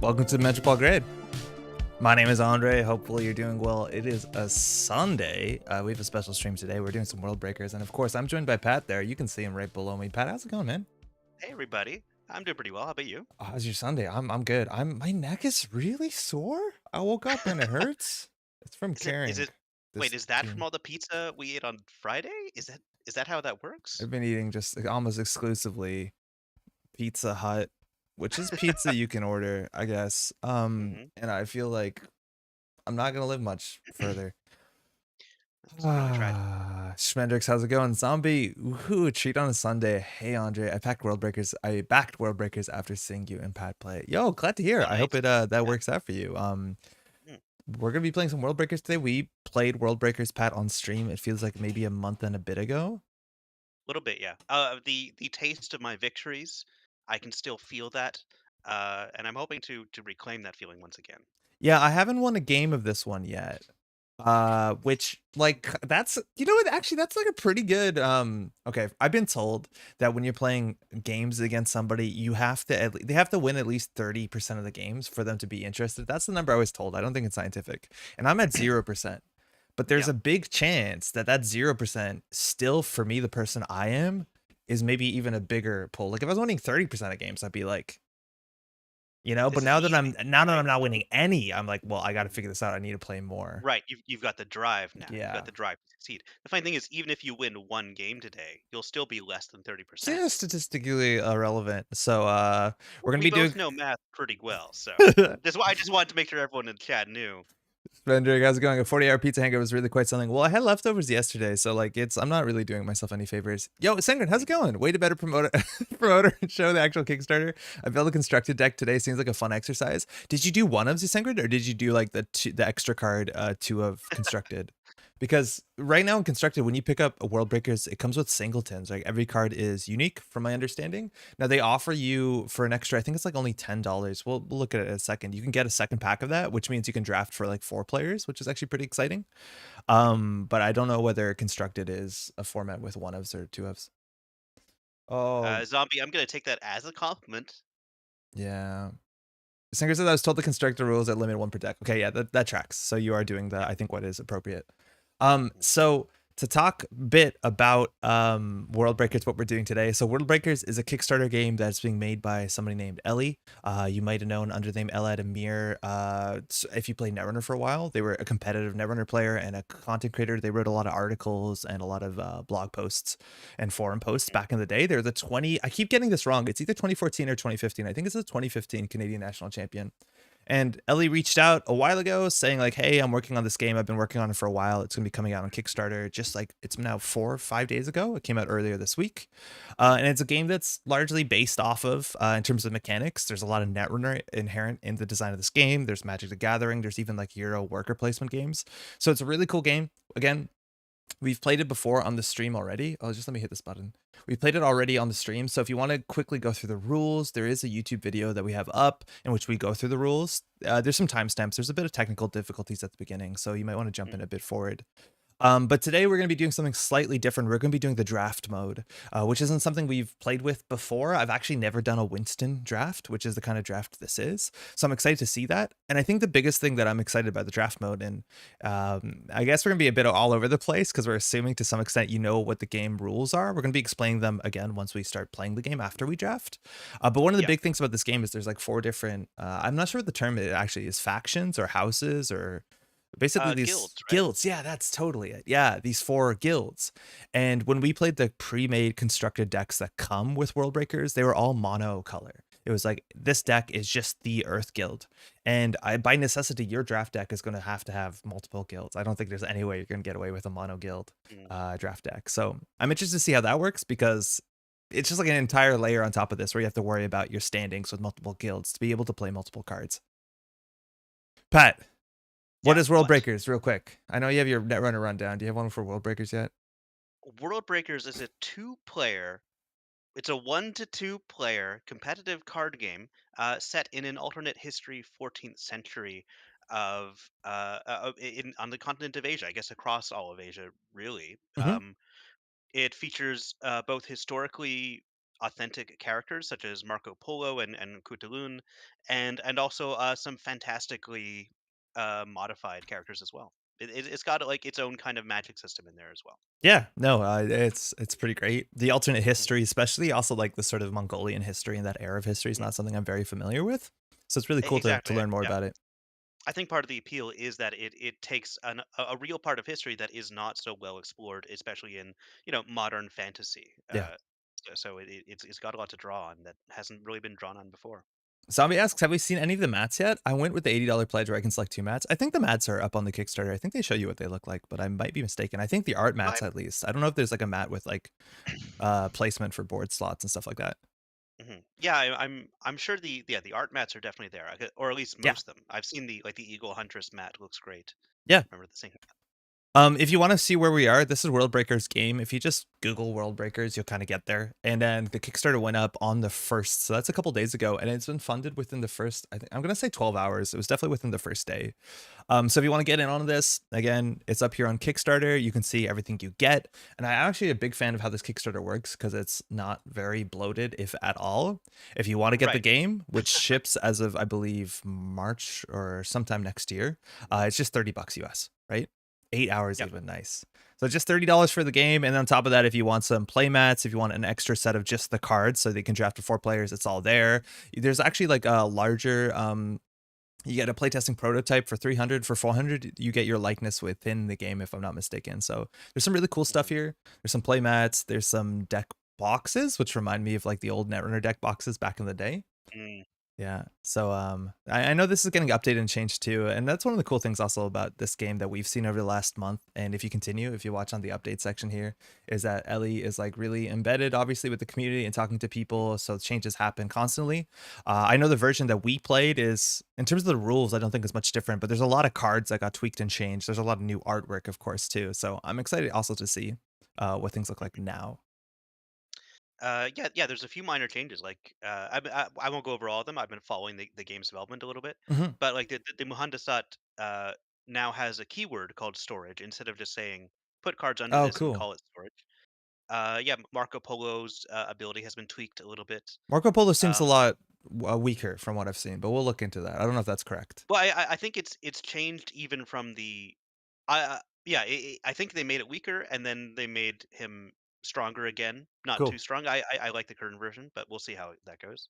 Welcome to Metropole Grade. My name is Andre. Hopefully, you're doing well. It is a Sunday. We have a special stream today. We're doing some World Breakers, and of course, I'm joined by Pat there. You can see him right below me. Pat, how's it going, man? Hey everybody, I'm doing pretty well. How about you? How's your Sunday? I'm good. My neck is really sore. I woke up and it hurts. It's from Is carrying it wait, this is that from team. all the pizza we ate on Friday? Is that how that works? I've been eating just almost exclusively Pizza Hut, which is pizza you can order, I guess. Hmm. And I feel like I'm not gonna live much further. So I'm gonna try it. Schmendrix, how's it going? Zombie, woohoo, treat on a Sunday. Hey, Andre, I packed Worldbreakers. I backed Worldbreakers after seeing you and Pat play. Yo, glad to hear. I hope Nice. it that Yeah. works out for you. Mm, We're gonna be playing some Worldbreakers today. We played Worldbreakers, Pat, on stream. It feels like maybe a month and a bit ago. little bit, yeah. The taste of my victories, I can still feel that, and I'm hoping to reclaim that feeling once again. Yeah, I haven't won a game of this one yet. Which like that's you know what actually that's like a pretty good okay, I've been told that when you're playing games against somebody you have to they have to win at least 30% of the games for them to be interested. That's the number I was told. I don't think it's scientific, and I'm at 0%, but there's Yeah. a big chance that that 0% still, for me, the person I am, is maybe even a bigger pull. Like if I was winning 30% of games, I'd be like, but This is easy, now that right? I'm not winning any, I'm like, well, I got to figure this out. I need to play more. Right. You've got the drive now. You've got Yeah. the drive to succeed. The funny thing is, even if you win one game today, you'll still be less than Yeah, 30%. statistically irrelevant. So we're gonna We be doing both know math pretty well, so that's why I just wanted to make sure everyone in the chat knew. Vendrick, how's it going? A 40-hour pizza hangover was really quite something. Well, I had leftovers yesterday, so like I'm not really doing myself any favors. Yo, Sangren, how's it going? Way to better promote promoter and show the actual Kickstarter. I built a constructed deck today. Seems like a fun exercise. Did you do one of Sangren, or did you do like the extra card two of constructed? Because right now in constructed, when you pick up a World Breakers, it comes with singletons. Like every card is unique, from my understanding. Now they offer you for an extra, I think it's like only $10. We'll look at it in a second. You can get a second pack of that, which means you can draft for like 4 players, which is actually pretty exciting. Mhm. But I don't know whether constructed is a format with one ofs or two ofs. Oh Zombie, I'm gonna take that as a compliment. yeah. Singer says I was told the constructor rules that limit one per deck. Okay, yeah, that tracks. So you are doing the Yeah. I think what is appropriate. Mhm. So to talk a bit about World Breakers, what we're doing today. So World Breakers is a Kickstarter game that's being made by somebody named Ellie. You might have known under the name Ella Amir. If you played Netrunner for a while, they were a competitive Netrunner player and a content creator. They wrote a lot of articles and a lot of blog posts and forum posts back in the day. They're the 20. I keep getting this wrong. It's either 2014 or 2015. I think it's the 2015 Canadian national champion. And Ellie reached out a while ago saying like, hey, I'm working on this game. I've been working on it for a while. It's going to be coming out on Kickstarter. Just like it's now 4 or 5 days ago. It came out earlier this week. And it's a game that's largely based off of, in terms of mechanics, there's a lot of Netrunner inherent in the design of this game. There's Magic the Gathering. There's even like Euro worker placement games. So it's a really cool game. Again, we've played it before on the stream already. Oh, just let me hit this button. We played it already on the stream. So if you want to quickly go through the rules, there is a YouTube video that we have up in which we go through the rules. There's some timestamps. There's a bit of technical difficulties at the beginning, so you might want to jump in Mhm. a bit forward. But today we're going to be doing something slightly different. We're going to be doing the draft mode, which isn't something we've played with before. I've actually never done a Winston draft, which is the kind of draft this is. So I'm excited to see that. And I think the biggest thing that I'm excited about the draft mode, and I guess we're going to be a bit all over the place because we're assuming to some extent you know what the game rules are. We're going to be explaining them again once we start playing the game after we draft. But one of the Yeah. big things about this game is there's like 4 different, I'm not sure what the term it actually is, factions or houses or basically these Guilds, right? guilds. Yeah, that's totally it. Yeah, these 4 guilds. And when we played the pre-made constructed decks that come with Worldbreakers, they were all monocolor. It was like this deck is just the Earth Guild, and by necessity, your draft deck is going to have multiple guilds. I don't think there's any way you're going to get away with a mono guild Mm. draft deck. So I'm interested to see how that works because it's just like an entire layer on top of this where you have to worry about your standings with multiple guilds to be able to play multiple cards. Pat, what Yeah. is World What? Breakers, real quick? I know you have your Netrunner rundown. Do you have one for World Breakers yet? Worldbreakers is a two-player. It's a 1 to 2 player competitive card game set in an alternate history 14th century of on the continent of Asia. I guess across all of Asia, really. Hmm. It features both historically. authentic characters such as Marco Polo and Khutulun, and also some fantastically modified characters as well. It's got like its own kind of magic system in there as well. Yeah, no, it's pretty great. The alternate Mhm. history, especially also like the sort of Mongolian history and that era of history is Mhm. not something I'm very familiar with. So it's really cool to Exactly. learn more Yeah. about it. I think part of the appeal is that it takes a real part of history that is not so well explored, especially in modern fantasy. Yeah. So it's got a lot to draw on that hasn't really been drawn on before. Zombie asks, have we seen any of the mats yet? I went with the $80 pledge where I can select 2 mats. I think the mats are up on the Kickstarter. I think they show you what they look like, but I might be mistaken. I think the art mats I'm at least. I don't know if there's like a mat with like placement for board slots and stuff like that. Yeah, I'm sure the art mats are definitely there, or at least Yeah. most of them. I've seen the Eagle Huntress mat looks great. Yeah. Remember the same? If you want to see where we are, this is Worldbreakers game. If you just Google Worldbreakers, you'll kind of get there. And then the Kickstarter went up on the first, so that's a couple days ago, and it's been funded within the first. I think I'm gonna say 12 hours. It was definitely within the first day. So if you want to get in on this, again, it's up here on Kickstarter. You can see everything you get. And I'm actually a big fan of how this Kickstarter works because it's not very bloated, if at all. If you want to get the Right. game, which ships as of, I believe, March or sometime next year, it's just 30 bucks US, right? 8 hours Yep. even, nice. So just $30 for the game. And on top of that, if you want some play mats, if you want an extra set of just the cards so they can draft to 4 players, it's all there. There's actually like a larger you get a playtesting prototype for 300. For 400 you get your likeness within the game if I'm not mistaken. So there's some really cool stuff Mhm. here. There's some play mats, there's some deck boxes which remind me of like the old Netrunner deck boxes back in the day. Mm. Yeah. So I know this is getting updated and changed too. And that's one of the cool things also about this game that we've seen over the last month. And if you continue, if you watch on the update section here, is that Ellie is like really embedded obviously with the community and talking to people. So changes happen constantly. I know the version that we played is in terms of the rules, I don't think it's much different, but there's a lot of cards that got tweaked and changed. There's a lot of new artwork, of course, too. So I'm excited also to see what things look like now. Yeah, yeah. There's a few minor changes. Like, I won't go over all of them. I've been following the game's development a little bit, Hmm. but like the Muhandasat now has a keyword called storage instead of just saying put cards under Oh, this and cool. call it storage. Yeah, Marco Polo's ability has been tweaked a little bit. Marco Polo seems a Um, lot weaker from what I've seen, but we'll look into that. I don't know if that's correct. well, I think it's changed even from the, yeah, I think they made it weaker and then they made him stronger again. Not too Cool. strong. I like the current version, but we'll see how that goes.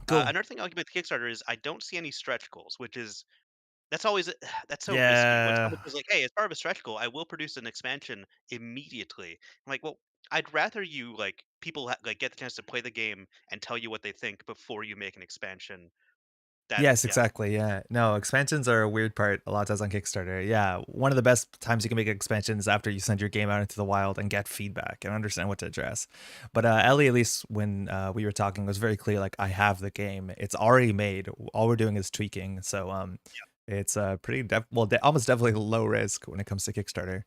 Cool. Another thing I'll give with Kickstarter is I don't see any stretch goals, which is that's always that's so risky. When Yeah. someone says like, "Hey, as part of a stretch goal, I will produce an expansion immediately." I'm like, "Well, I'd rather you like people like get the chance to play the game and tell you what they think before you make an expansion." That Yes, yeah. exactly. Yeah. No, expansions are a weird part a lot of times on Kickstarter. Yeah. One of the best times you can make an expansion is after you send your game out into the wild and get feedback and understand what to address. But Ellie, at least when we were talking, was very clear like, I have the game. It's already made. All we're doing is tweaking. So it's pretty, almost definitely low risk when it comes to Kickstarter.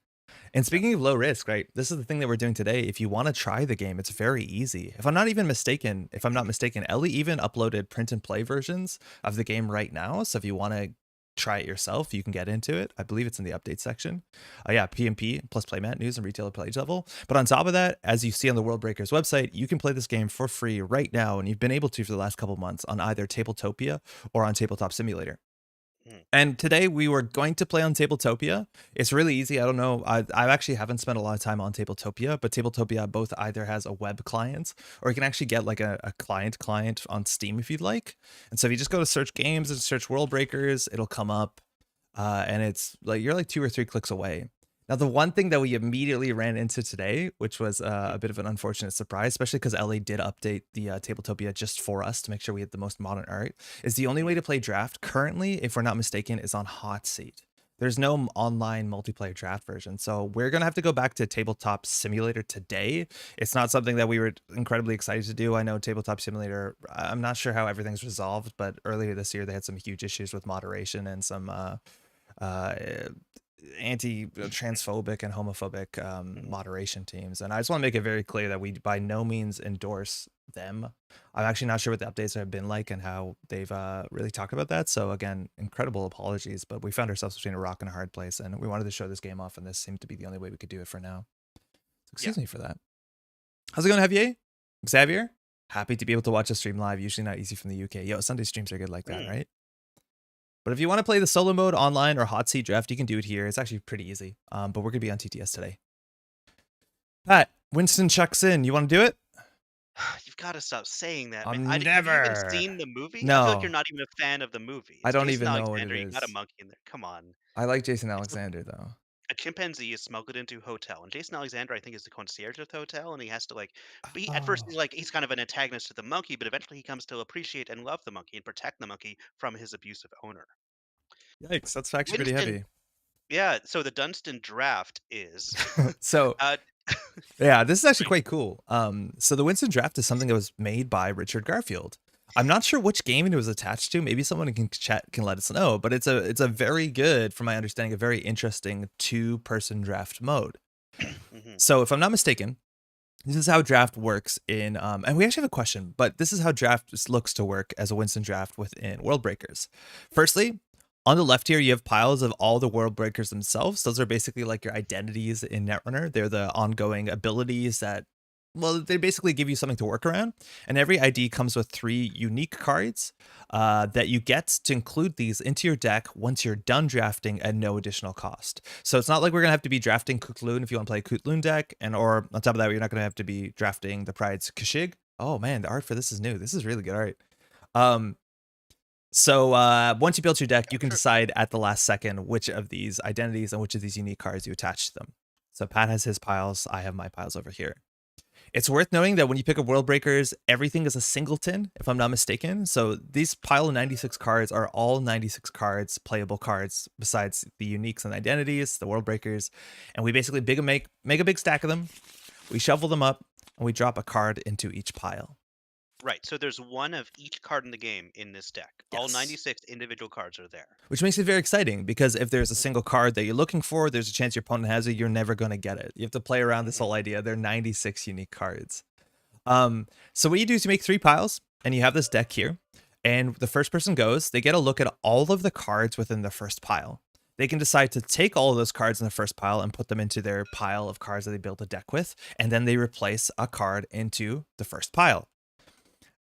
And Yeah. speaking of low risk, right? This is the thing that we're doing today. If you want to try the game, it's very easy. If I'm not mistaken, Ellie even uploaded print and play versions of the game right now. So if you want to try it yourself, you can get into it. I believe it's in the update section. Yeah, PMP plus playmat news and retailer pledge level. But on top of that, as you see on the Worldbreakers website, you can play this game for free right now, and you've been able to for the last couple months on either Tabletopia or on Tabletop Simulator. Mhm. And today we were going to play on Tabletopia. It's really easy. I don't know. I actually haven't spent a lot of time on Tabletopia, but Tabletopia both either has a web client or you can actually get like a client on Steam if you'd like. And so if you just go to search games and search Worldbreakers, it'll come up. And it's like you're like 2 or 3 clicks away. Now, the one thing that we immediately ran into today, which was a bit of an unfortunate surprise, especially because LA did update the Tabletopia just for us to make sure we had the most modern art, is the only way Mhm. to play draft currently, if we're not mistaken, is on Hot Seat. There's no online multiplayer draft version. So we're going to have to go back to Tabletop Simulator today. It's not something that we were incredibly excited to do. I know Tabletop Simulator, I'm not sure how everything's resolved, but earlier this year they had some huge issues with moderation and some uh, anti-transphobic and homophobic Mhm. moderation teams. And I just want to make it very clear that we by no means endorse them. I'm actually not sure what the updates have been like and how they've really talked about that. So again, incredible apologies, but we found ourselves between a rock and a hard place, and we wanted to show this game off, and this seemed to be the only way we could do it for now. So Yeah. excuse me for that. How's it going, Javier? Xavier, happy to be able to watch a stream live. Usually not easy from the UK. Yo, Sunday streams are good like that, Mm. right? But if you want to play the solo mode online or hot seat draft, you can do it here. It's actually pretty easy. But we're gonna be on TTS today. Pat, Winston checks in. You want to do it? You've got to stop saying that, man. I'm Have you even never. seen the movie? I feel like you're No, not even a fan of the movie. I It's don't Jason even know what it Alexander. You got a is. monkey in there. Come on. I like Jason It's Alexander though. a chimpanzee is smuggled into a hotel, and Jason Alexander, I think, is the concierge of the hotel, and he has to like be. At first, Oh, he's kind of an antagonist to the monkey, but eventually he comes to appreciate and love the monkey and protect the monkey from his abusive owner. yikes! That's actually pretty Winston, heavy. yeah. So the Dunstan draft is, So uh, yeah, this is actually wait, quite cool. So the Winston draft is something that was made by Richard Garfield. I'm not sure which game it was attached to. Maybe someone can chat can let us know. But it's a very good, from my understanding, a very interesting 2-person draft mode. mhm. So if I'm not mistaken, this is how draft works in and we actually have a question, but this is how draft looks to work as a Winston draft within Worldbreakers. Firstly, on the left here, you have piles of all the Worldbreakers themselves. Those are basically like your identities in Netrunner. They're the ongoing abilities that, well, they basically give you something to work around. And every ID comes with 3 unique cards that you get to include these into your deck once you're done drafting at no additional cost. So it's not like we're gonna have to be drafting Khutulun if you want to play a Khutulun deck, and or on top of that, you're not gonna have to be drafting the Pride's Kashig. Oh man, the art for this is new. This is really good art. Um, so once you build your deck, you can Sure. decide at the last second which of these identities and which of these unique cards you attach to them. So Pat has his piles. I have my piles over here. It's worth noting that when you pick up Worldbreakers, everything is a singleton, if I'm not mistaken. So these pile of 96 cards are all 96 cards, playable cards, besides the uniques and identities, the Worldbreakers. And we basically make a big stack of them. We shuffle them up, and we drop a card into each pile. Right. So there's one of each card in the game in this deck. All Yes. 96 individual cards are there. Which makes it very exciting because if there's a single card that you're looking for, there's a chance your opponent has it. You're never going to get it. You have to play around this Mhm. whole idea. There are 96 unique cards. So what you do is you make 3 piles, and you have this deck here. And the first person goes, they get a look at all of the cards within the first pile. They can decide to take all of those cards in the first pile and put them into their pile of cards that they built a deck with, and then they replace a card into the first pile.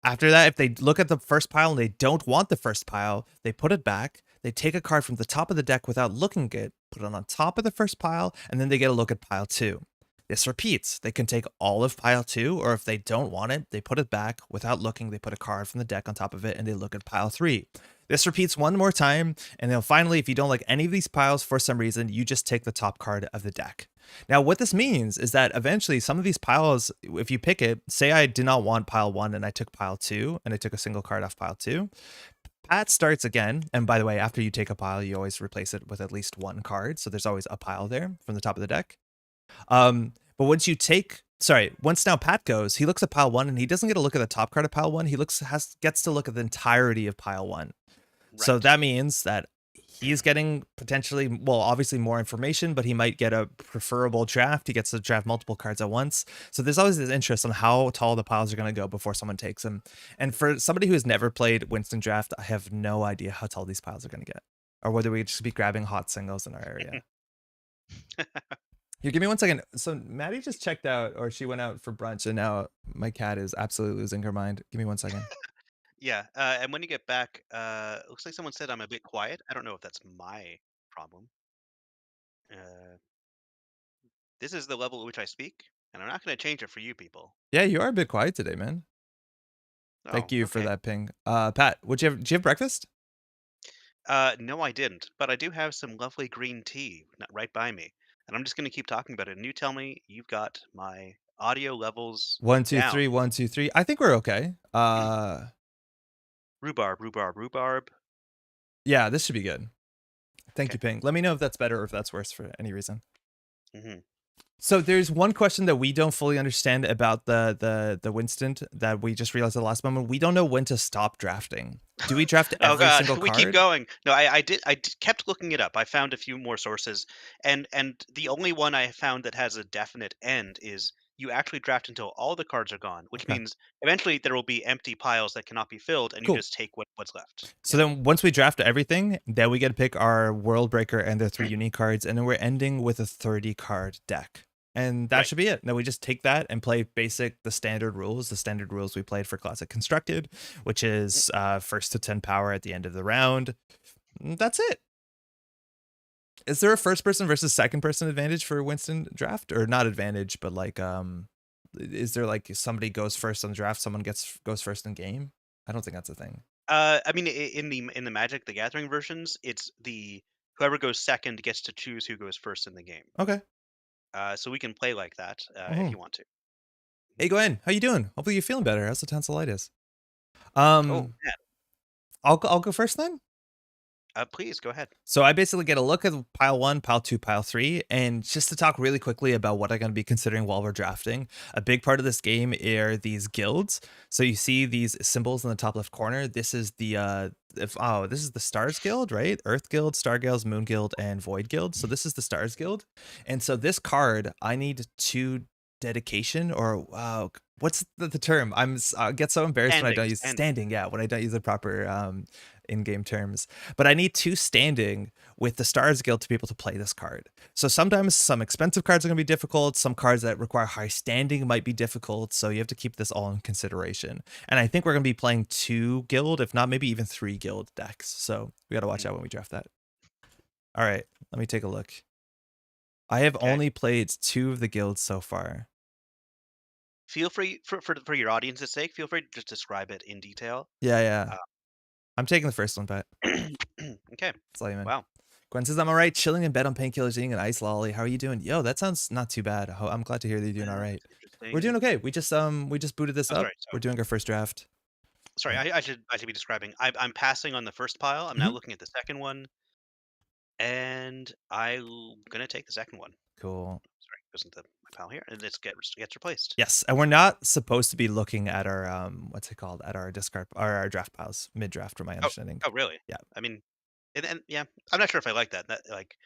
After that, if they look at the first pile and they don't want the first pile, they put it back. They take a card from the top of the deck without looking at it, put it on top of the first pile, and then they get a look at pile 2. This repeats. They can take all of pile 2, or if they don't want it, they put it back without looking. They put a card from the deck on top of it, and they look at pile 3. This repeats one more time, and then finally, if you don't like any of these piles for some reason, you just take the top card of the deck. Now, what this means is that eventually some of these piles, if you pick it, say I did not want pile 1 and I took pile 2 and I took a single card off pile 2, Pat starts again. And by the way, after you take a pile, you always replace it with at least 1 card. So there's always a pile there from the top of the deck. But once now Pat goes, he looks at pile 1 and he doesn't get a look at the top card of pile 1. He gets to look at the entirety of pile 1. So Right. that means that he's getting potentially, well, obviously more information, but he might get a preferable draft. He gets to draft multiple cards at once. So there's always this interest on how tall the piles are going to go before someone takes them. And for somebody who has never played Winston Draft, I have no idea how tall these piles are going to get, or whether we just be grabbing hot singles in our area. Here, give me 1 second. So Maddie just checked out, or she went out for brunch, and now my cat is absolutely losing her mind. Give me 1 second. Yeah. And when you get back, looks like someone said I'm a bit quiet. I don't know if that's my problem. Uh, this is the level at which I speak, and I'm not going to change it for you people. Yeah, you are a bit quiet today, man. Thank Oh, you for okay. that ping. Pat, did you have breakfast? No, I didn't, but I do have some lovely green tea right by me, and I'm just going to keep talking about it. And you tell me you've got my audio levels One, two, down. three, 1, 2, 3. I think we're okay. Rhubarb, rhubarb, rhubarb. Yeah, this should be good. Thank Okay. you, Ping. Let me know if that's better or if that's worse for any reason. Hmm. So there's one question that we don't fully understand about the Winston that we just realized at the last moment. We don't know when to stop drafting. Do we draft Oh every God, single we keep card? going. No, I kept looking it up. I found a few more sources, and the only one I found that has a definite end is you actually draft until all the cards are gone, which Okay, means eventually there will be empty piles that cannot be filled, and you cool. just take what's left. So Yeah. then once we draft everything, then we get to pick our Worldbreaker and their 3 unique cards, and then we're ending with a 30 card deck. And that Right. should be it. Now we just take that and play the standard rules we played for Classic Constructed, which Mm. is first to 10 power at the end of the round. That's it. Is there a first person versus second person advantage for Winston draft, or not advantage, but like is there like somebody goes first on the draft, someone goes first in game? I don't think that's a thing. I mean, in the Magic the Gathering versions, it's the whoever goes second gets to choose who goes first in the game. Okay. So we can play like that if Mhm. you want to. Hey Gwen, how you doing? Hopefully you're feeling better. How's the tonsillitis? Oh Um, man, I'll go first then. please go ahead. So I basically get a look at pile one, pile two, pile three, and just to talk really quickly about what I'm going to be considering while we're drafting. A big part of this game are these guilds. So you see these symbols in the top left corner. This is the this is the Stars Guild, right? Earth Guild, Star Guilds, Moon Guild, and Void Guild. So this is the Stars Guild, and so this card I need two dedication or wow. What's the term? I get so embarrassed when I Standing, don't use standing. standing. Yeah, when I don't use the proper in-game terms. But I need two standing with the Stars Guild to be able to play this card. So sometimes some expensive cards are going to be difficult. Some cards that require high standing might be difficult. So you have to keep this all in consideration. And I think we're going to be playing two guild, if not maybe even three guild decks. So we got to watch Mm. out when we draft that. All right, let me take a look. I have Okay. only played two of the guilds so far. Feel free for your audience's sake. Feel free to just describe it in detail. Yeah, yeah. Uh, I'm taking the first one, Pat. okay. That's all you meant. Wow. Gwen says, I'm all right, chilling in bed on painkillers, eating an ice lolly. How are you doing? Yo, that sounds not too bad. I'm glad to hear that you're doing all right. That's We're doing interesting. okay. We just booted this Oh, up. sorry. So We're doing our first draft. sorry. Yeah. I should be describing. I'm passing on the first pile. I'm now Mhm. looking at the second one, and I'm gonna take the second one. Cool. Sorry, goes into my pile here, and gets replaced. Yes, and we're not supposed to be looking at our what's it called? At our discard or our draft piles mid draft, from my Oh, understanding. oh, really? Yeah. I mean, and yeah, I'm not sure if I like that. That like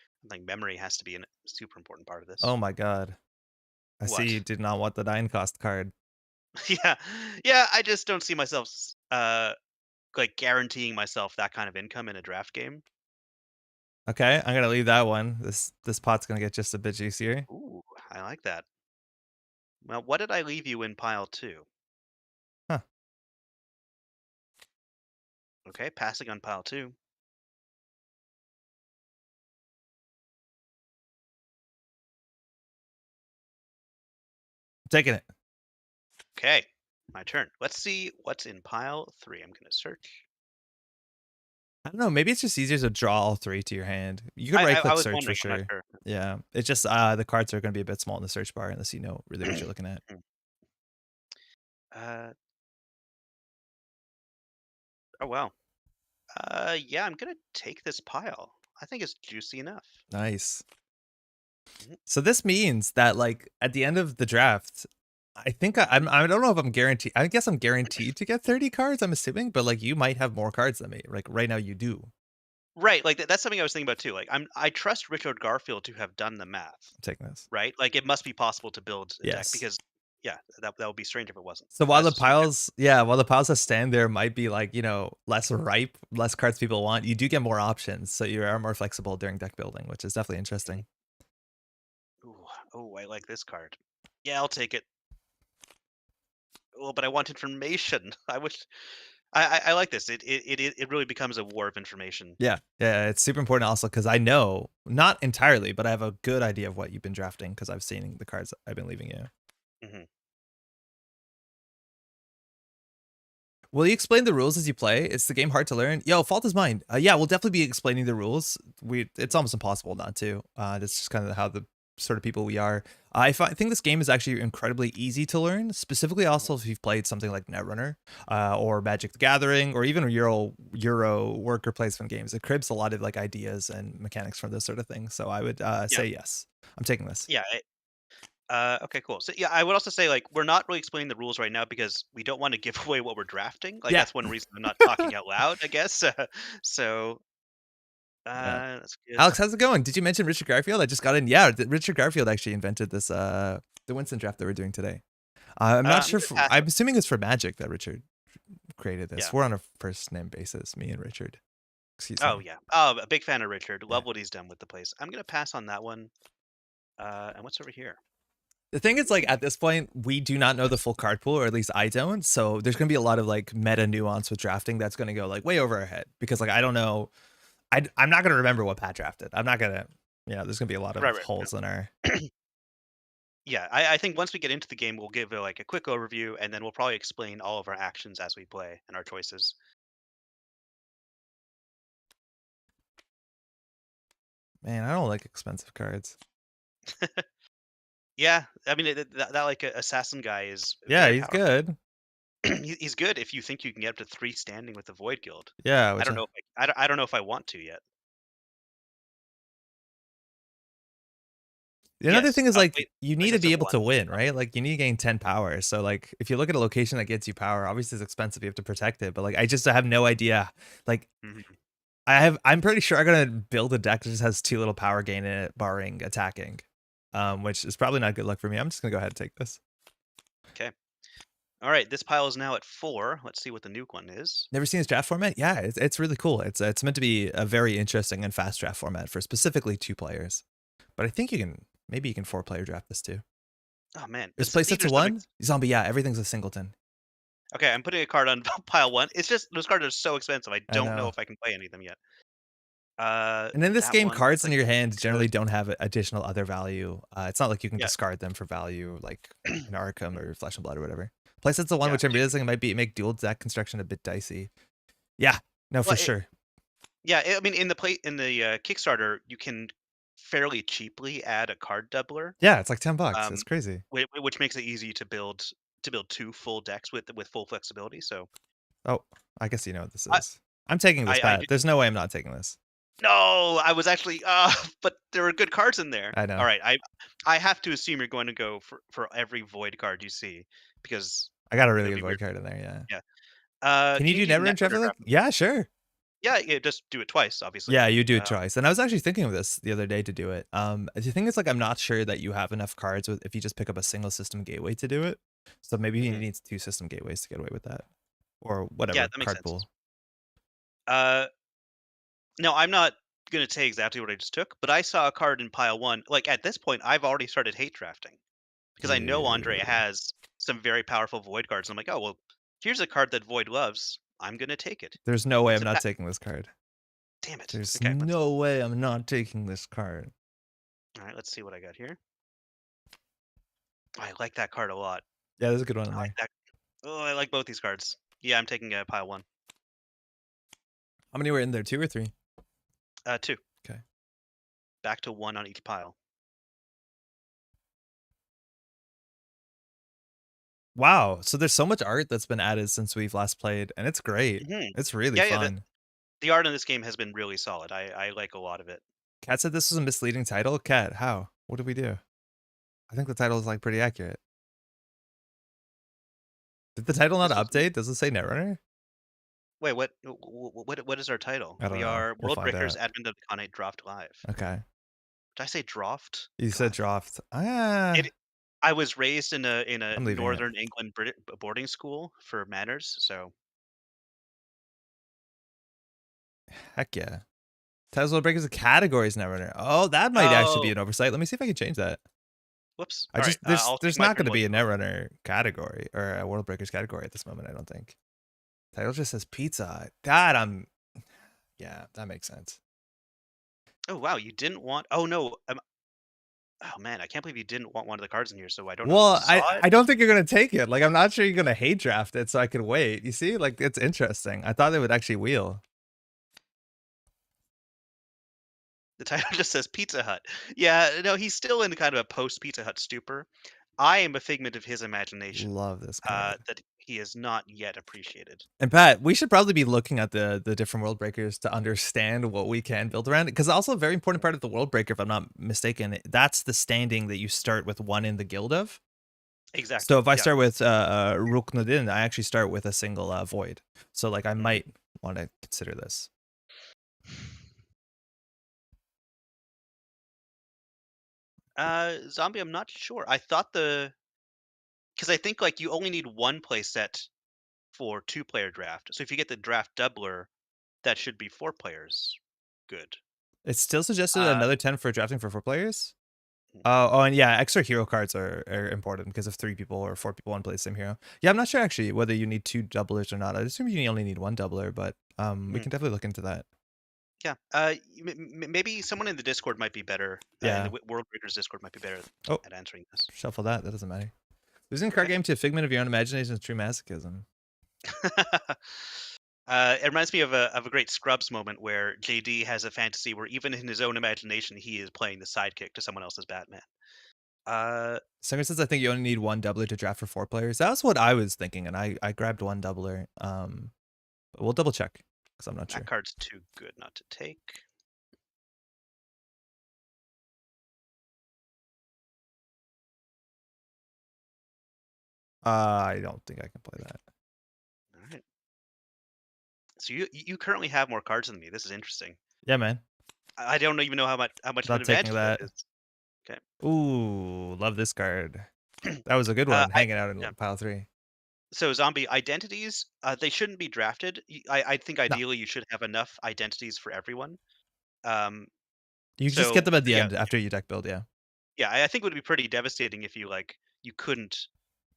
memory has to be a super important part of this. Oh my god. I see you What? did not want the 9 cost card. Yeah, yeah. I just don't see myself like guaranteeing myself that kind of income in a draft game. Okay, I'm gonna leave that one. This pot's gonna get just a bit juicier. Ooh, I like that. Well, what did I leave you in pile two? Huh. Okay, passing on pile two. I'm taking it. Okay, my turn. Let's see what's in pile three. I'm gonna search. I don't know. Maybe it's just easier to draw all three to your hand. You could right I click was search for wondering. I'm not sure. sure. Yeah. It's just the cards are going to be a bit small in the search bar unless you know really what you're looking at. uh, oh wow. Yeah, I'm gonna take this pile. I think it's juicy enough. Nice. Mhm. So this means that like at the end of the draft, I think I don't know if I'm guaranteed. I guess I'm guaranteed to get 30 cards. I'm assuming, but like you might have more cards than me. Like right now you do. Right, like that's something I was thinking about too. Like I trust Richard Garfield to have done the math. I'm taking this. Right, like it must be possible to build a deck Yes. because yeah, that would be strange if it wasn't. So while the So yeah. piles, yeah, while the piles that stand there might be like, less ripe, less cards people want, you do get more options. So you are more flexible during deck building, which is definitely interesting. Ooh, oh, I like this card. Yeah, I'll take it. Oh, but I want information. I wish I like this. It really becomes a war of information. Yeah. Yeah. It's super important also because I know, not entirely, but I have a good idea of what you've been drafting because I've seen the cards I've been leaving you. Hmm. Will you explain the rules as you play? Is the game hard to learn? Yo, fault is mine. Yeah, we'll definitely be explaining the rules. It's almost impossible not to. That's just kind of how the sort of people we are. I think this game is actually incredibly easy to learn. Specifically, also if you've played something like Netrunner, or Magic the Gathering, or even Euro worker placement games. It cribs a lot of like ideas and mechanics from this sort of thing. So I would Yeah, say yes. I'm taking this. yeah. Okay, cool. So yeah, I would also say like we're not really explaining the rules right now because we don't want to give away what we're drafting. Like Yeah. that's one reason I'm not talking out loud, I guess. So Yeah. that's good. Alex, how's it going? Did you mention Richard Garfield? I just got in. Yeah, Richard Garfield actually invented this the Winston draft that we're doing today. I'm not I'm sure gonna for, pass I'm on. assuming it's for Magic that Richard created this. Yeah. We're on a first name basis, me and Richard. Excuse Oh me. yeah. Oh, a big fan of Richard. Yeah. Love what he's done with the place. I'm gonna pass on that one. And what's over here? The thing is, like, at this point, we do not know the full card pool, or at least I don't. So there's gonna be a lot of like meta nuance with drafting that's gonna go like way over our head because like I don't know. I'm not gonna remember what Pat drafted. I'm not gonna. There's gonna be a lot Right, of right. holes in our. Yeah, I think once we get into the game, we'll give like a quick overview, and then we'll probably explain all of our actions as we play and our choices. Man, I don't like expensive cards. Yeah, I mean that like assassin guy is Yeah, very he's powerful. good. He's good if you think you can get up to 3 standing with the Void Guild. Yeah, I which don't know if I don't know if I want to yet. another Yes, thing is like you need to playsets be of able 1. to win, right? Like you need to gain 10 power. So like if you look at a location that gets you power, obviously it's expensive. You have to protect it. But like I just have no idea. Like Mhm. I'm pretty sure I'm gonna build a deck that just has too little power gain in it, barring attacking. Which is probably not good luck for me. I'm just gonna go ahead and take this. Okay. Alright, this pile is now at 4. Let's see what the nuke one is. Never seen this draft format? Yeah, it's really cool. It's meant to be a very interesting and fast draft format for specifically 2 players. But I think maybe you can 4-player draft this too. Oh, man. There's These playsets are of some 1? Zombie, yeah, everything's a singleton. Okay, I'm putting a card on pile 1. It's just those cards are so expensive, I I don't know know. if I can play any of them yet. And in this That game, one looks cards in like your it's hand good. generally don't have additional other value. It's not like you can Yeah. discard them for value, like in Arkham or Flesh and Blood or whatever. Playsets of 1, Yeah, which I'm dude. realizing might be make dual deck construction a bit dicey. Yeah, no, for Well, sure. I mean, in the, Kickstarter, you can fairly cheaply add a card doubler, Yeah, it's like $10. It's um, crazy. which makes it easy to build 2 full decks with full flexibility, so Oh, I guess you know what this I is. I'm taking this, I do. Pat. There's no way I'm not taking this. No! I was actually but there were good cards in there. I know. Alright, I have to assume you're going to go for every void card you see because I got a it really would good be void weird. card in there, yeah. Yeah. Can you Can you do do Netrunner Netrunner Traffic Light? Graphic? Yeah, sure. Yeah, yeah, just do it twice, obviously. Yeah, you do it Uh, twice. And I was actually thinking of this the other day to do it. The thing is, like, I'm not sure that you have enough cards with if you just pick up a single system gateway to do it. So maybe he mhm. needs 2 system gateways to get away with that. Or Yeah, whatever, that makes card sense. pool. Uh, no, I'm not gonna say exactly what I just took, but I saw a card in pile 1 like, at this point, I've already started hate drafting because I know Andre Ew. has some very powerful void cards, I'm like, "Oh, well, here's a card that void loves. I'm gonna take it." There's no way It's I'm a not ba taking this card. Damn it. There's Okay, no way I'm not taking this card. alright, let's see what I got here. I like that card a lot. Yeah, there's a good one in I like there. that Oh, I like both these cards. Yeah, I'm taking, pile 1. How many were in there? 2 or 3? 2. Okay. Back to 1 on each pile. Wow. So there's so much art that's been added since we've last played, and it's great. Mhm. It's really Yeah, yeah, fun. the art in this game has been really solid. I like a lot of it. Kat said this was a misleading title. Kat, how? What did we do? I think the title is like pretty accurate. Did the title not This was update? Does it say Netrunner? Wait, what is our title? I don't We know. are We'll find Worldbreakers out. Advent of the Khanate Draft Live. Okay. Did I say draft? You said God. draft. It I was raised in a I'm leaving it. Northern England boarding school for manners, so Heck yeah. Tesla breakers the categories Netrunner. Oh, that might actually be Oh, an oversight. Let me see if I can change that. whoops. I Alright, just there's I'll take there's my not turn going to while be you a vote. Netrunner category or a World Breakers category at this moment. I don't think. Title just says pizza. That I'm. Yeah, that makes sense. Oh, wow, you didn't want Oh, no, oh, man, I can't believe you didn't want one of the cards in here, so I don't know if you Well, I saw it. I don't think you're gonna take it. Like, I'm not sure you're gonna hate draft it, so I could wait. You see, like it's interesting. I thought they would actually wheel. The title just says Pizza Hut. Yeah, no, he's still in kind of a post Pizza Hut stupor. I am a figment of his imagination, Love this card. that he has not yet appreciated. And Pat, we should probably be looking at the different world breakers to understand what we can build around it. Because also a very important part of the world breaker, if I'm not mistaken, that's the standing that you start with one in the guild of. So Exactly, if I yeah. start with Ruknudin, I actually start with a single void. So like I Mhm. might want to consider this. Zombie, I'm not sure. I thought because I think, like, you only need 1 play set for 2-player draft. So if you get the draft doubler, that should be 4 players. Good. It's still suggested Uh, another 10 for drafting for 4 players. Oh, and yeah, extra hero cards are important because if 3 people or 4 people want to play the same hero. Yeah, I'm not sure actually whether you need 2 doublers or not. I assume you only need 1 doubler, but we Mm, can definitely look into that. yeah. Maybe someone in the Discord might be better. In the Yeah. Worldbreakers Discord might be better Oh, at answering this. shuffle that. That doesn't matter. Losing a card Okay. game to a figment of your own imagination is true masochism. It reminds me of a great Scrubs moment where JD has a fantasy where even in his own imagination he is playing the sidekick to someone else's Batman. Uh, Singer says I think you only need 1 doubler to draft for 4 players. That was what I was thinking, and I grabbed 1 doubler. But we'll double check because I'm not that sure. card's too good not to take. I don't think I can play that. All right. So you currently have more cards than me. This is interesting. Yeah, man. I don't even know how much of an Not taking advantage that that. is. Okay. Ooh, love this card. That was a good one, I hanging out in yeah. pile 3. So zombie identities, they shouldn't be drafted. I think No, ideally you should have enough identities for everyone. Um, you just get so them at the yeah, end after you deck build, yeah. yeah. I think it would be pretty devastating if you couldn't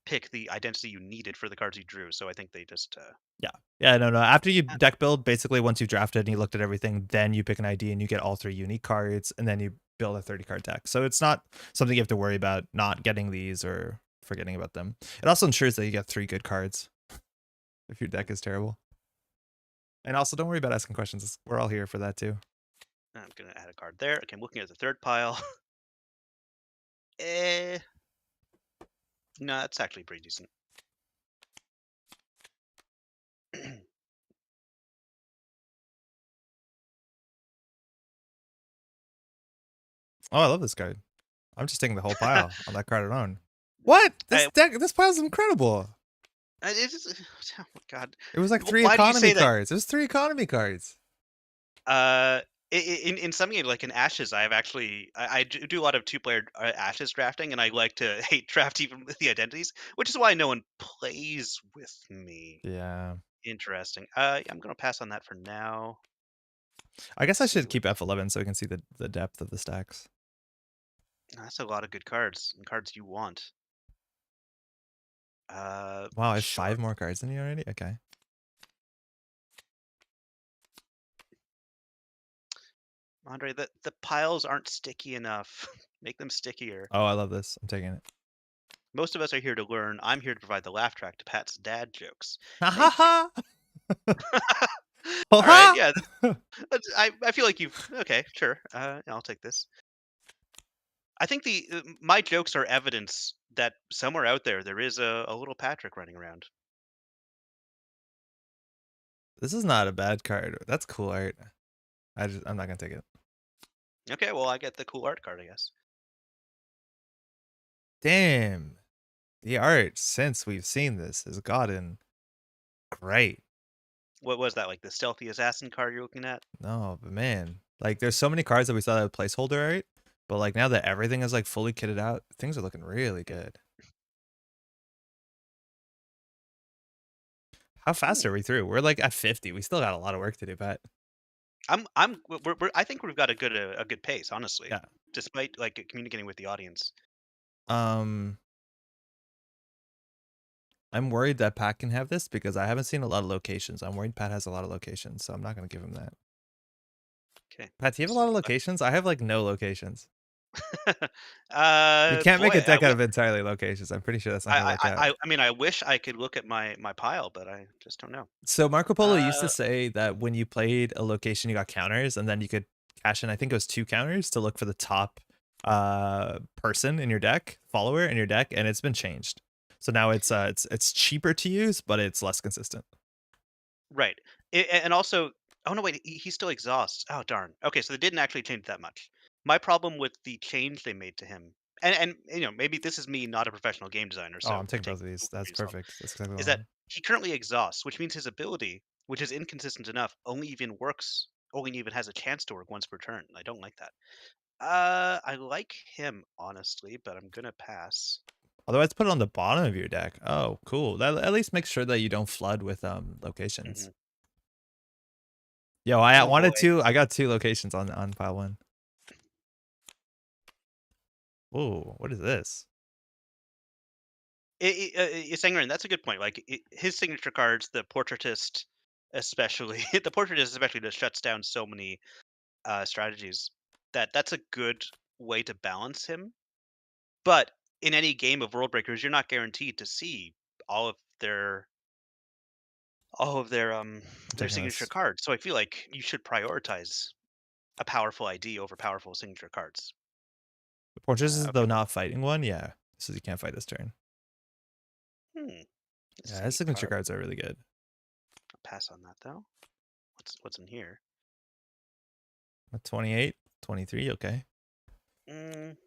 pick the identity you needed for the cards you drew. So I think they just Yeah. Yeah, no. After you uh, deck build, basically once you've drafted and you looked at everything, then you pick an ID and you get all 3 unique cards, and then you build a 30 card deck. So it's not something you have to worry about not getting these or forgetting about them. It also ensures that you get 3 good cards if your deck is terrible. And also don't worry about asking questions. We're all here for that too. I'm gonna add a card there. Okay, I'm looking at the third pile. eh, no, that's actually pretty decent. Oh, I love this card. I'm just taking the whole pile on that card alone. What? I, This pile's incredible. it's, oh my god, It was like 3 why do you economy say that? cards. It was 3 economy cards. Uh, in some game like in Ashes, I do a lot of two-player Ashes drafting, and I like to hate draft even with the identities, which is why no one plays with me. Yeah. Interesting. Yeah, I'm gonna pass on that for now. I guess Let's I see should what keep F11 so we can see the depth of the stacks. that's a lot of good cards and cards you want. Wow, I have Sure. 5 more cards than you already? Okay. Andre, the piles aren't sticky enough. Make them stickier. Oh, I love this. I'm taking it. Most of us are here to learn. I'm here to provide the laugh track to Pat's dad jokes. Ha ha Thank you. ha! All right, Ha yeah, ha! I feel like you've okay, sure. I'll take this. I think my jokes are evidence that somewhere out there is a little Patrick running around. This is not a bad card. That's cool art. I'm not gonna take it. Okay, well I get the cool art card, I guess. Damn. The art since we've seen this has gotten great. What was that, like the stealthy assassin card you're looking at? No, but man, like there's so many cards that we saw that placeholder art, but like now that everything is like fully kitted out, things are looking really good. How fast Hmm. are we through? We're like at 50. We still got a lot of work to do, Pat. I think we've got a good pace, honestly, Yeah. despite like communicating with the audience. Um, I'm worried that Pat can have this because I haven't seen a lot of locations. I'm worried Pat has a lot of locations, so I'm not gonna give him that. Okay, Pat, do you have a let's lot see. of locations? I have like no locations. You can't make a Boy, deck out of entirely locations. I'm pretty sure that's not gonna work out. I mean, I wish I could look at my pile, but I just don't know. So Marco Polo used to Uh, say that when you played a location, you got counters, and then you could cash in. I think it was 2 counters to look for the top person in your deck, follower in your deck, and it's been changed. So now it's cheaper to use, but it's less consistent. right, and also, oh no, wait, he still exhausts. Oh darn. Okay, so they didn't actually change that much. My problem with the change they made to him, and maybe this is me not a professional game designer, Oh, I'm so taking take both of these. it for That's yourself. perfect. That's exactly what Is I that want. he currently exhausts, which means his ability, which is inconsistent enough, only even has a chance to work once per turn. I don't like that. I like him honestly, but I'm gonna pass. Otherwise, put it on the bottom of your deck. Oh, cool. That at least makes sure that you don't flood with Hmm. locations. Yo, I Oh boy. wanted to. I got 2 locations on pile 1. Whoa, what is this? Sangren, that's a good point. Like his signature cards, the portraitist, especially the portraitist, especially just shuts down so many strategies. That's a good way to balance him. But in any game of World Breakers, you're not guaranteed to see all of their all of their um I'm their taking signature this. cards. So I feel like you should prioritize a powerful ID over powerful signature cards. The Fortress is Okay. the not fighting one. Yeah, this is you can't fight this turn. Hmm. Let's Yeah, his see. signature Card. cards are really good. Pass on that though. What's in here? A 28, 23. Okay. Mm,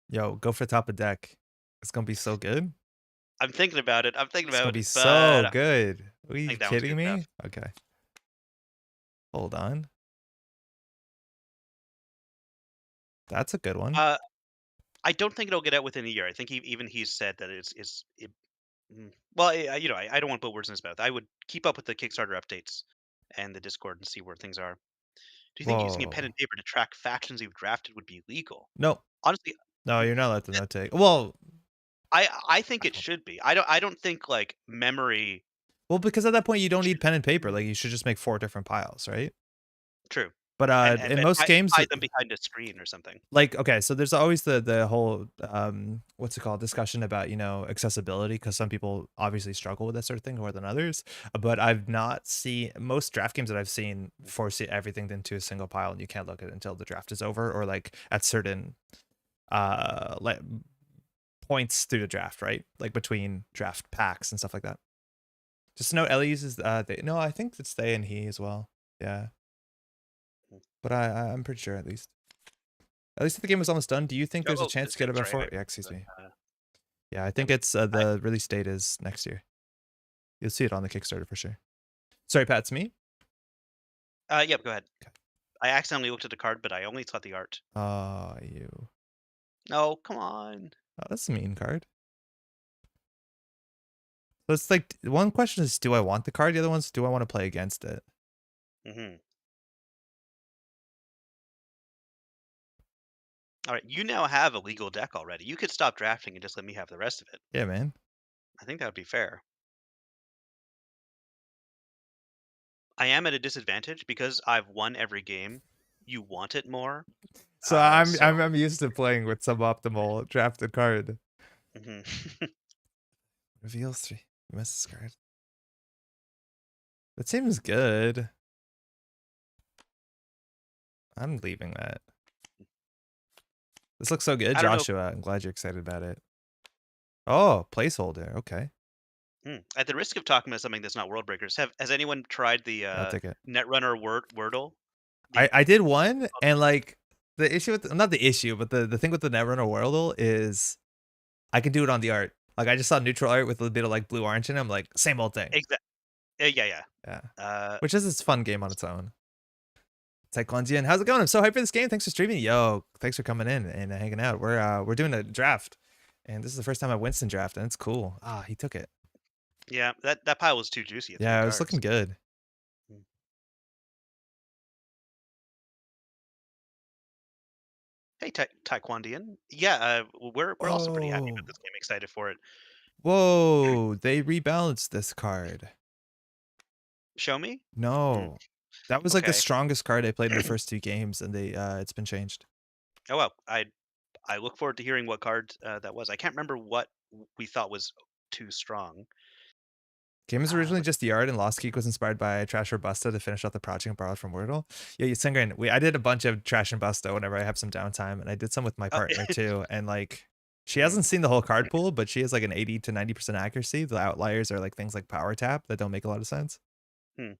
Yo, go for top of deck. It's gonna be so good. I'm thinking about it. I'm thinking It's gonna about be it, but so I good. Are you think that one's kidding good enough. me? Okay, hold on. That's a good one. Uh, I don't think it'll get out within a year. I think even he's said that well, I don't want to put words in his mouth. I would keep up with the Kickstarter updates and the Discord and see where things are. Do you think using a pen Whoa. and paper to track factions you've drafted would be legal? No, Honestly, no, hmm, you're not allowed to note take. Well, I think I it don't. should be. I don't think like memory. Well, because at that point you don't need Should, pen and paper. Like you should just make 4 different piles, right? true, But and in most games, hide them behind a screen or something. like okay, so there's always the whole what's it called discussion about accessibility because some people obviously struggle with that sort of thing more than others. But I've not seen most draft games that I've seen force everything into a single pile and you can't look at it until the draft is over or like at certain like points through the draft, right? Like between draft packs and stuff like that. Just to know Ellie uses they, no, I think it's they and he as well. Yeah. But I'm pretty sure at least. At least if the game was almost done, do you think Oh, there's a chance to get about sorry. four? Yeah, excuse me. Yeah, I Yeah, think it's the release date is next year. You'll see it on the Kickstarter for sure. Sorry, Pat, it's me. yep. Go ahead. Okay. I accidentally looked at the card, but I only saw the art. Oh, you. No, come on. Oh, that's a mean card. So it's like one question is, do I want the card? The other one's, do I want to play against it? Hmm. All right, you now have a legal deck already. You could stop drafting and just let me have the rest of it. Yeah, man. I think that would be fair. I am at a disadvantage because I've won every game. You want it more, So I'm so I'm I'm used to playing with suboptimal drafted card. mhm. Reveal 3. You missed this card. That seems good. I'm leaving that. This looks so good, I don't know. Joshua. I'm glad you're excited about it. Oh, placeholder. Okay. At the risk of talking about something that's not Worldbreakers, has anyone tried the Yeah, I'll take it. Netrunner Wordle? I The I did one and like the issue with not the issue, but the thing with the Netrunner Worldle is I can do it on the art. Like I just saw neutral art with a bit of like blue orange in it. I'm like same old thing. exact. Yeah, yeah. Yeah. Uh, Which is its fun game on its own. Taekwondian, how's it going? I'm so hyped for this game. Thanks for streaming. Yo, thanks for coming in and hanging out. We're doing a draft. And this is the first time I Winston draft, and it's cool. Ah, he took it. yeah, that pile was too juicy of three Yeah, it was looking cards. good. Mm. Hey, Taekwondian. Yeah, we're also pretty happy Oh. with this game. Excited for it. Whoa, they rebalanced this card. Show me. Mm, No. That was like the okay. strongest card I played in the first 2 games, and they it's been changed. Oh well, I look forward to hearing what card that was. I can't remember what we thought was too strong. Game was originally What? just the art, and Lost Geek was inspired by Trash or Busta to finish off the project and borrowed from Wordle. Yeah, you Singren. I did a bunch of Trash and Busta whenever I have some downtime, and I did some with my Oh, partner too. And like, she mhm, hasn't seen the whole card pool, but she has like an 80 to 90% accuracy. The outliers are like things like Power Tap that don't make a lot of sense. hmm.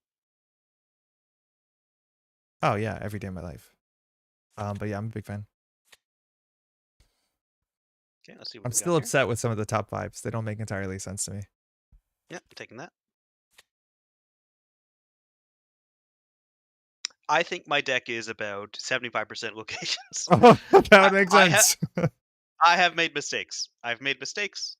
Oh yeah, every day of my life. But yeah, I'm a big fan. Okay, let's see what I'm we got still here. upset with some of the top vibes. They don't make entirely sense to me. Yeah, taking that. I think my deck is about 75% locations. Oh, that I, would make I have sense. I have made mistakes. I've made mistakes.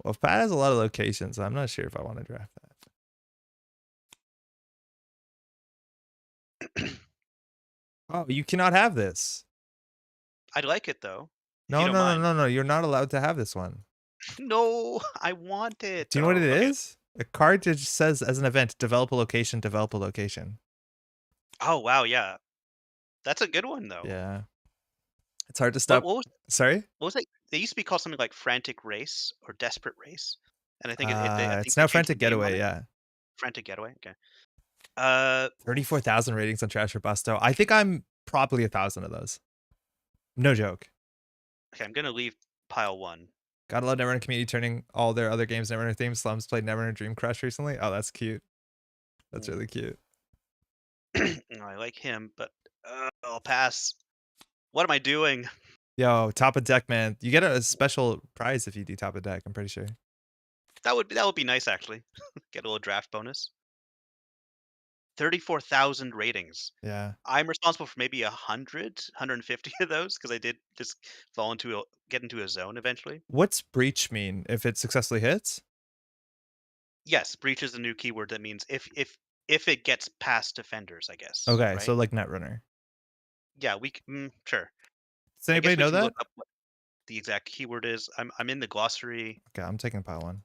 Well, if Pat has a lot of locations, I'm not sure if I want to draft that. Oh, you cannot have this. I'd like it though, if you No, don't no, no, mind. no, no. You're not allowed to have this one. No, I want it. Do you know what it Oh, okay. is? A card that just says as an event, develop a location, develop a location. Oh wow, yeah. That's a good one though. Yeah. It's hard to What stop. what was Sorry? what was it? They used to be called something like Frantic Race or Desperate Race, and I think It's they now changed the Frantic name on Getaway, it. yeah. Frantic Getaway. Okay. Oof. 34,000 ratings on Trash or Busto. I think I'm probably 1,000 of those. No joke. Okay, I'm gonna leave pile one. Gotta love Netrunner community turning all their other games Netrunner themes. Slums played Netrunner Dream Crush recently. Oh, that's cute. That's Hmm. really cute. No, I like him, but I'll pass. What am I doing? Yo, top of deck, man. You get a special prize if you do top of deck, I'm pretty sure. That would be nice actually. Get a little draft bonus. 34,000 ratings. Yeah. I'm responsible for maybe 150 of those because I did just get into a zone eventually. What's breach mean if it successfully hits? Yes, breach is a new keyword that means if it gets past defenders, I guess, Okay, so right? like Netrunner. Yeah, sure. Does I anybody guess we know can that? look up what the exact keyword is. I'm in the glossary. Okay, I'm taking pile one.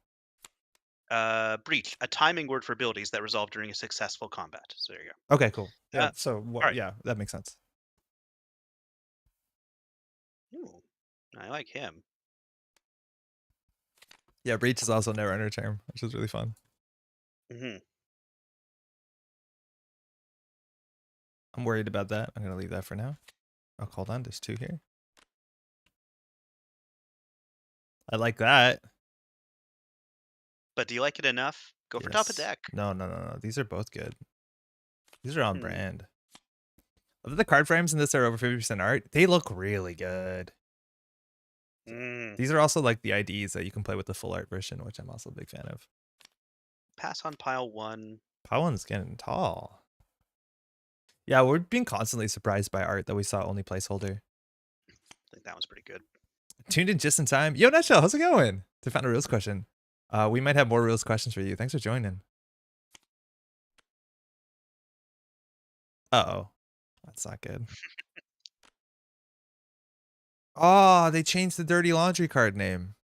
Breach, a timing word for abilities that resolve during a successful combat. So there you Okay, cool. go. Yeah, so All what? right. Yeah, that makes sense. Ooh, I like him. Yeah, breach is also a Netrunner term, which is really fun. Hmm. I'm worried about that. I'm gonna leave that for now. Oh, hold on, there's two here. I like that. But do you like it enough? Go for top of Yes. deck. No, no, no, no. These are both good. These are on Hmm. brand. Although the card frames in this are over 50% art, they look really good. Mm. These are also like the IDs that you can play with the full art version, which I'm also a big fan of. Pass on pile one. Pile one's getting tall. Yeah, we're being constantly surprised by art that we saw only placeholder. I think that one's pretty good. Tuned in just in time. Yo, Nutshell, how's it going? To find a rules question. We might have more rules questions for you. Thanks for joining. Uh-oh. That's not good. Oh, they changed the dirty laundry card name.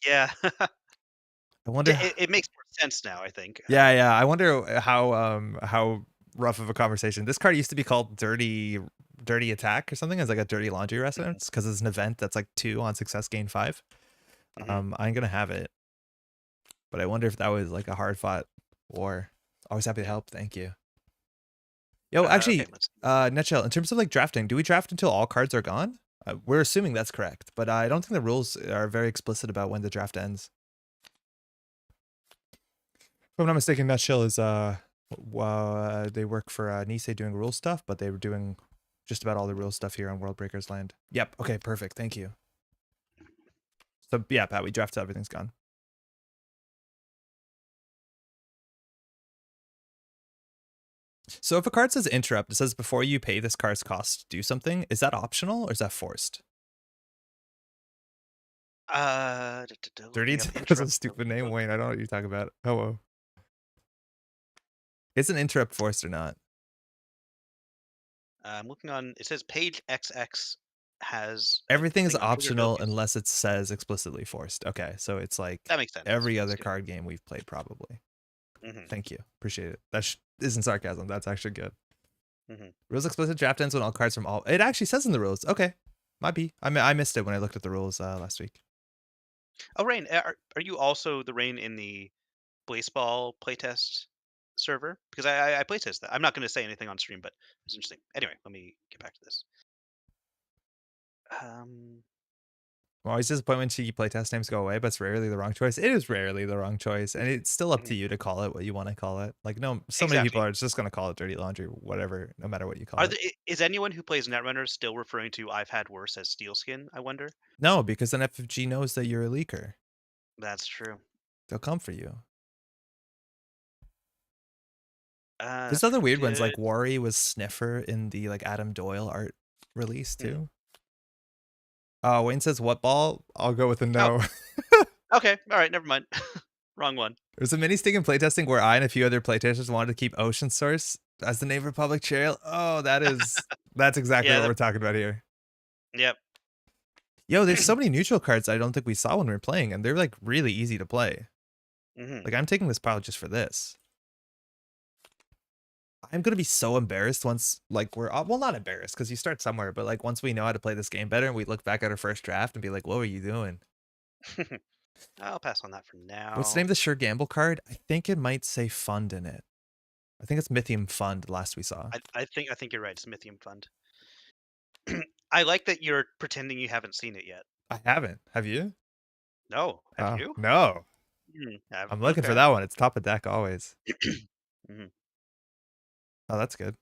Yeah. I wonder. It makes more sense now, I think. Yeah, yeah. I wonder how rough of a conversation. This card used to be called Dirty Attack or something as like a dirty laundry Mhm, reference because it's an event that's like 2 on success gain 5. mhm. I'm gonna have it, but I wonder if that was like a hard fought war. Always happy to Yeah. help. Thank you. Yo, Okay, actually, let's Nutshell, in terms of like drafting, do we draft until all cards are gone? We're assuming that's correct, but I don't think the rules are very explicit about when the draft ends. If I'm not mistaken, Nutshell is they work for Nisei doing rule stuff, but they were doing just about all the rule stuff here on Worldbreakers land. Yep. Okay. Perfect. Thank you. So yeah, Pat, we draft till everything's gone. So if a card says interrupt, it says before you pay this card's cost, do something. Is that optional or is that forced? looking Dirty up because of a interrupt real stupid name, quick. Wayne. I don't know what you're talking about. Hello. Is an interrupt forced or not? I'm looking on it says page XX has a Everything is thing on triggered optional abilities. unless it says explicitly forced. Okay, so it's like That makes sense. every That's other good. card game we've played, probably. Mhm, Thank you. Appreciate it. That isn't sarcasm. That's actually good. mhm. Rules explicit draft ends when all cards from all. It actually says in the rules. Okay, might be. I missed it when I looked at the rules last week. Oh, Rain, are you also the Rain in the baseball playtest server? Because I playtest that. I'm not gonna say anything on stream, but it's interesting. Anyway, let me get back to this. Um, I'm always disappointed when cheeky playtest names go away, but it's rarely the wrong choice. It is rarely the wrong choice, and it's still up to mhm. you to call it what you want to call it. Like, no, so many people Exactly. are just gonna call it dirty laundry, whatever, no matter what you call Are it. is anyone who plays Netrunner still referring to "I've had worse" as Steelskin, I wonder? No, because then FFG knows that you're a leaker. That's true. They'll come for you. That's There's other pretty weird ones good. like Wari was Sniffer in the like Adam Doyle art release Mhm. too. Wayne says what ball? I'll go with a Oh, no. okay. Alright, never mind. Wrong one. There's a mini stick in playtesting where I and a few other playtesters wanted to keep Ocean Source as the name for public trail. Oh, that is That's exactly Yeah. what we're talking about here. Yep. Yo, there's so many neutral cards I don't think we saw when we were playing, and they're like really easy to play. Hmm. Like I'm taking this pile just for this. I'm gonna be so embarrassed once like we're well not embarrassed because you start somewhere, but like once we know how to play this game better and we look back at our first draft and be like, what were you doing? I'll pass on that for What's the name now. of the Sure Gamble card? I think it might say fund in it. I think it's mythium fund last we saw. I think you're right. It's Mythium Fund. I like that you're pretending you haven't seen it yet. I haven't. Have you? No, have Oh you? no. Have I'm looking for okay. that one. It's top of deck always. Mhm. Oh, that's good.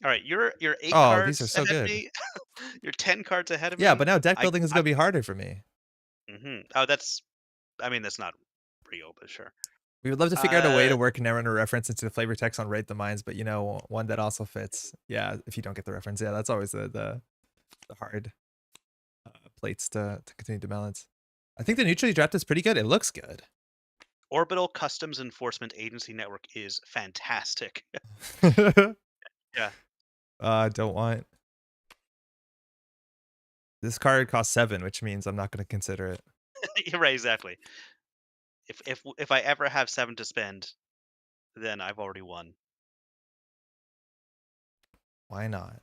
All right, you're 8 Oh, these are cards so ahead of good. me. You're 10 cards ahead of Yeah, me. but now deck I building is I gonna be harder for me. Oh, that's not real, but sure. We would love to figure out a way Uh, to work Netrunner reference into the flavor text on Raid the Minds, but you know, one that also fits. Yeah, if you don't get the reference, yeah, that's always the hard plates to continue to balance. I think the neutrally draft is pretty good. It looks good. Orbital Customs Enforcement Agency Network is fantastic. Yeah. Don't want this card costs 7, which means I'm not going to consider it. You're right, exactly. If I ever have 7 to spend, then I've already won. Why not?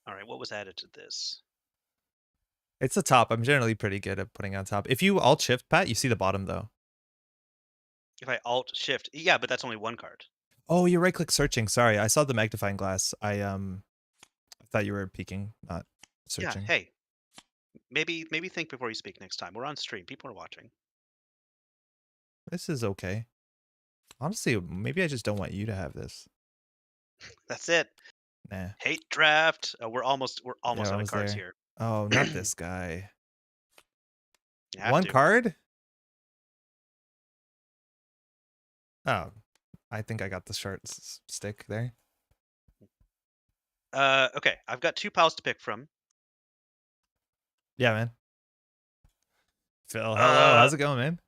All right, what was added to this? It's the top. I'm generally pretty good at putting on top. If you alt shift, Pat, you see the bottom though. If I Alt Shift, yeah, but that's only one card. Oh, you're right click searching. Sorry, I saw the magnifying glass. I thought you were peeking, not Yeah, searching. hey, maybe think before you speak next time. We're on stream. People are watching. This is okay. Honestly, maybe I just don't want you to have this. That's it. Nah. Hate draft. We're Yeah, almost I out of was cards there. here. Oh, not You this guy. have One to. card? Oh, I think I got the short stick there. Okay, I've got 2 piles to pick from. Yeah, man. Phil, hello. Uh, How's it going, man?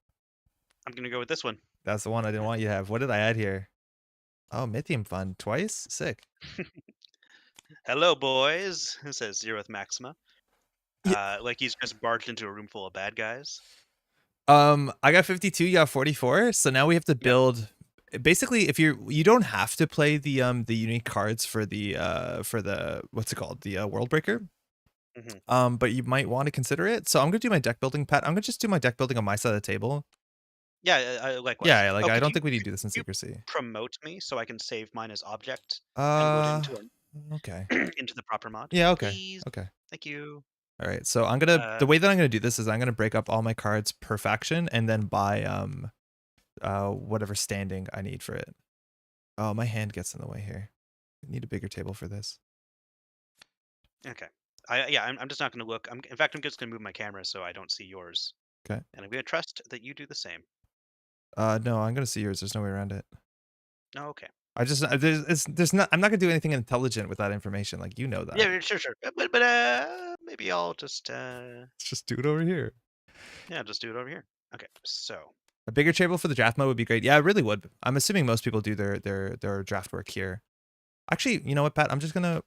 I'm gonna go with this one. That's the one I didn't want you to have. What did I add here? Oh, Mythium Fund twice? Sick. Hello, boys. It says Zeroth Maxima. Yeah. Like he's just barged into a room full of bad guys. I got 52, you got 44. So now we have to Yep. build basically if you don't have to play the unique cards for the what's it called? The Worldbreaker. Hmm. But you might want to consider it. So I'm gonna do my deck building, Pat. I'm gonna just do my deck building on my side of the table. Yeah, likewise. Yeah, like Oh, I could don't you think we need to could do this in you secrecy. promote me so I can save mine as object and load it Uh into okay. into the proper mod, Yeah, okay. please? Okay. Thank you. All right. So I'm gonna Uh, the way that I'm gonna do this is I'm gonna break up all my cards per faction and then buy whatever standing I need for it. Oh, my hand gets in the way here. I need a bigger table for this. okay. I'm just not gonna look. In fact, I'm just gonna move my camera so I don't see yours, Okay. and I'm gonna trust that you do the same. No, I'm gonna see yours. There's no way around it. Oh, okay. I just there's not I'm not gonna do anything intelligent with that information. Like you know that. Yeah, sure, sure. But maybe I'll just Let's just do it over here. yeah, just do it over here. Okay, so A bigger table for the draft mode would be great. Yeah, it really would. I'm assuming most people do their draft work here. Actually, you know what, Pat? I'm just gonna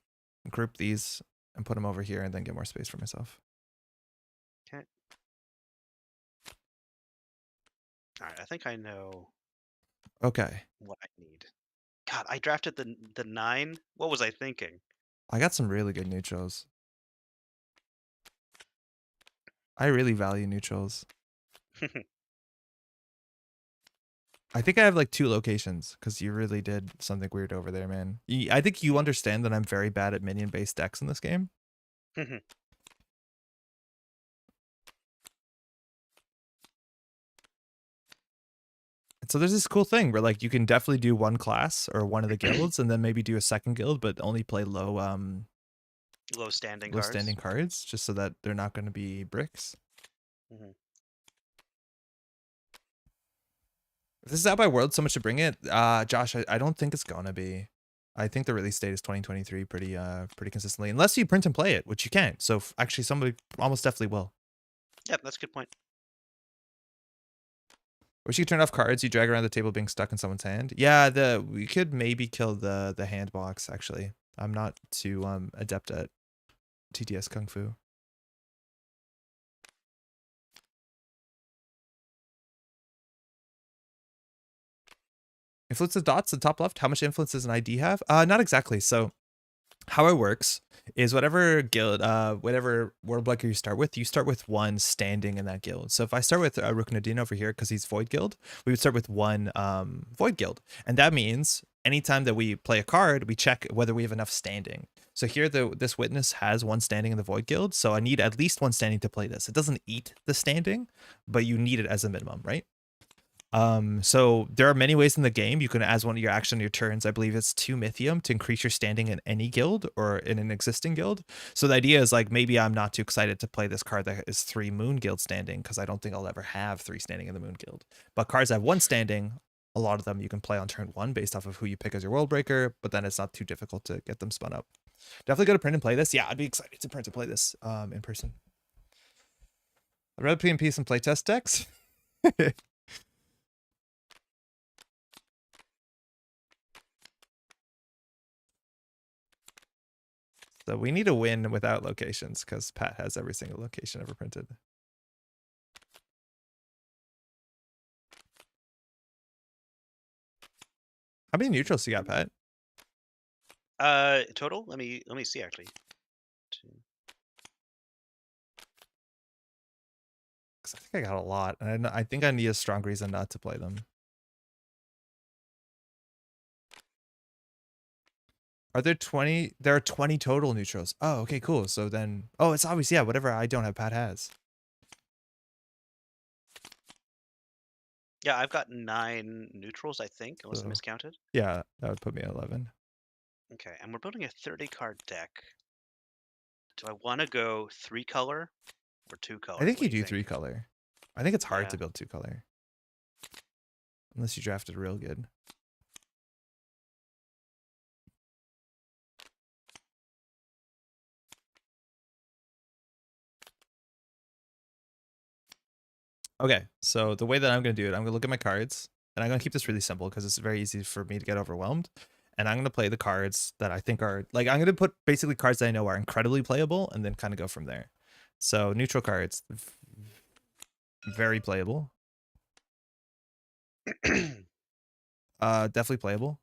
group these and put them over here and then get more space for myself. okay. All right, I think I know Okay. what I need. God, I drafted the 9. What was I thinking? I got some really good neutrals. I really value neutrals. I think I have like 2 locations because you really did something weird over there, man. I think you understand that I'm very bad at minion-based decks in this game. And so there's this cool thing where like you can definitely do one class or one of the guilds and then maybe do a second guild, but only play Low standing low cards. standing cards just so that they're not going to be bricks. Mhm. If this is out by World, so much to bring it. Josh, I don't think it's gonna be. I think the release date is 2023 pretty consistently, unless you print and play it, which you can't. So actually, somebody almost definitely will. Yep, that's a good point. Or you turn off cards you drag around the table being stuck in someone's hand. Yeah, we could maybe kill the hand box, actually. I'm not too adept at TTS Kung Fu. Influence of dots in top left. How much influence does an ID have? Not exactly. So how it works is whatever guild, whatever Worldbreaker you start with one standing in that guild. So if I start with Ruknadin over here because he's Void Guild, we would start with one Void Guild. And that means anytime that we play a card, we check whether we have enough standing. So here, this witness has one standing in the Void Guild, so I need at least one standing to play this. It doesn't eat the standing, but you need it as a minimum, right? So there are many ways in the game you can, as one of your action on your turns, I believe it's 2 mythium to increase your standing in any guild or in an existing guild. So the idea is like, maybe I'm not too excited to play this card that is 3 moon guild standing because I don't think I'll ever have 3 standing in the moon guild. But cards that have 1 standing, a lot of them you can play on turn 1 based off of who you pick as your Worldbreaker, but then it's not too difficult to get them spun up. Definitely go to print and play this. Yeah, I'd be excited to print and play this in person. I'd rather play in peace and playtest decks. So we need a win without locations because Pat has every single location ever printed. How many neutrals you got, Pat? Total. Let me see actually. 'Cause I think I got a lot, and I think I need a strong reason not to play them. Are there 20? There are 20 total neutrals. Oh, okay, cool. So then, oh, it's obvious. Yeah, whatever I don't have, Pat has. Yeah, I've got 9 neutrals, I think, unless I So, miscounted. yeah, that would put me at 11. Okay, and we're building a 30 card deck. Do I want to go 3 color or 2 I color? think What you do you do think? 3 color. I think it's hard Yeah. to build 2 color. Unless you drafted real good. Okay, so the way that I'm going to do it, I'm going to look at my cards, and I'm going to keep this really simple because it's very easy for me to get overwhelmed. And I'm going to play the cards that I think are, like, I'm going to put basically cards that I know are incredibly playable and then kind of go from there. So neutral cards, very playable. Definitely playable.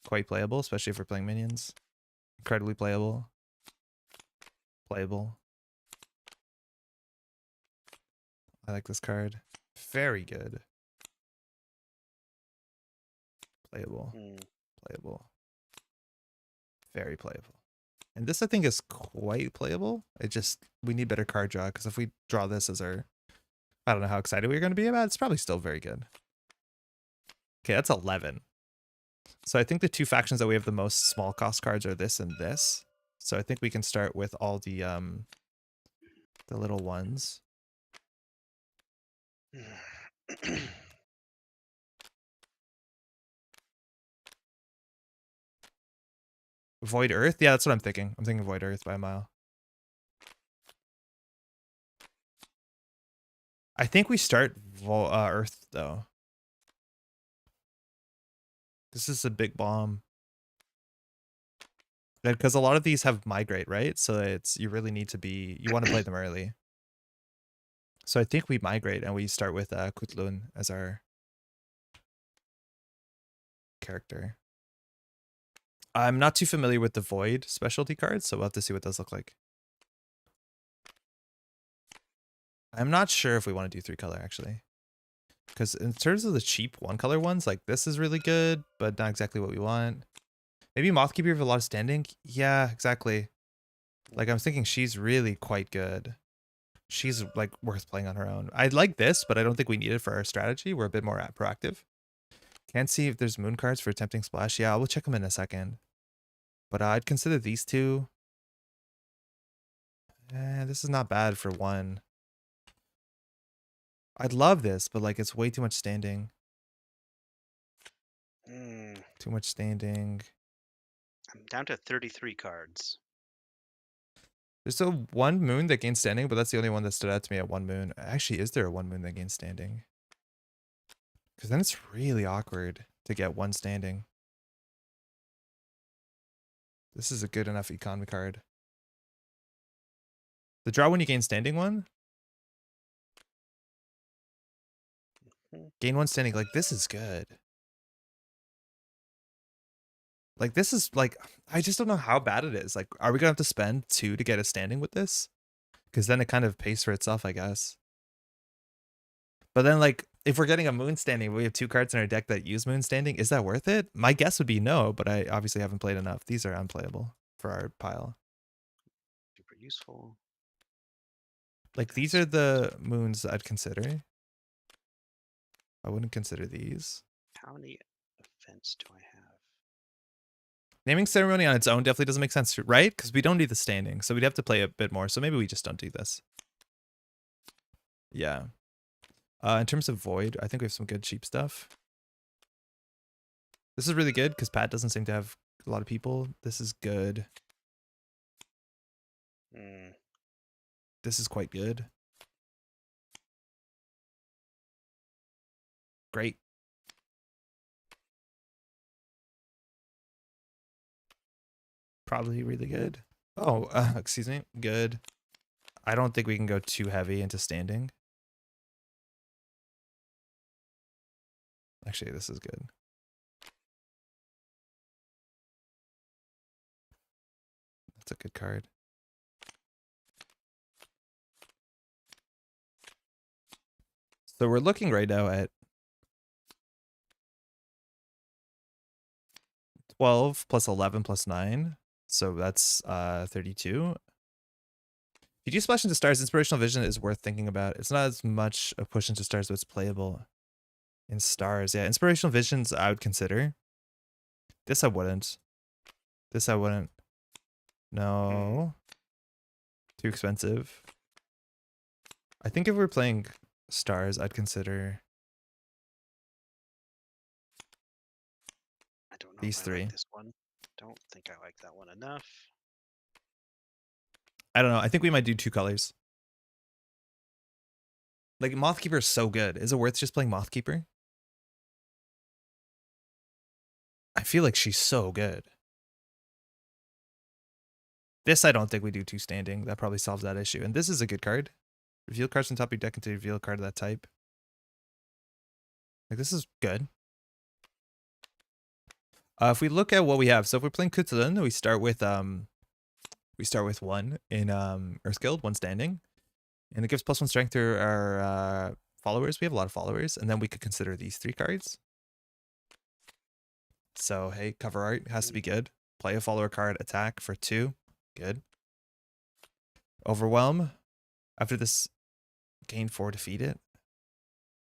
Quite playable, especially if we're playing minions. Incredibly playable. Playable. I like this card. Very good. Playable. Playable. Very playable. And this I think is quite playable. We need better card draw, because if we draw this as our, I don't know how excited we're going to be about it, it's probably still very good. Okay, that's 11. So I think the 2 factions that we have the most small cost cards are this and this. So I think we can start with all the little ones. Void Earth? Yeah, that's what I'm thinking. I'm thinking Void Earth by a mile. I think we start Earth, though. This is a big bomb. Because a lot of these have migrate, right? So you really need to be, you want to play them early. So I think we migrate and we start with Khutulun as our character. I'm not too familiar with the Void specialty cards, so we'll have to see what those look like. I'm not sure if we want to do 3 color, actually. Because in terms of the cheap 1 color ones, like this is really good, but not exactly what we want. Maybe Mothkeeper with a lot of standing? Yeah, exactly. Like I'm thinking she's really quite good. She's like worth playing on her own. I like this, but I don't think we need it for our strategy. We're a bit more proactive. Can't see if there's moon cards for attempting splash. Yeah, we'll check them in a second. But I'd consider these 2. This is not bad for 1. I'd love this, but like it's way too much standing. Too much standing. I'm down to 33 cards. There's a 1 moon that gains standing, but that's the only one that stood out to me at 1 moon. Actually, is there a 1 moon that gains standing? Because then it's really awkward to get one standing. This is a good enough economy card. The draw when you gain standing one? Gain one standing. Like, this is good. Like, this is, like, I just don't know how bad it is. Like, are we going to have to spend 2 to get a standing with this? Because then it kind of pays for itself, I guess. But then, like, if we're getting a moon standing, we have 2 cards in our deck that use moon standing. Is that worth it? My guess would be no, but I obviously haven't played enough. These are unplayable for our pile. Super useful. Like, these are the moons I'd consider. I wouldn't consider these. How many events do I have? Naming ceremony on its own definitely doesn't make sense, right? Because we don't need the standing, so we'd have to play a bit more. So maybe we just don't do this. Yeah. In terms of void, I think we have some good cheap stuff. This is really good because Pat doesn't seem to have a lot of people. This is good. This is quite good. Great. Probably really good. Oh, excuse me. Good. I don't think we can go too heavy into standing. Actually, this is good. That's a good card. So we're looking right now at 12 plus 11 plus 9. So that's 32. If you do Splash into Stars, Inspirational Vision is worth thinking about. It's not as much a push into Stars, but it's playable in Stars. Yeah, Inspirational Visions I would consider. This I wouldn't. This I wouldn't. No. Too expensive. I think if we're playing Stars, I'd consider I don't know these if I 3. like this one. Don't think I like that one enough. I don't know. I think we might do 2 colors. Like, Mothkeeper is so good. Is it worth just playing Mothkeeper? I feel like she's so good. This I don't think we do 2 standing. That probably solves that issue. And this is a good card. Reveal cards on top of your deck until you reveal a card of that type. Like, this is good. If we look at what we have, so if we're playing Khutulun, we start with 1 in Earthguild, 1 standing. And it gives +1 strength to our followers. We have a lot of followers. And then we could consider these 3 cards. So, hey, cover art has to be good. Play a follower card, attack for 2. Good. Overwhelm. After this, gain 4, defeat it.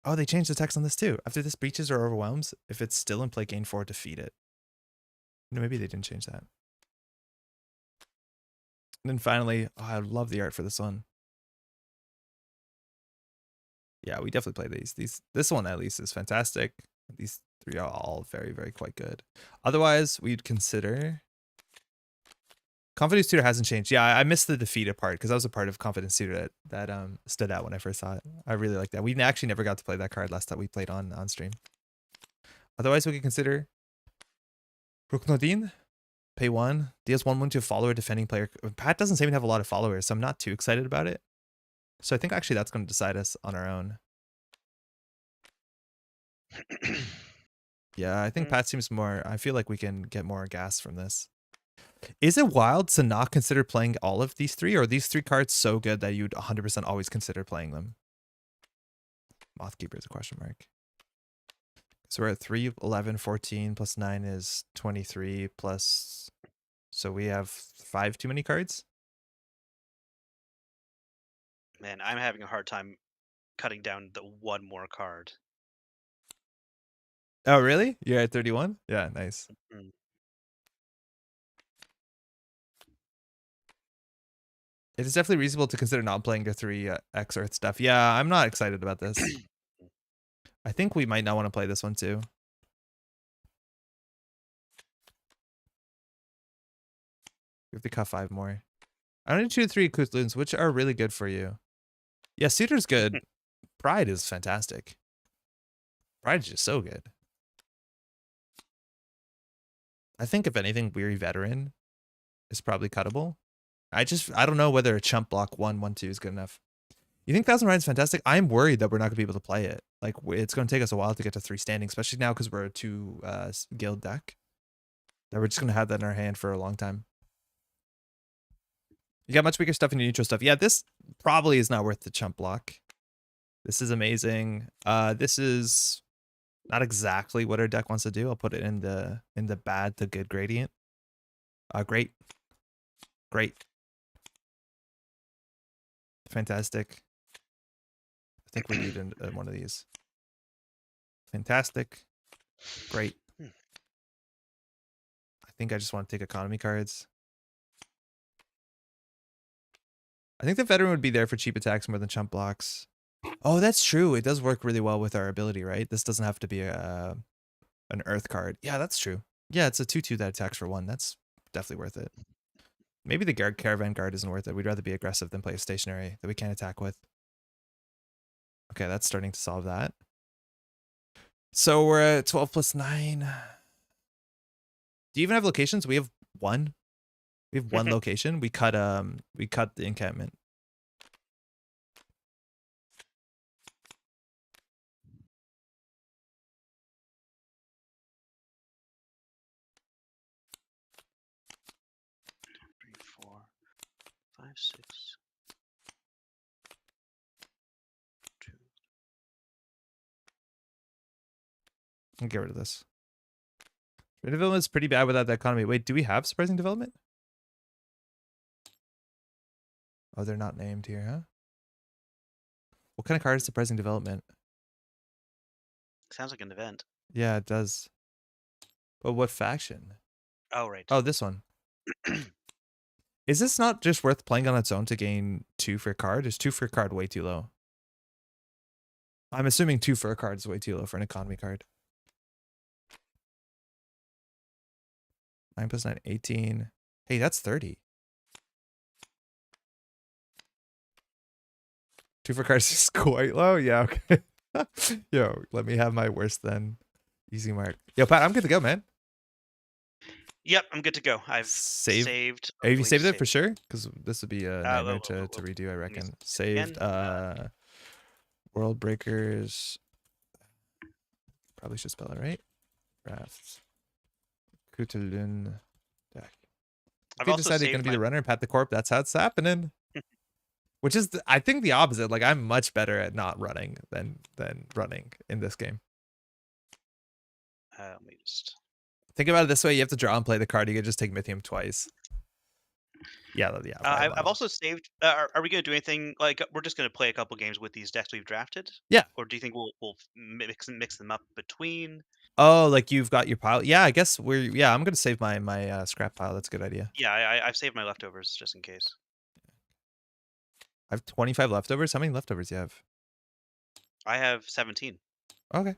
Oh, they changed the text on this too. After this breaches or overwhelms, if it's still in play, gain 4, defeat it. No, maybe they didn't change that. And then finally, oh, I love the art for this one. Yeah, we definitely play these. This one at least is fantastic. These 3 are all very, very quite good. Otherwise, we'd consider Confidence Tutor hasn't changed. Yeah, I missed the defeated part because that was a part of Confidence Tutor that stood out when I first saw it. I really like that. We actually never got to play that card last time we played on stream. Otherwise, we could consider Ruknodin. Pay 1. Deals 1 wound to a follower defending player. Pat doesn't seem to have a lot of followers, so I'm not too excited about it. So I think actually that's going to decide us on our own. Yeah, I think Pat seems more... I feel like we can get more gas from this. Is it wild to not consider playing all of these 3? Or are these 3 cards so good that you'd 100% always consider playing them? Mothkeeper is a question mark. So we're at 3, 11, 14, plus 9 is 23, plus... So we have 5 too many cards? Man, I'm having a hard time cutting down the 1 more card. Oh, really? You're at 31? Yeah, nice. It is definitely reasonable to consider not playing the 3 X Earth stuff. Yeah, I'm not excited about this. I think we might not want to play this one too. We have to cut 5 more. I only need 2 to 3 Khutuluns, which are really good for you. Yeah, Suitor's good. Pride is fantastic. Pride's just so good. I think if anything, Weary Veteran is probably cuttable. I don't know whether a chump block 1/1/2 is good enough. You think Thousand Rides fantastic? I'm worried that we're not gonna be able to play it. Like it's gonna take us a while to get to 3 standing, especially now because we're a 2 guild deck. That we're just gonna have that in our hand for a long time. You got much bigger stuff in your neutral stuff. Yeah, this probably is not worth the chump block. This is amazing. This is not exactly what our deck wants to do. I'll put it in the bad to good gradient. Great. Fantastic. I think we need one of these. Fantastic. Great. I think I just want to take economy cards. I think the veteran would be there for cheap attacks more than chump blocks. Oh, that's true. It does work really well with our ability, right? This doesn't have to be an earth card. Yeah, that's true. Yeah, it's a 2/2 that attacks for 1. That's definitely worth it. Maybe the caravan guard isn't worth it. We'd rather be aggressive than play a stationary that we can't attack with. Okay, that's starting to solve that. So we're at 12 plus 9. Do you even have locations? We have 1. We have 1 location. We cut the encampment. Five, 6, 2. I'll get rid of this. Development is pretty bad without that economy. Wait, do we have surprising development? Oh, they're not named here, huh? What kind of card is surprising development? Sounds like an event. Yeah, it does. But what faction? Oh, right. Oh, this one. Is this not just worth playing on its own to gain 2 for a card? Is 2 for a card way too low? I'm assuming 2 for a card is way too low for an economy card. 9 plus 9, 18. Hey, that's 30. 2 for cards is quite low. Yeah, okay. Yo, let me have my worst then. Easy mark. Yo, Pat, I'm good to go, man. Yep, I'm good to go. I've saved. Have you saved it for sure? Because this would be a nightmare to redo, I reckon. Saved. Worldbreakers. Probably should spell it right. Draft. Khutulun deck. If you decided you're going to be the runner and pat the corp, that's how it's happening. Which is, I think, the opposite. Like, I'm much better at not running than running in this game. Let me just... Think about it this way. You have to draw and play the card. You could just take mythium twice. Yeah. I've also saved... are we going to do anything? Like, we're just going to play a couple games with these decks we've drafted? Yeah. Or do you think we'll mix them up between? Oh, like you've got your pile. Yeah, I guess I'm going to save my scrap pile. That's a good idea. Yeah, I've saved my leftovers just in case. I have 25 leftovers. How many leftovers do you have? I have 17. Okay.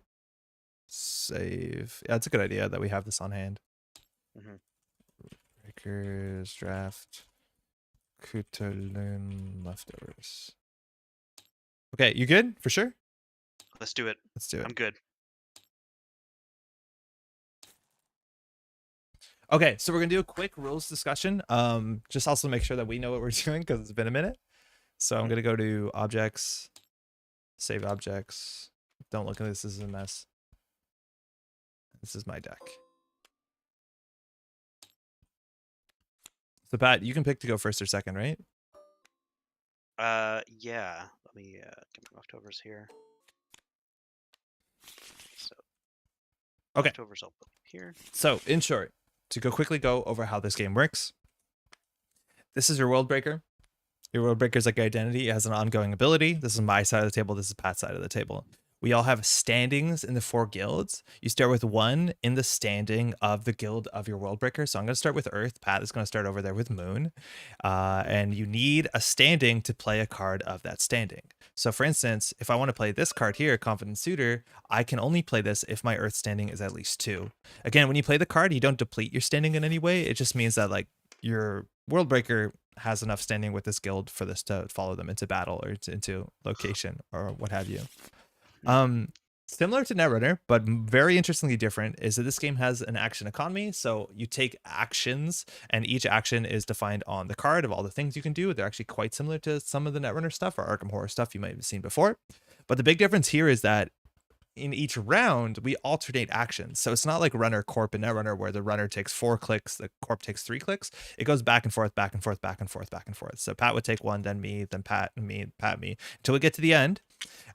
Save. Yeah, it's a good idea that we have this on hand. Breakers, draft, Khutulun, leftovers. Okay, you good? For sure? Let's do it. I'm good. Okay, so we're going to do a quick rules discussion. Just also make sure that we know what we're doing because it's been a minute. So I'm going to go to objects, save objects. Don't look at this. This is a mess. This is my deck. So Pat, you can pick to go first or second, right? Yeah. Let me get my leftovers here. So okay. Leftovers I'll put here. So in short, to quickly go over how this game works. This is your Worldbreaker. Your Worldbreaker is like identity. It has an ongoing ability. This is my side of the table. This is Pat's side of the table. We all have standings in the 4 guilds. You start with 1 in the standing of the guild of your Worldbreaker. So I'm going to start with Earth. Pat is going to start over there with Moon. And you need a standing to play a card of that standing. So for instance, if I want to play this card here, Confident Suitor, I can only play this if my Earth standing is at least 2. Again, when you play the card, you don't deplete your standing in any way. It just means that like your Worldbreaker has enough standing with this guild for this to follow them into battle or into location or what have you. Similar to Netrunner, but very interestingly different, is that this game has an action economy. So you take actions, and each action is defined on the card of all the things you can do. They're actually quite similar to some of the Netrunner stuff or Arkham Horror stuff you might have seen before. But the big difference here is that in each round, we alternate actions. So it's not like runner, corp, and netrunner where the runner takes 4 clicks, the corp takes 3 clicks. It goes back and forth, back and forth, back and forth, back and forth. So Pat would take one, then me, then Pat, and me, Pat, me, until we get to the end.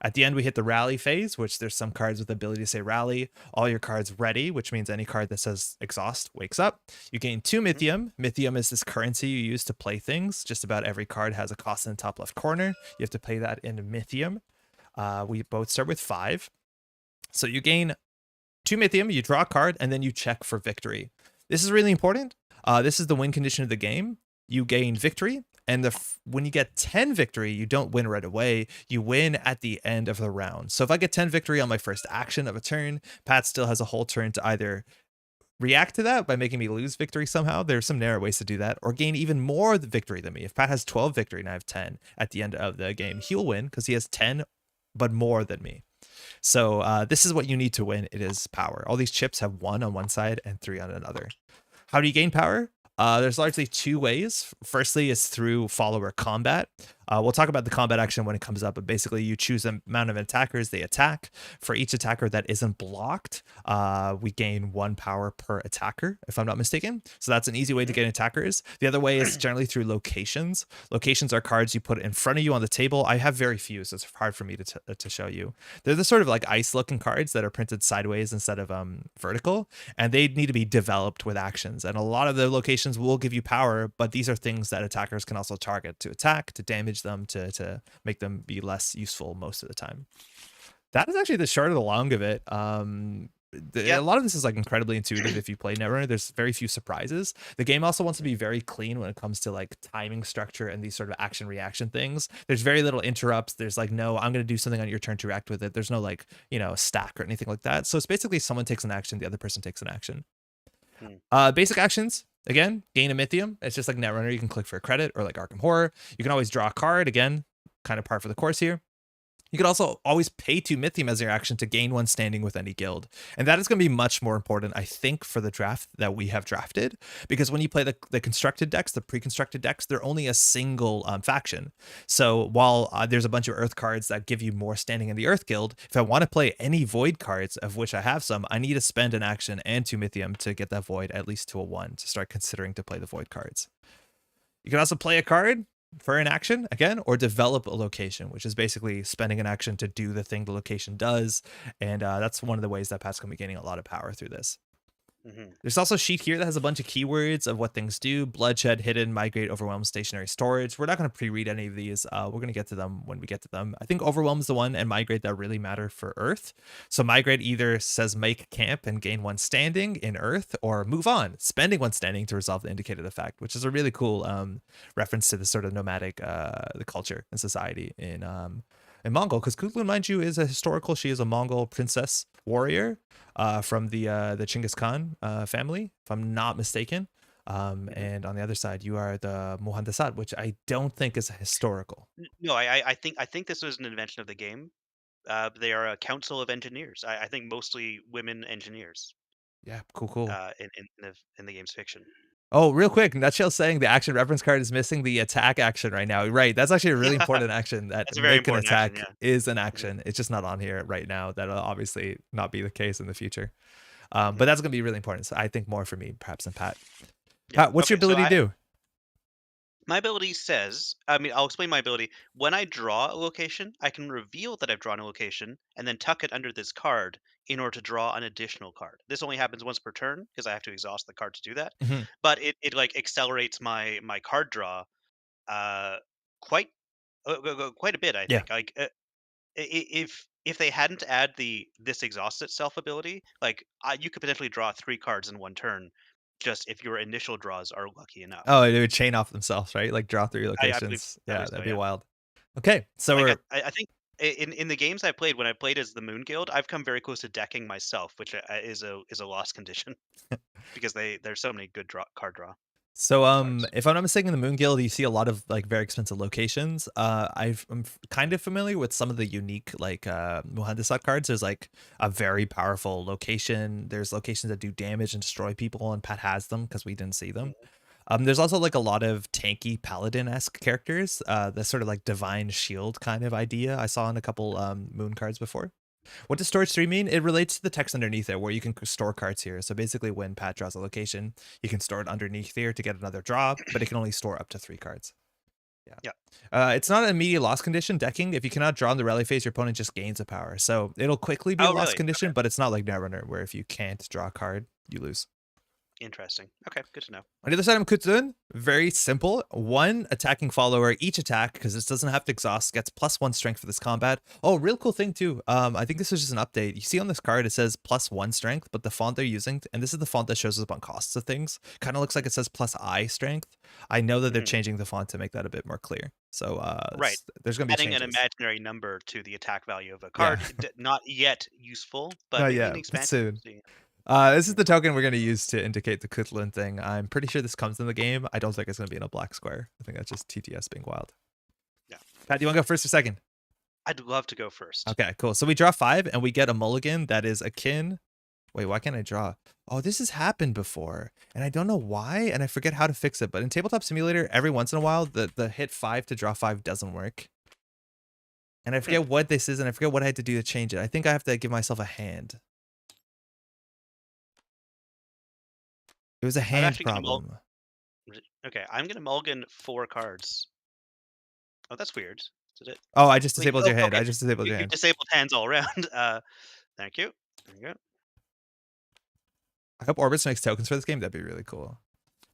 At the end, we hit the rally phase, which there's some cards with the ability to say rally. All your cards ready, which means any card that says exhaust wakes up. You gain 2 Hmm. mythium. Mythium is this currency you use to play things. Just about every card has a cost in the top left corner. You have to pay that in mythium. We both start with 5. So you gain 2 mythium, you draw a card, and then you check for victory. This is really important. This is the win condition of the game. You gain victory, and when you get 10 victory, you don't win right away. You win at the end of the round. So if I get 10 victory on my first action of a turn, Pat still has a whole turn to either react to that by making me lose victory somehow. There's some narrow ways to do that, or gain even more victory than me. If Pat has 12 victory and I have 10 at the end of the game, he'll win because he has 10, but more than me. So this is what you need to win. It is power. All these chips have 1 on one side and 3 on another. How do you gain power? There's largely 2 ways. Firstly is through follower combat. We'll talk about the combat action when it comes up, but basically you choose the amount of attackers they attack. For each attacker that isn't blocked, we gain 1 power per attacker, if I'm not mistaken. So that's an easy way to Hmm. gain attackers. The other way is generally through locations. Locations are cards you put in front of you on the table. I have very few, so it's hard for me to show you. They're the sort of like ice looking cards that are printed sideways instead of vertical, and they need to be developed with actions. And a lot of the locations will give you power, but these are things that attackers can also target to attack, to damage them, to make them be less useful most of the time. That is actually the short of the long of it. A Yep. lot of this is like incredibly intuitive if you play Netrunner. There's very few surprises. The game also wants to be very clean when it comes to like timing structure and these sort of action reaction things. There's very little interrupts. There's like no, I'm going to do something on your turn to react with it. There's no like, stack or anything like that. So it's basically someone takes an action, the other person takes an action. Hmm. Basic actions. Again, gain a mythium. It's just like Netrunner. You can click for a credit, or like Arkham Horror. You can always draw a card. Again, kind of par for the course here. You could also always pay 2 mythium as your action to gain 1 standing with any guild. And that is going to be much more important, I think, for the draft that we have drafted. Because when you play the constructed decks, the pre-constructed decks, they're only a single faction. So while there's a bunch of Earth cards that give you more standing in the Earth Guild, if I want to play any Void cards, of which I have some, I need to spend an action and 2 mythium to get that Void at least to a 1 to start considering to play the Void cards. You can also play a card for an action again, or develop a location, which is basically spending an action to do the thing the location does. And that's one of the ways that Pat's going to be gaining a lot of power through this. Hmm. There's also a sheet here that has a bunch of keywords of what things do: bloodshed, hidden, migrate, overwhelm, stationary storage. We're not going to pre-read any of these. We're going to get to them when we get to them. I think overwhelm is the one, and migrate that really matter for Earth. So migrate either says make camp and gain 1 standing in Earth, or move on, spending 1 standing to resolve the indicated effect, which is a really cool reference to the sort of nomadic the culture and society in Mongol, because Khutulun, mind you, is a historical. She is a Mongol princess warrior from the Chinggis Khan family, if I'm not mistaken. Hmm. And on the other side, you are the Muhandasat, which I don't think is historical. No, I think this was an invention of the game. They are a council of engineers. I think mostly women engineers Yeah, cool, cool. in the game's fiction. Oh, real quick, Nutshell saying the action reference card is missing the attack action right now. Right, that's actually a really Yeah, important action. That that's a very make an important action. attack Yeah. is an Hmm. action. It's just not on here right now. That'll obviously not be the case in the future. But Hmm. that's gonna be really important. So I think more for me, perhaps, than Pat. Yeah. Pat, what's your Okay. So ability to do? my ability says, I mean, I'll explain my ability. When I draw a location, I can reveal that I've drawn a location and then tuck it under this card in order to draw an additional card. This only happens once per turn because I have to exhaust the card to do that. Mhm. But it like accelerates my card draw uh quite quite a bit, I Yeah. think. Like if they hadn't add the this exhausts itself ability, like you could potentially draw 3 cards in one turn just if your initial draws are lucky enough. Oh, they would chain off themselves, right? Like draw 3 locations. I Yeah, believe so, that'd be yeah. wild. Okay, so Like, we're I think in the games I played, when I played as the Moon Guild, I've come very close to decking myself, which is a lost condition because there's so many good card draw. So, cards. if I'm not mistaken, in the Moon Guild, you see a lot of like very expensive locations. Kind of familiar with some of the unique like Muhandasat cards. There's like a very powerful location. There's locations that do damage and destroy people, and Pat has them because we didn't see them. Mhm. There's also like a lot of tanky paladin-esque characters. The sort of like divine shield kind of idea I saw in a couple Moon cards before. What does storage 3 mean? It relates to the text underneath it where you can store cards here. So basically when Pat draws a location, you can store it underneath here to get another draw, but it can only store up to 3 cards. Yeah. Yeah. It's not an immediate loss condition decking. If you cannot draw in the rally phase, your opponent just gains a power. So it'll quickly be a Oh, loss really? Okay. condition, but it's not like Netrunner where if you can't draw a card, you lose. Interesting. Okay, good to know. On the other side of Khutulun, very simple. One attacking follower, each attack, because this doesn't have to exhaust, gets +1 strength for this combat. Oh, real cool thing too. I think this is just an update. You see on this card, it says +1 strength, but the font they're using, and this is the font that shows up on costs of things, kind of looks like it says +I strength. I know that they're Mhm. changing the font to make that a bit more clear. So Right. there's gonna be Adding an changes. imaginary number to the attack value of a Yeah, card, not yet useful, but not maybe in yet, the but expansion we'll soon. see. This is Yeah. the token we're going to use to indicate the Khutulun thing. I'm pretty sure this comes in the game. I don't think it's going to be in a black square. I think that's just TTS being wild. Yeah. Pat, do you want to go first or second? I'd love to go first. Okay, cool. So we draw 5 and we get a mulligan that is akin. Wait, why can't I draw? Oh, this has happened before. And I don't know why, and I forget how to fix it. But in Tabletop Simulator, every once in a while, the hit 5 to draw 5 doesn't work. And I Hmm. forget what this is, and I forget what I had to do to change it. I think I have to give myself a hand. It was a I'm hand actually gonna problem. okay, I'm gonna mulligan 4 cards. Oh, that's weird. Did it Oh, I just wait, disabled oh, your hand. okay. I just disabled your You hand. disabled hands all around. Thank you. There you go. I hope Orbis makes tokens for this game. That'd be really cool.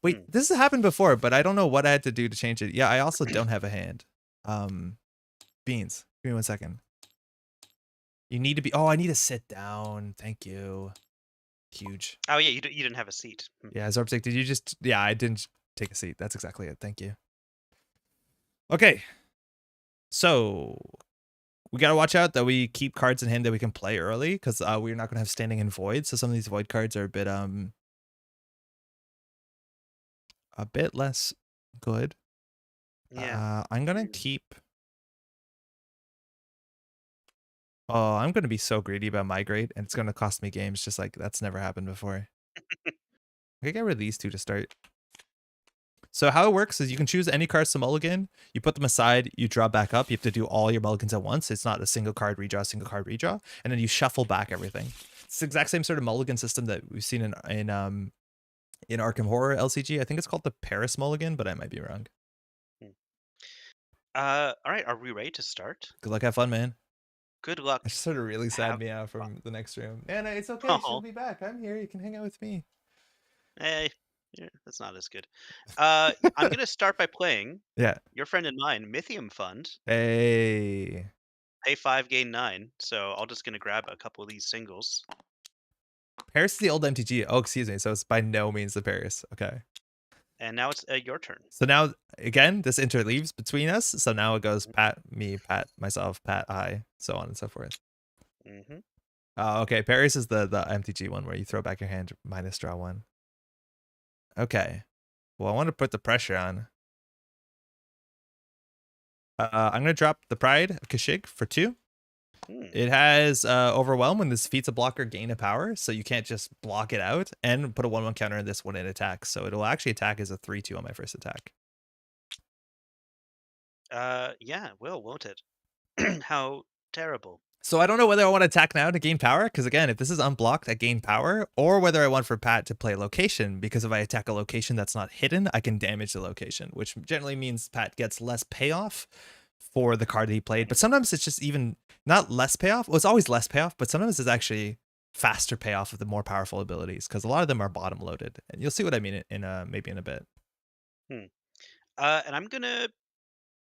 Wait, Hmm. this has happened before, but I don't know what I had to do to change it. Yeah, I also don't have a hand. Um, Beans. Give me 1 second. You need to be. Oh, I need to sit down. Thank you. Huge. Oh, yeah, you didn't have a seat. Hmm. Yeah, Zorbsic, did you just? Yeah, I didn't take a seat. That's exactly it. Thank you. Okay, so we gotta watch out that we keep cards in hand that we can play early, because we're not gonna have standing and void. So some of these void cards are a bit less good. Yeah. I'm gonna Hmm. keep. Oh, I'm gonna be so greedy about migrate, and it's gonna cost me games. Just like that's never happened before. I could get rid of these two to start. So how it works is you can choose any cards to mulligan. You put them aside. You draw back up. You have to do all your mulligans at once. It's not a single card redraw, single card redraw, and then you shuffle back everything. It's the exact same sort of mulligan system that we've seen in Arkham Horror LCG. I think it's called the Paris Mulligan, but I might be wrong. Hmm. All right, are we ready to start? Good luck, have fun, man. Good luck. I just heard a really sad Have meow fun. from the next room. Man, it's okay. She'll Oh, be back. I'm here. You can hang out with me. hey, yeah, that's not as good. I'm gonna start by playing Yeah. your friend and mine, Mythium Fund. Hey. Pay 5, gain 9. So I'll just gonna grab a couple of these singles, Paris is the old MTG. Oh, excuse me. So it's by no means the Paris. Okay. and now it's your turn. So now again, this interleaves between us. So now it goes Pat, me, Pat, myself, Pat, I, so on and so forth. Mm-hmm. Okay. Paris is the MTG one where you throw back your hand minus draw one. Okay. Well, I want to put the pressure on. I'm gonna drop the Pride of Kashyyyk for 2. Hmm. It has Overwhelm. When this defeats a blocker, gain a power, so you can't just block it out, and put a 1/1 counter on this when it attacks. So it'll actually attack as a 3/2 on my first attack. Yeah, it will, won't it? How terrible. So I don't know whether I want to attack now to gain power, because again, if this is unblocked, I gain power, or whether I want for Pat to play location, because if I attack a location that's not hidden, I can damage the location, which generally means Pat gets less payoff for the card that he played. But sometimes it's just even not less payoff. Well, it's always less payoff, but sometimes it's actually faster payoff of the more powerful abilities, because a lot of them are bottom loaded. And you'll see what I mean in maybe in a bit. Hmm. And I'm gonna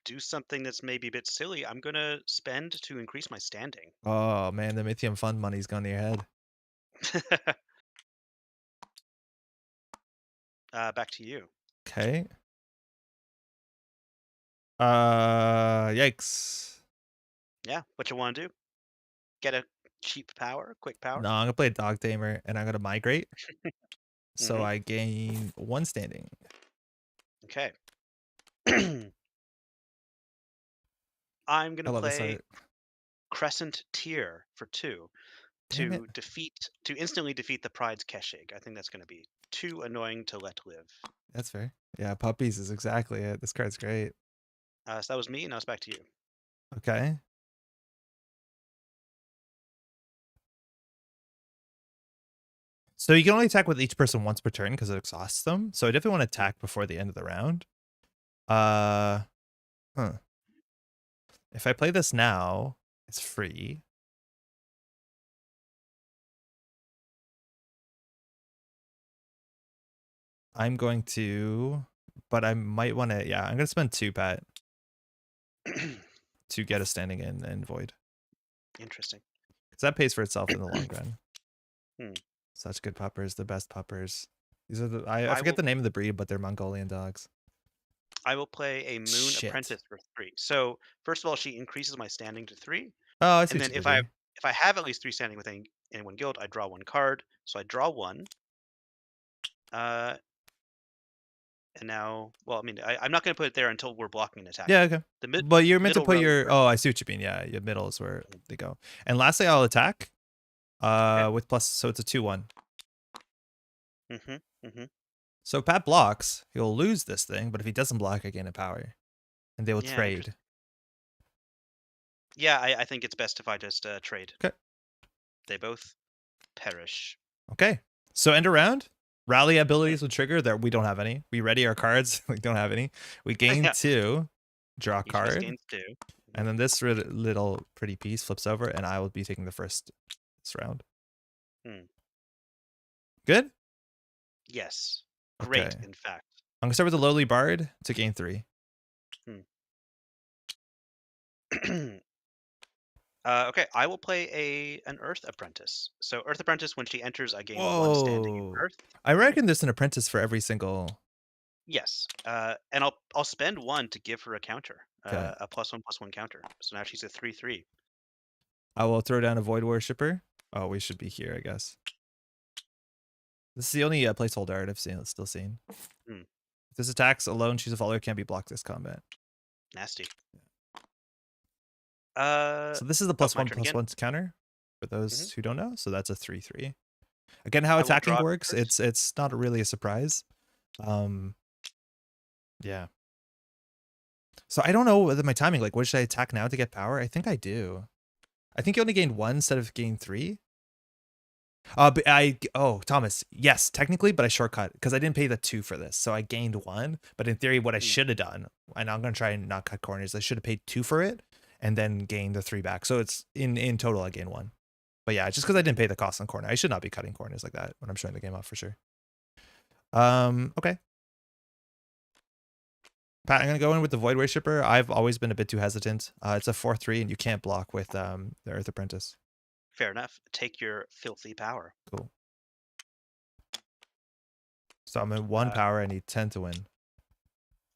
do something that's maybe a bit silly. I'm gonna spend to increase my standing. Oh man, the Mythium Fund money's gone to your head. Back to you. Okay. Yikes. Yeah, what you want to do? Get a cheap power, quick power. No, I'm gonna play a Dog Tamer and I'm gonna migrate. So Hmm. I gain 1 standing. Okay. I'm I gonna love this play art. Crescent Tier for 2 Damn it. to instantly defeat the Pride's Keshig. I think that's gonna be too annoying to let live. That's fair. Yeah, puppies is exactly it. This card's great. So that was me, and now it's back to you. Okay. So you can only attack with each person once per turn because it exhausts them. So I definitely want to Mm. attack before the end of the round. Uh, huh. If I play this now, it's free. I'm going to, but I might want to, yeah, I'm going to spend 2, Pat, to get a standing in and void. Interesting. Because that pays for itself in the long run. Hmm. Such good puppers, the best puppers. These are the, I I forget will the name of the breed, but they're Mongolian dogs. I will play a Moon Shit. Apprentice for 3. So, first of all, she increases my standing to 3, Oh, I see and what then you did there. if I have at least 3 standing within in one guild, I draw 1 card. So I draw 1, uh, and now well, I mean, I'm not gonna put it there until we're blocking and Yeah, attacking. okay. The But you're meant to middle put row is your, where oh, I see what you mean. Yeah, your middle is where Mhm. they go. And lastly, I'll attack Okay. with plus, so it's a 2-1. Mhm, mhm. So if Pat blocks, he'll lose this thing, but if he doesn't block, I gain a power. And they will Yeah, trade. interesting. Yeah, I think it's best if I just, trade. Okay. They both perish. Okay. So end of round. Rally Mm. abilities will trigger that we don't have any. We ready our cards. We don't have any. We gain Yeah, 2, draw a each of us card. gains 2. And Mhm. then this little pretty piece flips over, and I will be taking the first this round. Hmm. Good? Yes. Okay. Great, in fact. I'm going to start with the lowly bard to gain 3. Hmm. Okay, I will play an Earth Apprentice. So Earth Apprentice, when she enters, I gain 1 standing in Whoa. Earth. I reckon there's an apprentice for every single. Yes, and I'll spend 1 to give her a counter, Okay. a +1/+1 counter. So now she's a 3/3. I will throw down a void worshipper. Oh, we should be here, I guess. This is the only placeholder art I've seen. Still seen. Hmm, If this attacks alone, she's a follower, can't be blocked this combat. nasty. So this is the Oh, plus my one turn plus again. one counter for Mhm. those who don't know. So that's a 3/3. Again, how I will attacking draw works, cards. it's not really a surprise. Um, yeah. So I don't know whether my timing, like, what should I attack now to get power? I think I do. I think you only gained 1 instead of gain 3. But oh, Thomas, yes, technically, but I shortcut because I didn't pay the 2 for this. So I gained 1, but in theory, what I Hmm, should have done, and I'm gonna try and not cut corners, I should have paid 2 for it and then gained the 3 back. So it's in total I gained 1. But yeah, just because I didn't mhm. pay the cost on corner. I should not be cutting corners like that when I'm showing the game off for sure. Okay. Pat, I'm gonna go in with the Void Worshipper. I've always been a bit too hesitant. It's a 4/3, and you can't block with the Earth Apprentice. Fair enough. Take your filthy power. Cool. So I'm at 1 Uh, power. I need 10 to win.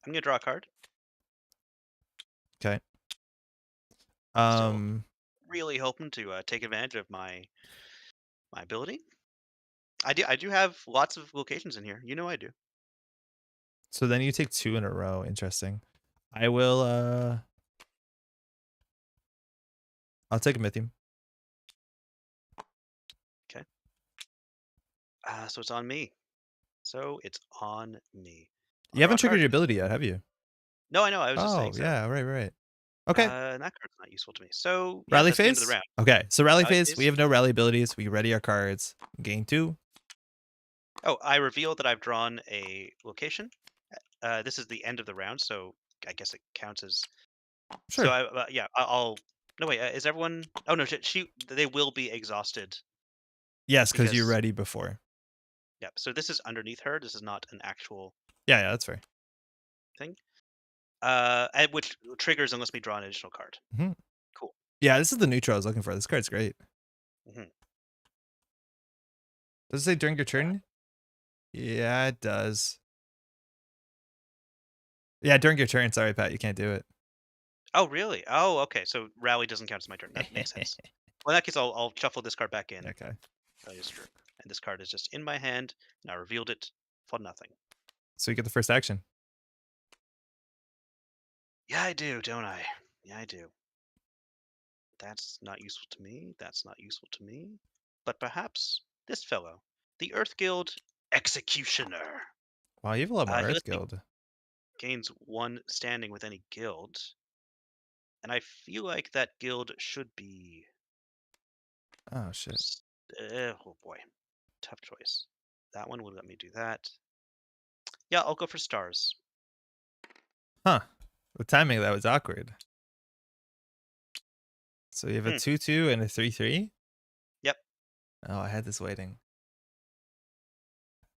I'm gonna draw a card. Okay. Still Um. really hoping to take advantage of my ability. I do have lots of locations in here. You know I do. So then you take 2 in a row. Interesting. I will. I'll take a mythium. Okay. So it's on me. So it's on me. I'll You draw a haven't triggered card. your ability yet, have you? No, I know. I was just saying Oh so. yeah. Right. Right. Okay. And that card's not useful to me. So yeah, Rally that's the end of the phase. round. Okay. So rally Rally phase. We phase. have no rally abilities. We ready our cards. Gain 2. Oh, I reveal that I've drawn a location. This is the end of the round, so I guess it counts as. So Sure. yeah, I'll. No wait, is everyone? Oh no, they will be exhausted Yes, because you're because ready before. yeah. So this is underneath her. This is not an actual Yeah. Yeah. That's fair. thing. Which triggers unless we draw an additional card. Hmm. Cool. Yeah. This is the neutral I was looking for. This card's great. Hmm. Does it say during your turn? Yeah, it does. Yeah, during your turn. Sorry, Pat, you can't do it. Oh really? Oh okay. So rally doesn't count as my turn. That makes sense. Well, in that case, I'll shuffle this card back in. Okay. That is true. And this card is just in my hand, and I revealed it for nothing. So you get the first action. Yeah, I do, don't I? Yeah, I do. That's not useful to me. That's not useful to me. But perhaps this fellow, the Earth Guild Executioner. Wow, you have a lot more He Earth lets me Guild. gains one standing with any guild, and I feel like that guild should be. Oh shit. s- oh boy, tough choice. That one would let me do that. Yeah, I'll go for stars. Huh. The timing of that was awkward. So you have a Hmm. 2/2 and a 3/3? Yep. Oh, I had this waiting.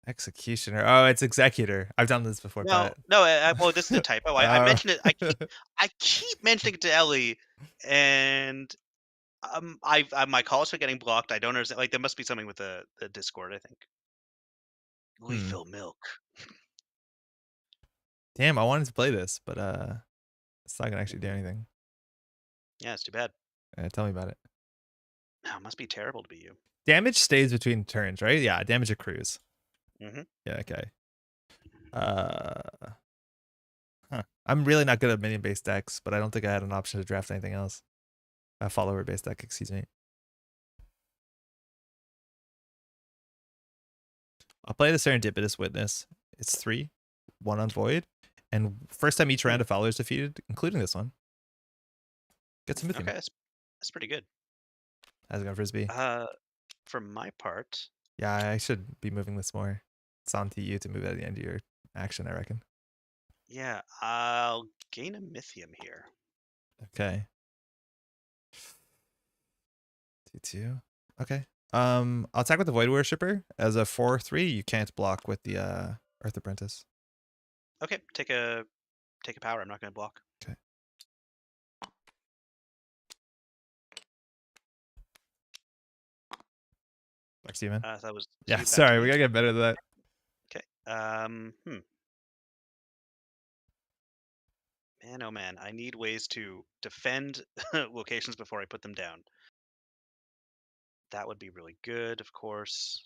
Executioner. Oh, it's executor. I've done this before, No, Pat. no. Well, this is a typo. I Uh, mentioned it. I keep mentioning it to Ellie, and my calls are getting blocked. I don't understand. Like, there must be something with the Discord. I think. hmm. Refill milk. Damn, I wanted to play this, but it's not gonna actually do Mhm. anything. Yeah, it's too bad. Tell me about it. Oh, it must be terrible to be you. Damage stays between turns, right? Yeah, damage accrues. Mhm. Yeah, okay. Uh, I'm really not good at minion based decks, but I don't think I had an option to draft anything else. A follower based deck, excuse me. I'll play the Serendipitous Witness. It's 3, 1 on Void, and first time each Hmm. round of follower is defeated, including this one. Get some Okay, mythium. that's pretty good. How's it going, Frisbee? Uh, for my part, Yeah, I should be moving this more. It's on to you to move at the end of your action, I reckon. yeah, I'll gain a mythium here. Okay. 2/2. Okay. I'll attack with the Void Worshipper. As a 4/3, you can't block with the Earth Apprentice. Okay, take a power. I'm not going to block. Okay. Back to you, man. That was Yeah, two back to sorry, we me. gotta get better than that. Okay. Man, oh man, I need ways to defend locations before I put them down. That would be really good, of course.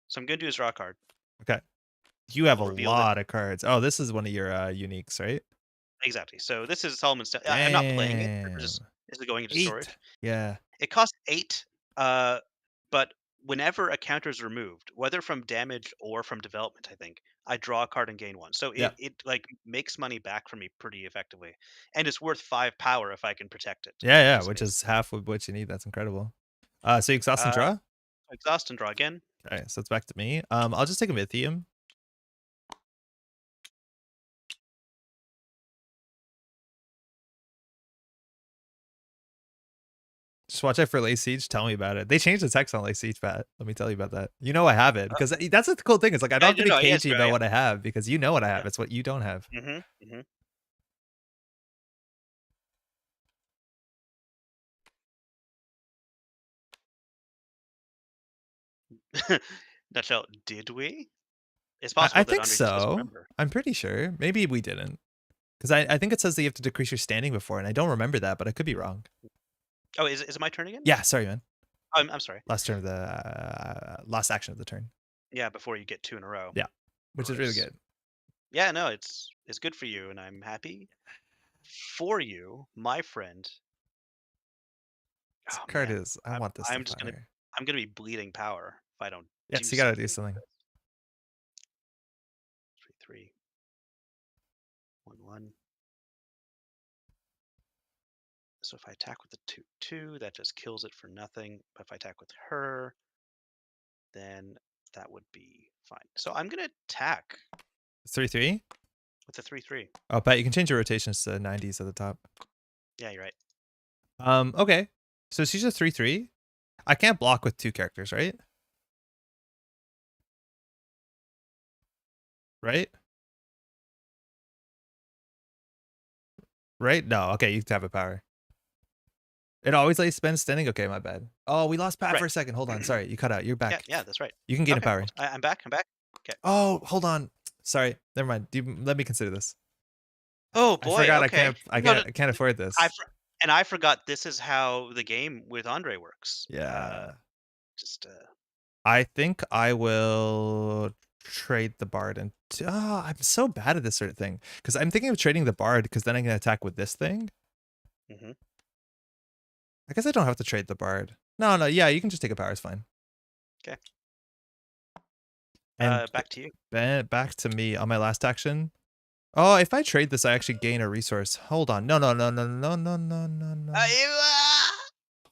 So I'm going to do is draw a card. Okay. You have a I'll reveal that. lot of cards. Oh, this is one of your uniques, right? Exactly. So this is Solomon's. I'm not playing it. Damn. This is going into 8. storage. Yeah. It costs 8, but whenever a counter is removed, whether from damage or from development, I think, I draw a card and gain 1. So Yeah. it like, makes money back for me pretty effectively, and it's worth 5 power if I can protect it, Yeah, which yeah, is which amazing. is half of what you need. That's incredible. So you exhaust and Uh, draw? exhaust and draw again. Okay, so it's back to me. I'll just take a Mythium. Just watch out for Lay Siege. Tell me about it. They changed the text on Lay Siege, Pat. Let me tell you about that. You know I have it Uh, because that's the cool thing. It's like I don't yeah, have to be no, yes, cagey yeah, about yeah, what I have because you know what I have. yeah. It's what you don't have. Mhm, mhm. Nutshell, did we? It's I possible that think Andre just doesn't so. remember. I'm pretty sure. Maybe we didn't because I think it says that you have to decrease your standing before, and I don't remember that, but I could be wrong. Oh, is it my turn again? Yeah, sorry, man. I'm sorry. Last turn of the last action of the turn. Yeah, before you get 2 in a row. Yeah, which is really Gross. good. Yeah, no, it's good for you, and I'm happy for you, my friend. This Oh card man, is. I I'm want this to I'm just gonna fire. I'm gonna be bleeding power if I don't Yes, do you gotta do something. something. 3, 1, 1. So if I attack with the 2/2, that just kills it for nothing. But if I attack with her, then that would be fine. So I'm gonna attack 3/3. with the 3/3. Oh, Pat, you can change your rotations to 90s at the top. Yeah, you're right. Okay. So she's a 3/3. I can't block with 2 characters, right? Right? Right? No. Okay, you have a power. It always lets spend standing. Okay, my bad. Oh, we lost Pat for Right. a second. Hold on. Sorry, you cut out. You're Yeah, back. yeah, that's right. You can gain a Okay, power. well, I'm back. I'm back. Okay. Oh, hold on. Sorry. Never mind. Let me consider this. Oh I boy. forgot. Okay. I can't afford I this. for and I forgot this is how the game with Andre works. Yeah. Just I think I will. trade the bard and I'm so bad at this sort of thing because I'm thinking of trading the bard because then I can attack with this thing. Hmm. I guess I don't have to trade the bard. No, yeah, you can just take a power. It's fine. Okay. And Back to you. back to me on my last action. Oh, if I trade this, I actually gain a resource. Hold on. No.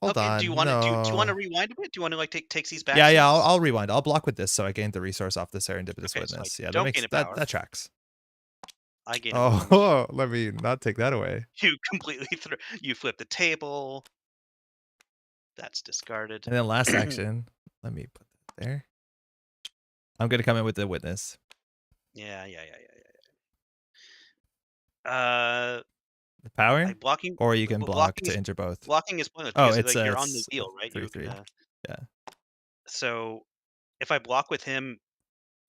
Hold Okay. Do you on. want to do you want to No. rewind a bit? Do you want to like take these back Yeah. I'll, seats? I'll rewind. I'll block with this, so I gained the resource off the serendipitous Okay, so I witness. Yeah, that don't makes gain a that power. tracks. I gain a wound. Oh, let me not take that away. You completely you flip the table. That's discarded. And then last action, let me put that there. I'm gonna come in with the witness. Yeah. The I power, blocking or you can well, block to injure both. blocking is pointless Oh, because like you're on the it's wheel, right? You're 3/3. gonna Yeah. so if I block with him,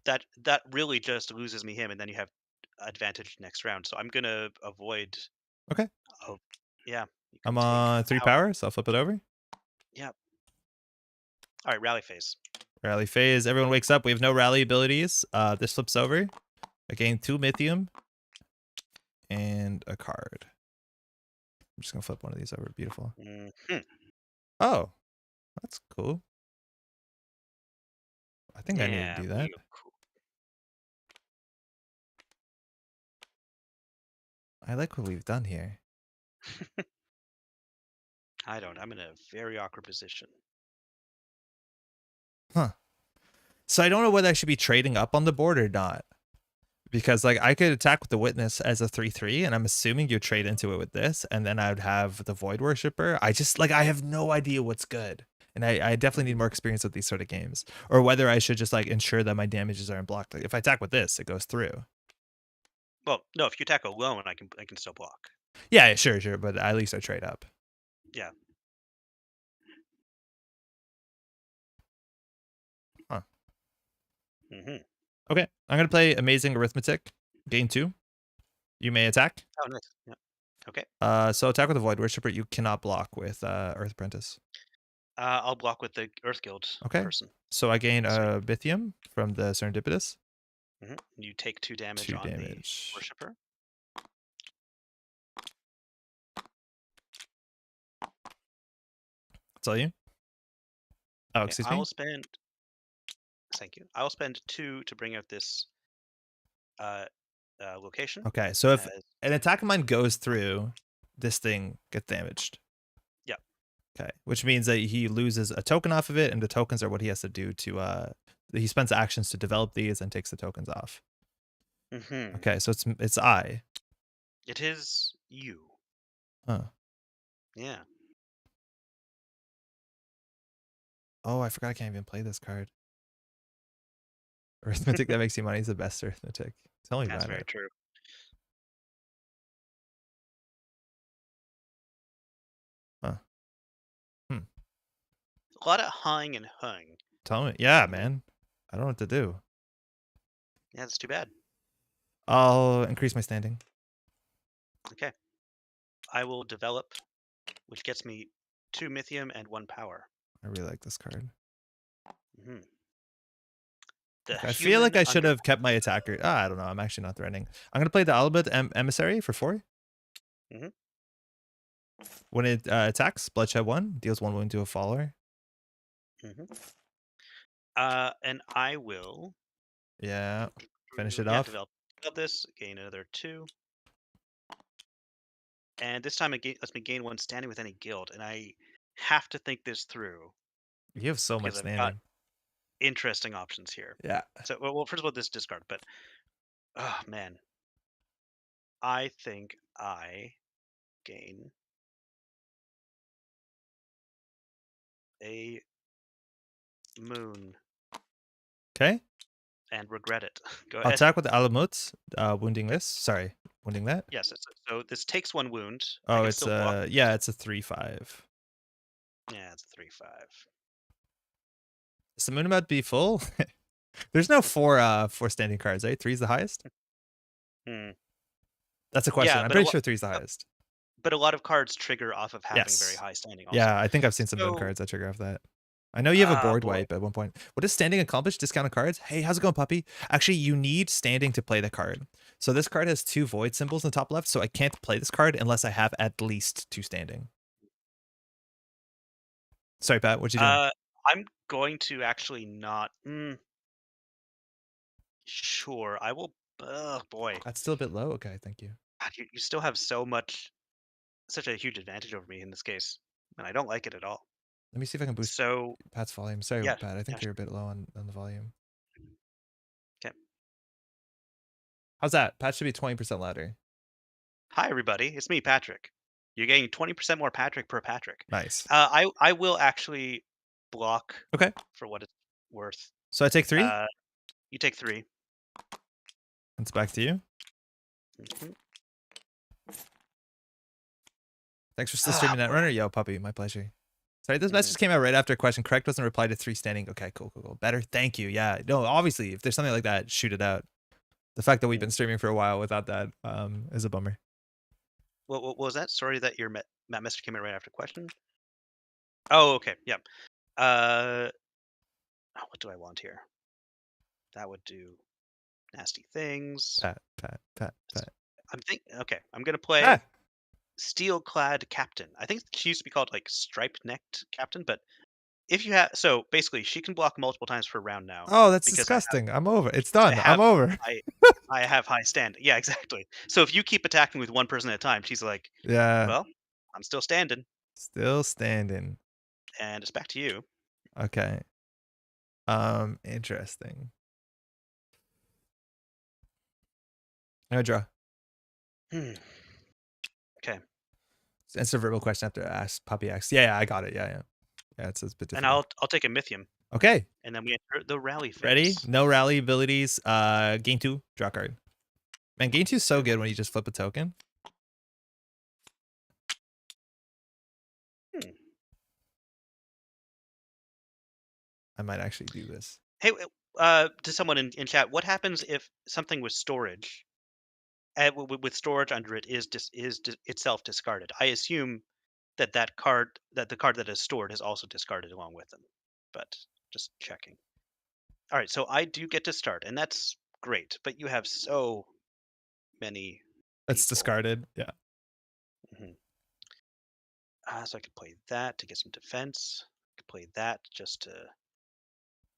that really just loses me him, and then you have advantage next round. So I'm gonna avoid. Okay. Oh, yeah, you can I'm take on 3 power. power, so I'll flip it over. Yeah. All right, rally phase. Rally phase. Everyone wakes up. We have no rally abilities. This flips over. I gain 2 mythium and a card. I'm just gonna flip one of these over. Beautiful. Hmm. Oh, that's cool. I think I need to Yeah, do that. real cool. I like what we've done here. I don't. I'm in a very awkward position. Huh. So I don't know whether I should be trading up on the board or not. Because like I could attack with the witness as a 3/3, and I'm assuming you trade into it with this, and then I would have the void worshipper. I just like I have no idea what's good. And I definitely need more experience with these sort of games. Or whether I should just like ensure that my damages aren't blocked. Like if I attack with this, it goes through. Well, no, if you attack alone, I can still block. Yeah, sure. But at least I trade up. Yeah. Huh. Hmm. Okay. I'm gonna play Amazing Arithmetic. Gain 2. You may attack. Oh, nice. Yeah. Okay. So attack with the void worshipper. You cannot block with Earth Apprentice. I'll block with the Earth Guild Okay. person. So I gain So a Bithium from the Serendipitous. you take 2 damage 2 on the damage. Worshipper. That's all you? Oh, Okay, excuse I me? will spend. Thank you. I will spend 2 to bring out this uh, location. Okay, so if As an attack of mine goes through, this thing gets damaged. yeah. Okay, which means that he loses a token off of it, and the tokens are what he has to do to he spends actions to develop these and takes the tokens off. Hmm. Okay, so it's I. It is you. Huh. Yeah. Oh, I forgot I can't even play this card. Arithmetic that makes you money is the best arithmetic. Tell me That's about very it. true. Huh. Hmm. A lot of hung and hung. Tell me. Yeah, man. I don't know what to do. Yeah, that's too bad. I'll increase my standing. Okay. I will develop, which gets me 2 mythium and 1 power. I really like this card. Hmm. The I feel like human I should under. have kept my attacker. I don't know. I'm actually not threatening. I'm gonna play the Albert Emissary for 4. Hmm. When it attacks, bloodshed 1 deals 1 wound to a follower. Hmm. And I will. Yeah, finish it Yeah, off. develop this. Gain another 2. And this time it lets me gain 1 standing with any guild, and I have to think this through You have so much because I've got standing. interesting options here. Yeah. So, well, first of all, this discard, but oh man, I think I gain a moon Okay. and regret it. Go I'll ahead. attack with the Alamut, wounding this. Sorry, wounding that. Yes. So this takes 1 wound. I Oh, can it's still block. yeah, it's a 3/5. Yeah, it's a 3/5. Is the moon about to be full? There's no four standing cards, eh? 3's the highest. Hmm. That's a question. Yeah, I'm but a pretty lot, sure 3's the highest. but a lot of cards trigger off of having very Yes. high standing also. Yeah, I think I've seen some moon So cards that trigger off that. I know you have a Ah, board boy. wipe at one point. What does standing accomplish? Discounted cards? Hey, how's it going, puppy? Actually, you need standing to play the card. So this card has 2 void symbols in the top left, so I can't play this card unless I have at least 2 standing. Sorry, Pat, what you doing? I'm going to actually not. Sure, I will. Oh boy, That's still a bit low. Okay, thank you. God, you still have such a huge advantage over me in this case, and I don't like it at all. Let me see if I can boost So Pat's volume. Sorry, yeah, Pat. I yeah, think you're a bit low on the volume. okay. How's that? Pat should be 20% louder. Hi everybody, it's me, Patrick. You're getting 20% more Patrick per Patrick. Nice. I will actually block Okay. for what it's worth. So I take 3. Uh, you take 3. It's back to you. Mhm. Thanks for still Ah, streaming that boy. runner. Yo, puppy, my pleasure. Sorry, this Mhm. message came out right after a question. Correct doesn't reply to 3 standing. Okay, cool. Better. Thank you. Yeah. No, obviously, if there's something like that, shoot it out. The fact that we've been Mm. streaming for a while without that is a bummer. What was that? Sorry that your Matt message came in right after question. Oh, okay. Yep. What do I want here? That would do nasty things. Pat. I'm think. Okay, I'm gonna play Ah. steel-clad captain. I think she used to be called like striped-necked captain, but if you have, so basically she can block multiple times per round now Oh, that's because disgusting. I'm over. It's I done. I'm have over. I I have high standing. Yeah, exactly. So if you keep attacking with one person at a time, she's like, Yeah. well, I'm still standing, Still standing. and it's back to you. Okay. Interesting. I'm gonna draw. Hmm. Okay. Answer a verbal question after ask puppy X. Yeah, I got it. Yeah. Yeah, it's a bit And difficult. I'll take a mythium, Okay. and then we enter the rally Ready? phase. No rally abilities. Gain 2, draw card. Man, gain 2 is so good when you just flip a token. Hmm. I might actually do this. Hey, to someone in chat, what happens if something with storage, with storage under it, itself discarded? I assume that the card that is stored is also discarded along with them, but just checking. All right, so I do get to start, and that's great. But you have so many That's people. discarded. Yeah. Hmm. So I could play that to get some defense. I could play that just to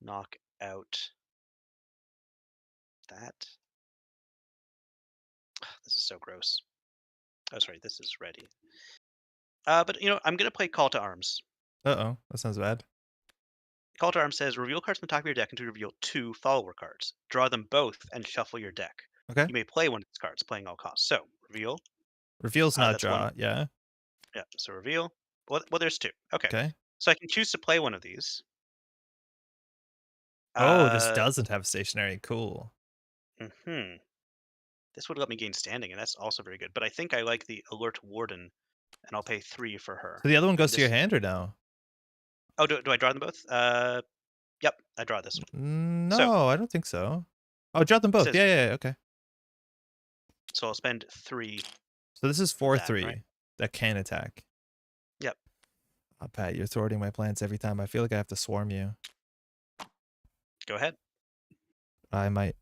knock out that. This is so gross. Oh, sorry, this is ready. But I'm gonna play Call to Arms. Uh-oh. That sounds bad. Call to Arms says reveal cards from the top of your deck and to reveal 2 follower cards. Draw them both and shuffle your deck. Okay. You may play one of these cards, playing all costs. So reveal. Reveal's not That's one. draw. Yeah. Yeah. So reveal. Well, there's 2. Okay. Okay. So I can choose to play one of these. Oh, this Uh. doesn't have stationary. Cool. Hmm. This would let me gain standing, and that's also very good. But I think I like the Alert Warden, and I'll pay 3 for her. So the other one And goes to your this. hand or no? Oh, do I draw them both? Yep. I draw this one. So No, I don't think so. Oh, draw them it both. says. Yeah. Okay. So I'll spend 3 So this is for that, right? 4/3 that can attack. Yep. Oh, Pat, you're thwarting my plans every time. I feel like I have to swarm you. Go ahead. I might.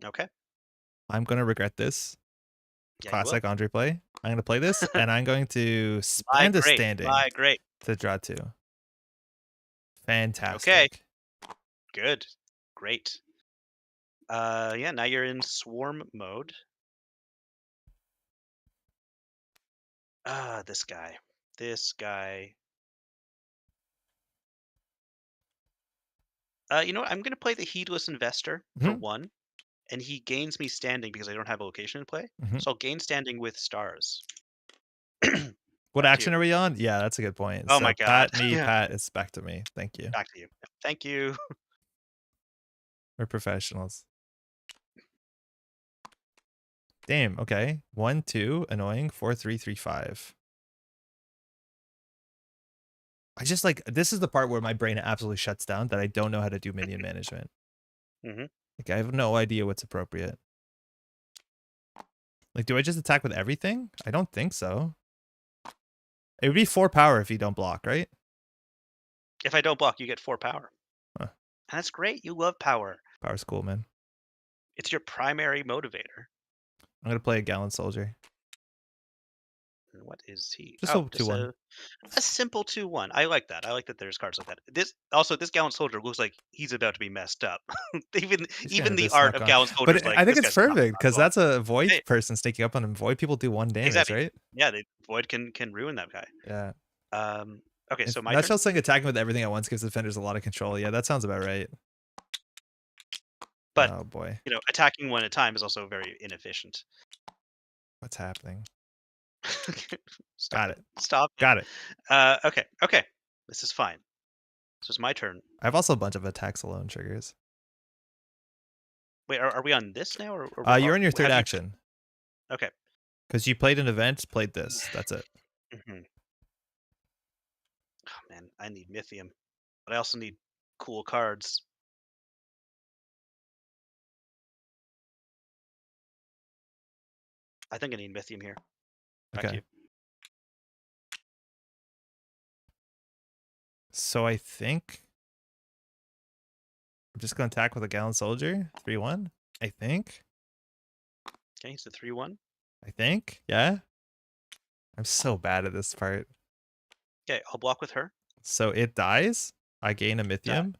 Okay. I'm gonna regret this. Yeah, you will. Classic Andre play. I'm gonna play this, and I'm going to spend a standing Great. to draw 2. Okay. Fantastic. Good. Great. Yeah, now you're in swarm mode. This guy. This guy. You know what? I'm gonna play the Heedless Investor for Hmm 1, and he gains me standing because I don't have a location in play. hmm So I'll gain standing with stars. What Back to you. action are we on? Yeah, that's a good point. Oh my So god. Pat, me, Yeah. Pat, it's back to me. Thank you. Back to you. Thank you. We're professionals. Damn. Okay. 1, 2, annoying. 4, 3, 3, 5. I just like this is the part where my brain absolutely shuts down that I don't know how to do minion management. Hmm. Like I have no idea what's appropriate. Like, do I just attack with everything? I don't think so. It would be 4 power if you don't block, right? If I don't block, you get 4 power. Huh, And that's great. You love power. power's cool, man. It's your primary motivator. I'm gonna play a gallant soldier. And what is he? Just Oh, a just 2/1. a simple 2/1. I like that. I like that there's cards like that. This gallant soldier looks like he's about to be messed up. even He's getting even a the bit art snuck of on. gallant But soldiers like I think this it's guy's not perfect because going. that's a void Hey, person sneaking up on him. Void people do 1 damage, exactly. right? Yeah, the void can ruin that guy. Yeah. Um, okay, If so my turn. Nutshell saying attacking with everything at once gives defenders a lot of control. Yeah, that sounds about right. But Oh boy. attacking one at a time is also very inefficient. What's happening? Stop Got it. it. Stop it. Got it. Okay. Okay. This is fine. So it's my turn. I have also a bunch of attacks alone triggers. Wait, are we on this now, You're on your third have you? action Okay. because you played an event, played this. That's it. Hmm. Oh man, I need mythium, but I also need cool cards. I think I need mythium here. Back to Okay. you. So I think I'm just gonna attack with a gallant soldier. 3/1. I think. Okay, it's a 3/1. I think. Yeah. I'm so bad at this part. Okay, I'll block with her. So it dies. I gain a That mythium.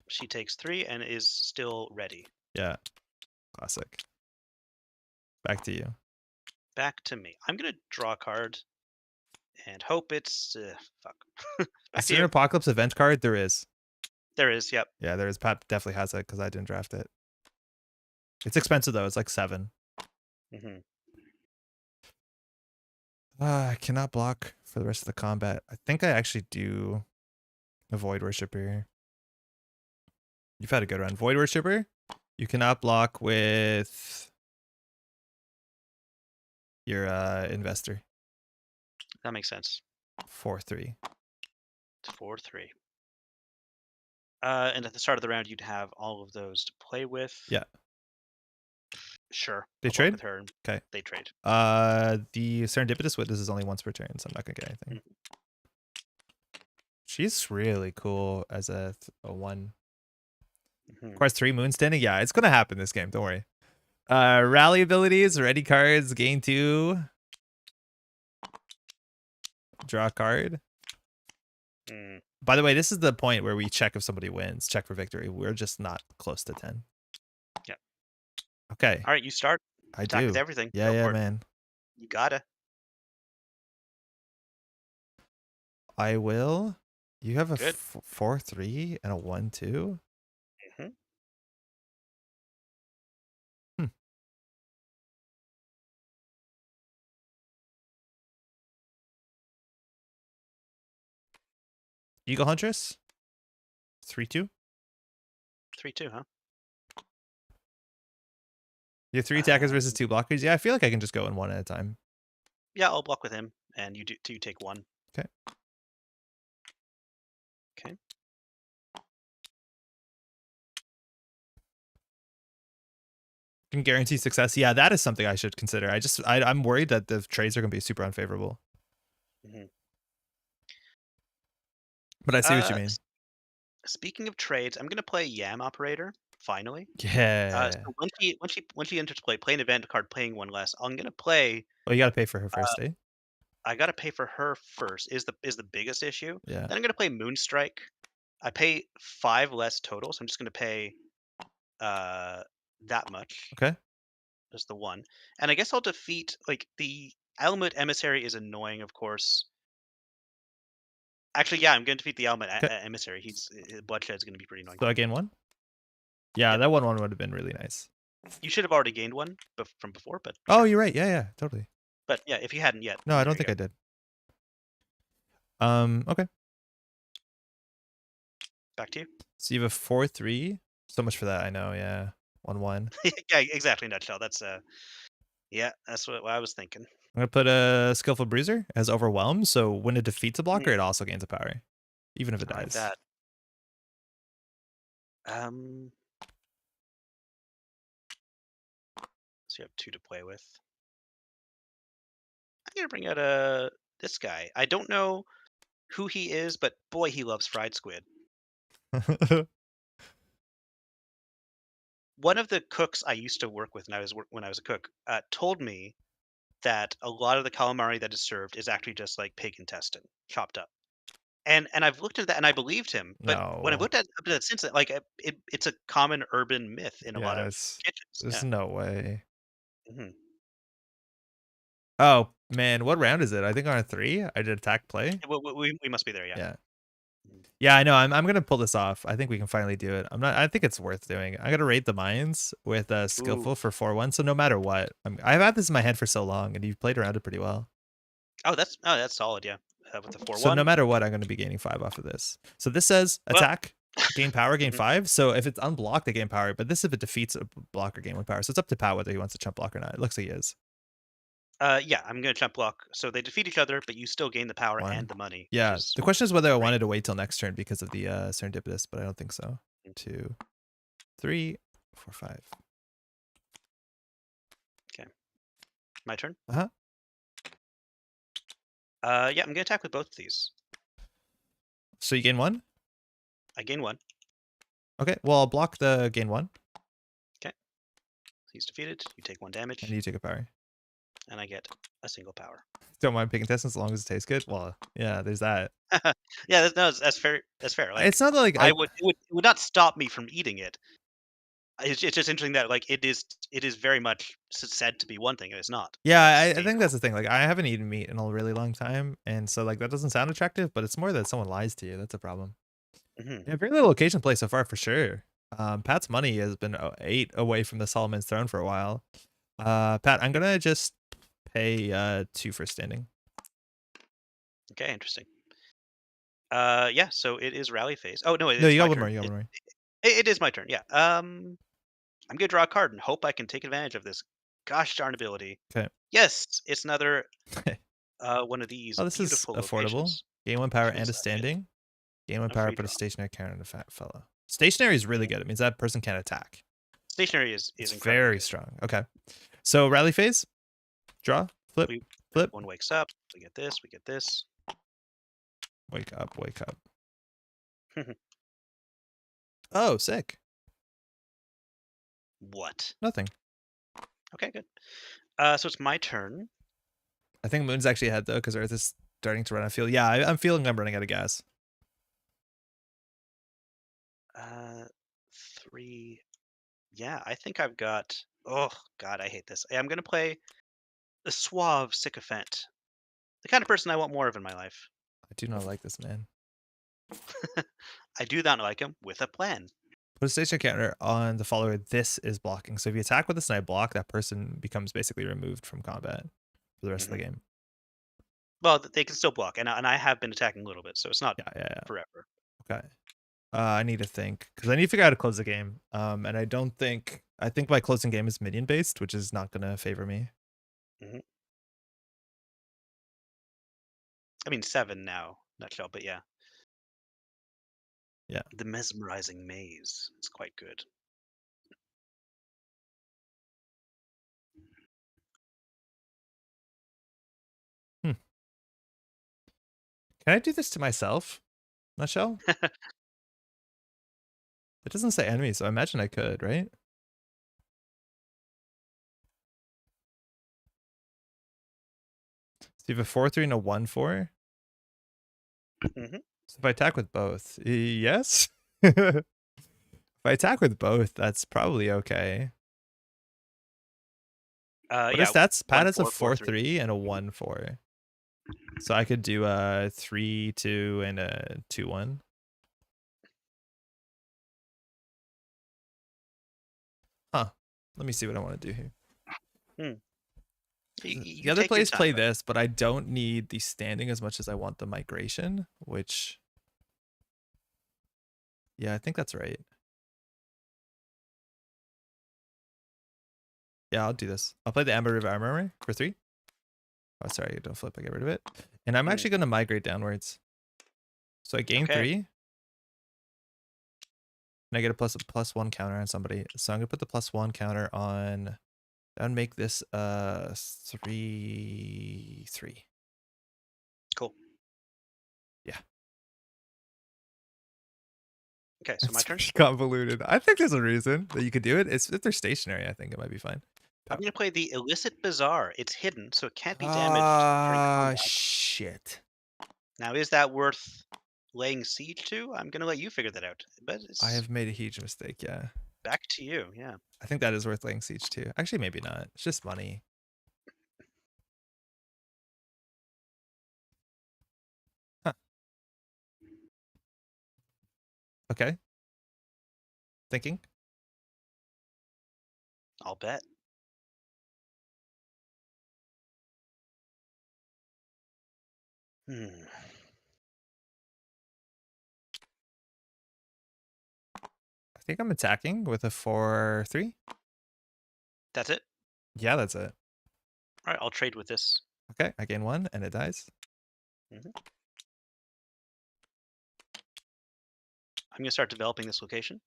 she takes 3 and is still ready. Yeah. Classic. Back to you. Back to me. I'm gonna draw a card and hope it's fuck. Back Is to there an you. apocalypse event card? There is. There is. Yep. Yeah, there is. Pat definitely has it because I didn't draft it. It's expensive though. It's like 7. Hmm. I cannot block for the rest of the combat. I think I actually do a Void Worshipper. You've had a good run. Void Worshipper. You cannot block with your investor. That makes sense. 4/3. It's 4/3. And at the start of the round, you'd have all of those to play with. Yeah. Sure. They I'll block trade? with her. Okay. They trade. The Serendipitous Witness is only once per turn, so I'm not gonna get anything. Mhm. She's really cool as a 1. Mhm. Requires 3 moon standing. Yeah, it's gonna happen this game. Don't worry. Rally abilities, ready cards, gain 2. Draw a card. Mm. By the way, this is the point where we check if somebody wins. Check for victory. We're just not close to 10. Yeah. Okay. All right, you start. I Attack with do. everything. Yeah, Go yeah, for it. man. You gotta. I will. You have a Good. 4/3 and a 1/2. Hmm. Hmm. Eagle Huntress. 3/2. 3/2, huh? You have 3 attackers versus 2 blockers. Yeah, I feel like I can just go in one at a time. Yeah, I'll block with him, and you take 1. Okay. Okay. Can guarantee success. Yeah, that is something I should consider. I'm worried that the trades are gonna be super unfavorable. Hmm. But I see what you mean. Speaking of trades, I'm gonna play Yam Operator finally. Yeah. So once she enters play, play an event card, paying 1 less. I'm gonna play. Well, you gotta pay for her Uh, first, eh? I gotta pay for her first. Is the biggest issue. Yeah. Then I'm gonna play Moonstrike. I pay 5 less total, so I'm just gonna pay uh that much. Okay. Just the 1, and I guess I'll defeat like the Element Emissary is annoying, of course. Actually, yeah, I'm gonna defeat the Element Okay. Emissary. Bloodshed's gonna be pretty annoying. So I gain 1? Yeah, Yep. that 1/1 would have been really nice. You should have already gained 1 from before, but Oh, sure. you're right. Yeah, yeah, totally. But yeah, if you hadn't yet, No, I there don't you think go. I did. Okay. Back to you. So you have a 4/3. So much for that. I know. Yeah. 1/1. Yeah, exactly. Nutshell. Yeah, that's what I was thinking. I'm gonna put a Skillful Bruiser as Overwhelm. So when it defeats a blocker, Mm, it also gains a power, even if it I like dies. that. Um, so you have 2 to play with. I'm gonna bring out this guy. I don't know. who he is, but boy, he loves fried squid. One of the cooks I used to work with when I was a cook told me that a lot of the calamari that is served is actually just like pig intestine chopped up. And I've looked at that and I believed him, but when I've No. looked at that since, like, it's a common urban myth in a lot of Yes. kitchens, There's yeah. no way. Mhm. Oh, man, what round is it? I think on a 3, I did attack play? Well, we must be there, yeah. Yeah. Mhm. Yeah, I know, I'm gonna pull this off. I think we can finally do it. I think it's worth doing. I'm gonna raid the mines with, Ooh. skillful for 4-1, so no matter what, I've had this in my head for so long, and you've played around it pretty well. Oh, that's solid, yeah, with the So no 4-1. matter what, I'm gonna be gaining 5 off of this. So this says Well, attack, gain power, gain mhm. 5. So if it's unblocked, they gain power, but this if it defeats a blocker, gain 1 power. So it's up to Pat whether he wants to chump block or not. It looks like he is. Yeah, I'm gonna chump block, so they defeat each other, but you still gain the power and 1. the money, which Yeah, is the question is whether I great. wanted to wait till next turn because of the, serendipitous, but I don't think so. 2, 3, 4, 5. Okay, my turn? Uh-huh. Yeah, I'm gonna attack with both of these. So you gain 1? I gain 1. Okay, well, I'll block the gain 1, Okay, he's defeated, you take 1 and damage, you take a power. and I get a single power. Don't mind picking test as long as it tastes good? Well, yeah, there's that. Yeah, that's fair, that's fair, like, It's not like I would it would not stop me from eating it. It's just interesting that, like, it is very much said to be one thing, and it's not, and Yeah, that's I think that's dangerous. the thing, like, I haven't eaten meat in a really long time, and so, like, that doesn't sound attractive, but it's more that someone lies to you, that's a problem. Mhm. Yeah, very little location play so far for sure. Pat's money has been, 8 away from the Solomon's Throne for a while. Pat, I'm gonna just pay, 2 for standing. Okay, interesting. Yeah, so it is rally phase. Oh, no, No, it's you got my 1 more, turn. you got 1 It more. it is my turn, yeah. I'm gonna draw a card and hope I can take advantage of this gosh darn ability. 'Kay. Yes, it's another, one of these Oh, this is beautiful affordable. locations. Gain 1 power and Choose a a standing. Gain 1 a power, free put a draw. stationary counter on a fat fellow. Stationary is really Mhm. good. It means that person can't attack. Stationary is It's incredibly very good. strong. Okay. So rally phase, draw, flip, We flip. One wakes up, we get this, we get this. Wake up, wake up. Oh, sick. What? Nothing. Okay, good. So it's my turn. I think Moon's actually ahead though, because Earth is starting to run out of fuel. Yeah, I'm feeling I'm running out of gas. Uh, 3. Yeah, I think I've got. Oh God, I hate this. I'm gonna play the suave sycophant, the kind of person I want more of in my life. I do not like this man. I do not like him with a plan. Put a station counter on the follower. This is blocking. So if you attack with this and I block, that person becomes basically removed from combat for the rest of the Hmm. game. Well, they can still block, and I have been attacking a little bit, so it's not Yeah, yeah, yeah. forever. Okay. I need to think because I need to figure out how to close the game. And I think my closing game is minion based, which is not gonna favor me. Hmm. I mean, 7 now, nutshell, but yeah, Yeah. the mesmerizing maze. It's quite good. Hmm. Can I do this to myself? Nutshell? It doesn't say enemy, so I imagine I could, right? So you have a 4-3 and a 1-4. Hmm. So if I attack with both, yes. If I attack with both, that's probably okay. What are Yeah, stats? Pat one has a four four three. 4-3 and a 1-4. So I could do a 3-2 and a 2-1. Huh. Let me see what I want to do here. Hmm. The You other take your players time, play buddy. this, but I don't need the standing as much as I want the migration, which, yeah, I think that's right. Yeah, I'll do this. I'll play the Amber River Armory for 3. Oh, sorry, don't flip. I get rid of it. And I'm Hmm. actually going to migrate downwards. So I gain Okay. 3, and I get a +1 counter on somebody. So I'm going to put the +1 counter on, and make this 3-3. Cool. Yeah. Okay, so my It's turn. pretty convoluted. I think there's a reason that you could do it. It's if they're stationary, I think it might be fine. I'm gonna play the Illicit Bazaar. It's hidden, so it can't be damaged during Ah, combat. shit. Now, is that worth laying siege to? I'm gonna let you figure that out. But I it's have made a huge mistake, yeah. back to you. Yeah. I think that is worth laying siege to. Actually, maybe not. It's just money. Huh. Okay. Thinking. I'll bet. Hmm. I think I'm attacking with a 4/3. That's it. Yeah, that's it. All right, I'll trade with this. Okay, I gain 1 and it dies. Mhm. I'm gonna start developing this location.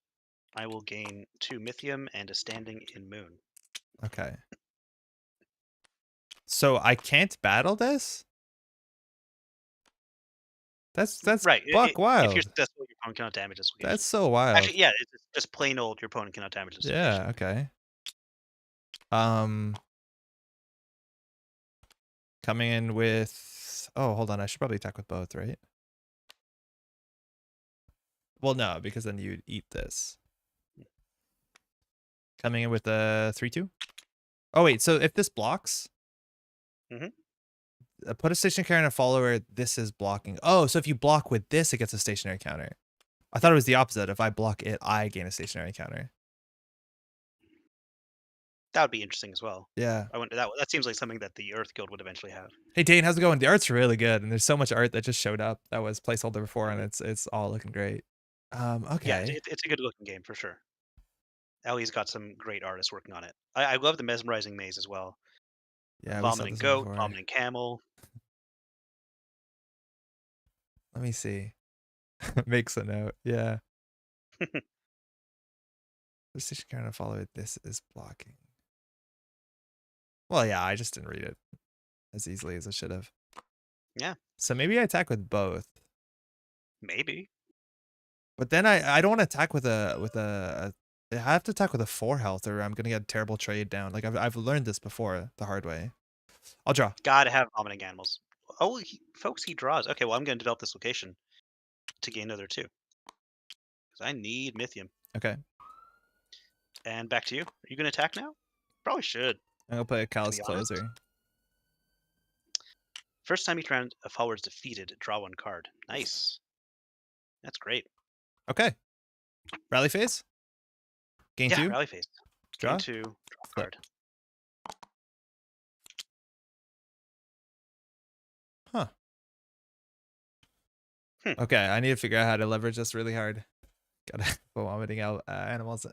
I will gain 2 mythium and a standing in moon. Okay. So I can't battle this? That's Right. buck If you're wild. successful, your opponent cannot damage this That's location. so wild. Actually, yeah, it's just plain old. Your opponent cannot damage this location. Yeah, okay. Um Coming in with, oh, hold on, I should probably attack with both, right? Well, no, because then you'd eat this. Coming in with a 3/2. Oh wait, so if this blocks, Mhm. put a stationary counter and a follower, this is blocking. Oh, so if you block with this, it gets a stationary counter. I thought Yep. it was the opposite. If I block it, I gain a stationary counter. That would be interesting as well. Yeah. I wonder that seems like something that the Earth Guild would eventually have. Hey Dane, how's it going? The art's really good, and there's so much art that just showed up that was placeholder before, and Mhm. it's all looking great. Yeah, Okay. it's a good looking game for sure. Ellie's got some great artists working on it. I love the mesmerizing maze as well. Yeah, we saw Vomiting this one goat, before. vomiting camel. Let me see. Makes a note. Yeah. The station counter and follower, this is blocking. Well, yeah, I just didn't read it as easily as I should have. Yeah, So maybe I attack with both. maybe. But then I don't want to attack with I have to attack with a 4 health or I'm gonna get a terrible trade down. Like I've learned this before the hard way. I'll draw. Gotta have vomiting animals. Oh, folks, he draws. Okay, well, I'm gonna develop this location to gain another 2 because I need mythium. Okay. And back to you. Are you gonna attack now? Probably should, I'm gonna play a to callous be honest. closer. First time each round a follower is defeated, draw 1 card. Nice. That's great. Okay. Rally phase. Gain Yeah, 2. rally phase. Gain Draw. 2, draw a Flip. card. Huh. Hmm. Okay, I need to figure out how to leverage this really hard. Gotta go vomiting out animals.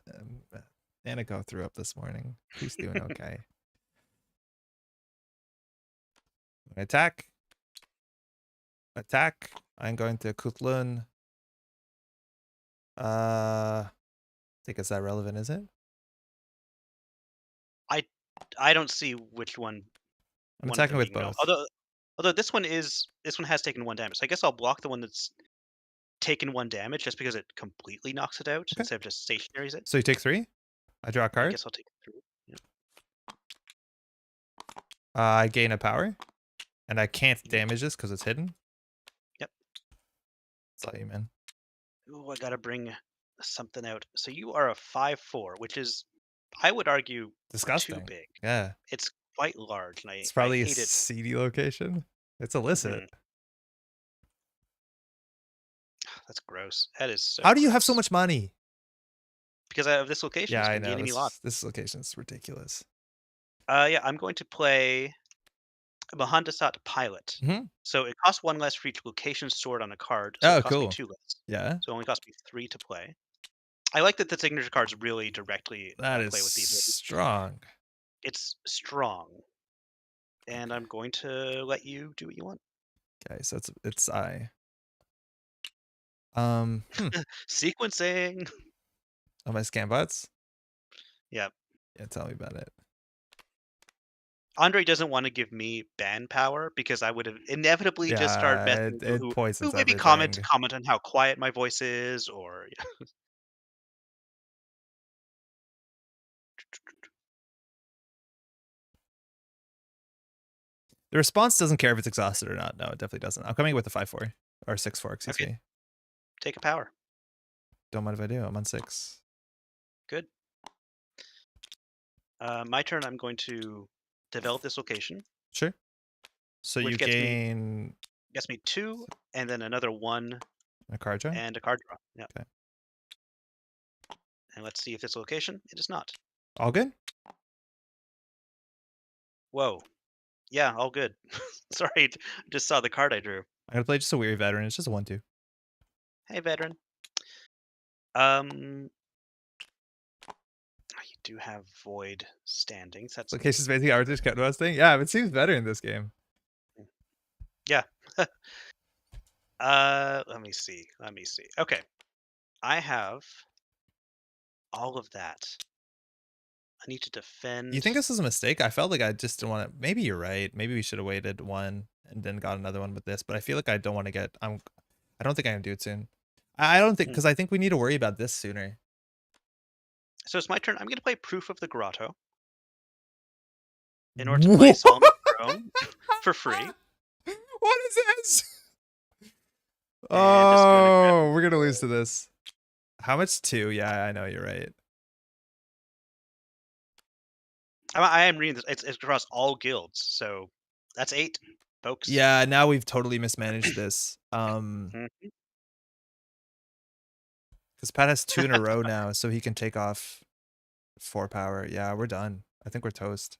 Aniko threw up this morning. She's doing okay. Attack. Attack. I'm going to Khutulun. I think it's that relevant, is it? I don't see which I'm one of attacking them with being relevant. both. Although this one has taken 1 damage. So I guess I'll block the one that's taken 1 damage just because it completely knocks it out Okay. instead of just stationaries it. So you take 3. I draw a I card. guess I'll take it through. Yeah. I gain a power. And I can't Mhm. damage this because it's hidden. Yep. That's all you, man. Ooh, I gotta bring something out. So you are a 5/4, which is, I would argue, too Disgusting. big. Yeah. It's quite large, and It's I probably a hate it. seedy location. It's illicit. Mhm. That's gross. That is so How do you have so gross. much money? Because of this location, Yeah, it's I been know. gaining me a lot. This location's ridiculous. Yeah, I'm going to play Muhandasat Pilot. Hmm. So it costs 1 less for each location stored on a card, so it Oh, costs me cool. 2 less. Yeah. So it only costs me 3 to play. I like that the signature cards really directly That is play with the ability. strong. It's strong, and I'm going to let you do what you want. Okay, so it's I. Hmm. Sequencing. On my scan bots? Yeah, Yeah, tell me about it. Andre doesn't want to give me ban power because I would have inevitably just started Yeah, messaging it, people it who poisons maybe comment everything. comment on how quiet my voice is, or The response doesn't care if it's exhausted or not. No, it definitely doesn't. I'm coming with a 5-4 or 6-4. Excuse okay, me. take a power. Don't mind if I do. I'm on 6. Good. My turn. I'm going to develop this location, Sure. So you which gets me 2, and then another 1 a card draw. and a card draw. Yeah. Okay. And let's see if this location. It is not. All good. Whoa. Yeah, all good. Sorry, just saw the card I drew. I'm gonna play just a weary veteran. It's just a 1-2. Hey, veteran. Um, you do have void standings. That's Location's basically Arthur's Cutwass thing. Yeah, it seems better in this game. yeah. Let me see. Let me see. Okay, I have all of that. I need to You defend. think this is a mistake? I felt like I just didn't want to. Maybe you're right. Maybe we should have waited one and then got another one with this. But I feel like I don't want to get. I don't think I can do it soon. I don't think Hmm. because I think we need to worry about this sooner. So it's my turn. I'm going to play Proof of the Grotto in order to play What? Solomon's Throne for free, What is this? and just going to get. Oh, we're gonna lose to this. How much? 2? Yeah, I know you're right. I am reading this. It's across all guilds, so that's 8, folks. Yeah, now we've totally mismanaged this. Mhm. Because Pat has 2 in a row now, so he can take off 4 power. Yeah, we're done. I think we're toast.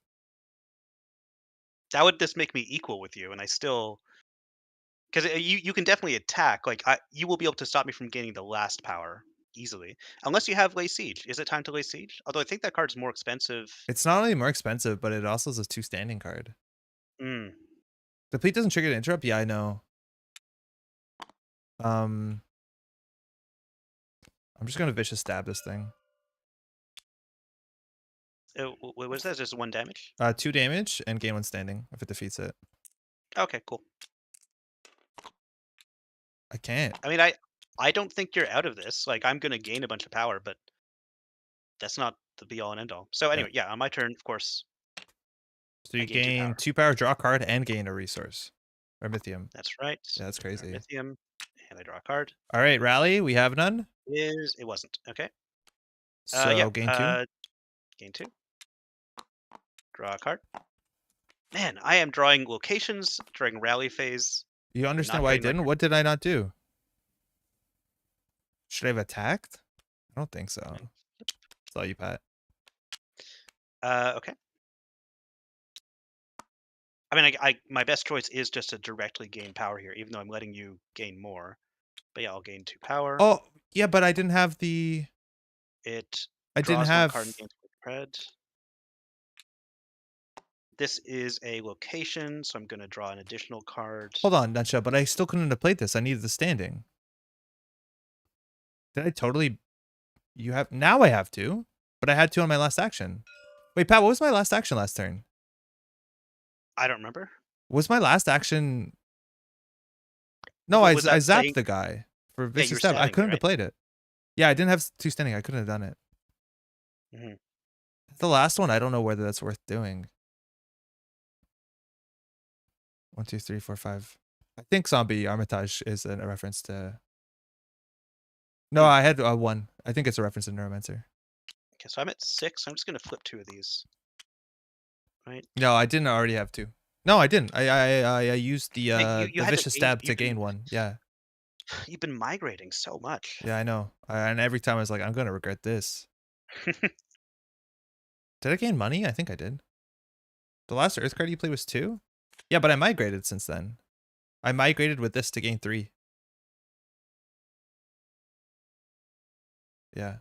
That would just make me equal with you, and I still because you can definitely attack. Like you will be able to stop me from gaining the last power easily, unless you have lay siege. Is it time to lay siege? Although I think that card's more expensive. It's not only more expensive, but it also is a 2 standing card. Mm. Deplete doesn't trigger the interrupt? Yeah, I know. Um, I'm just gonna vicious stab this thing. What is that? Just 1 damage? 2 damage and gain 1 standing if it defeats it. Okay, cool. I can't. I mean, I don't think you're out of this. Like I'm gonna gain a bunch of power, but that's not the be all and end all. So Yeah. anyway, yeah, on my turn, of course, So I you gain 2 gain power. 2 power, draw a card, and gain a resource. Or mythium. That's right. Yeah, that's crazy. Mythium, and I draw a card. All right, rally. We have none. It wasn't okay. Yeah. So gain 2. Gain 2. Draw a card. Man, I am drawing locations during rally phase You and understand not why I playing my didn't? What did I not do? Should I have attacked? I don't think so. turn. It's all you, Pat. Okay. I mean, my best choice is just to directly gain power here, even though I'm letting you gain more. But yeah, I'll gain 2 power. Oh, yeah, but I didn't have the. It I didn't draws 1 card and have. gains 1 spread. This is a location, so I'm going to draw an additional card. Hold on, Nutshell, but I still couldn't have played this. I needed the standing. Did I totally? You have now. I have 2, but I had 2 on my last action. Wait, Pat, what was my last action last turn? I don't remember. Was my last action? No, I Was that zapped saying? the guy for Yeah, you vicious were stab. I stabbing me, couldn't have right? played it. Yeah, I didn't have 2 standing. I couldn't have done it. Hmm. The last one, I don't know whether that's worth doing. 1, 2, 3, 4, 5. I think Zombie Armitage is a reference to. No, Hmm. I had 1. I think it's a reference to Neuromancer. Okay, so I'm at 6. I'm just going to flip 2 of these. Right? No, I didn't already have 2. No, I didn't. I used Hey, you the haven't vicious gained. stab to gain 1. Yeah, You've been migrating so much. yeah, I know. And every time I was like, I'm gonna regret this. Did I gain money? I think I did. The last Earth card you played was 2. Yeah, but I migrated since then. I migrated with this to gain 3. Yeah,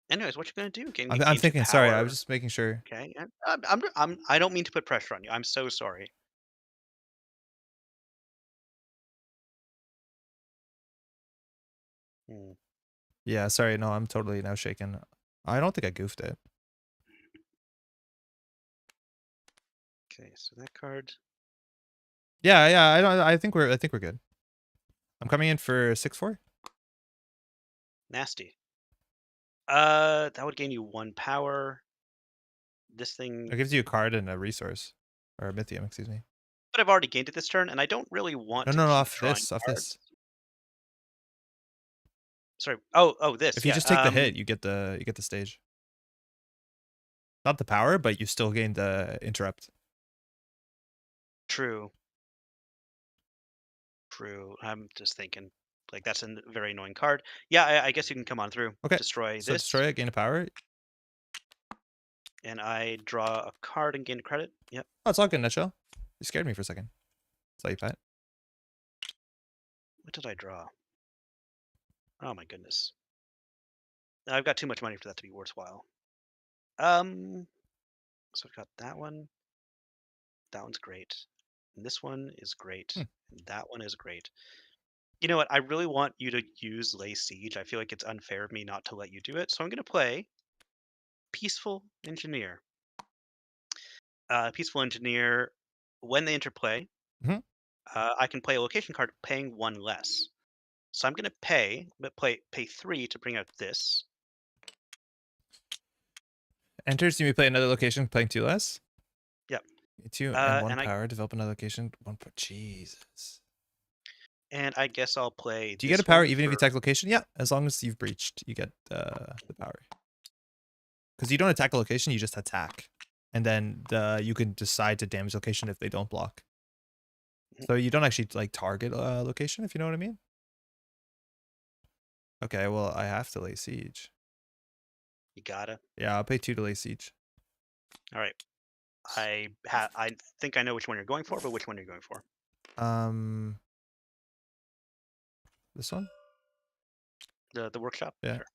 Anyways, what you gonna do? I'm Gain 2 thinking. Sorry, I power. was just making sure. Okay. I don't mean to put pressure on you. I'm so sorry. Hmm. Yeah, sorry. No, I'm totally now shaken. I don't think I goofed it. Okay, so that card. Yeah, yeah. I think we're good. I'm coming in for 6/4. Nasty. That would gain you 1 power. This thing. It gives you a card and a resource, or a mythium, excuse me. But I've already gained it this turn, and I don't really want No, to no, no, keep off drawing this, off this. cards. Sorry. Oh, this. If you Yeah. just take the hit, you get the stage. Not the power, but you still gain the interrupt. True. True. I'm just thinking, like, that's a very annoying card. Yeah, I guess you can come on through. Okay. Destroy So this, destroy it, gain a power. and I draw a card and gain a credit. Yep. Oh, it's all good, Nutshell. You scared me for a second. Saw you, Pat. What did I draw? Oh my goodness. I've got too much money for that to be worthwhile. So I've got that one. That one's great. And this one is great. Hmm. And that one is great. You know what? I really want you to use Lay Siege. I feel like it's unfair of me not to let you do it. So I'm going to play Peaceful Engineer. Peaceful Engineer, when they interplay, Mhm. I can play a location card paying 1 less. So I'm going to pay, but pay 3 to bring out this. Enters, you may play another location, playing 2 less. Yep. 2 and 1 and power, develop another location. 1 Jesus. And I guess I'll play. Do you get a power even if you attack location? Yeah, as long as you've breached, you get the power. Because you don't attack a location, you just attack. And then you can decide to damage location if they don't block. So you don't actually like target a location, if you know what I mean. Okay, well, I have to lay siege. You gotta. Yeah, I'll pay 2 to lay siege. All right. I think I know which one you're going for, but which one are you going for? This one? The workshop? Yeah. Sure.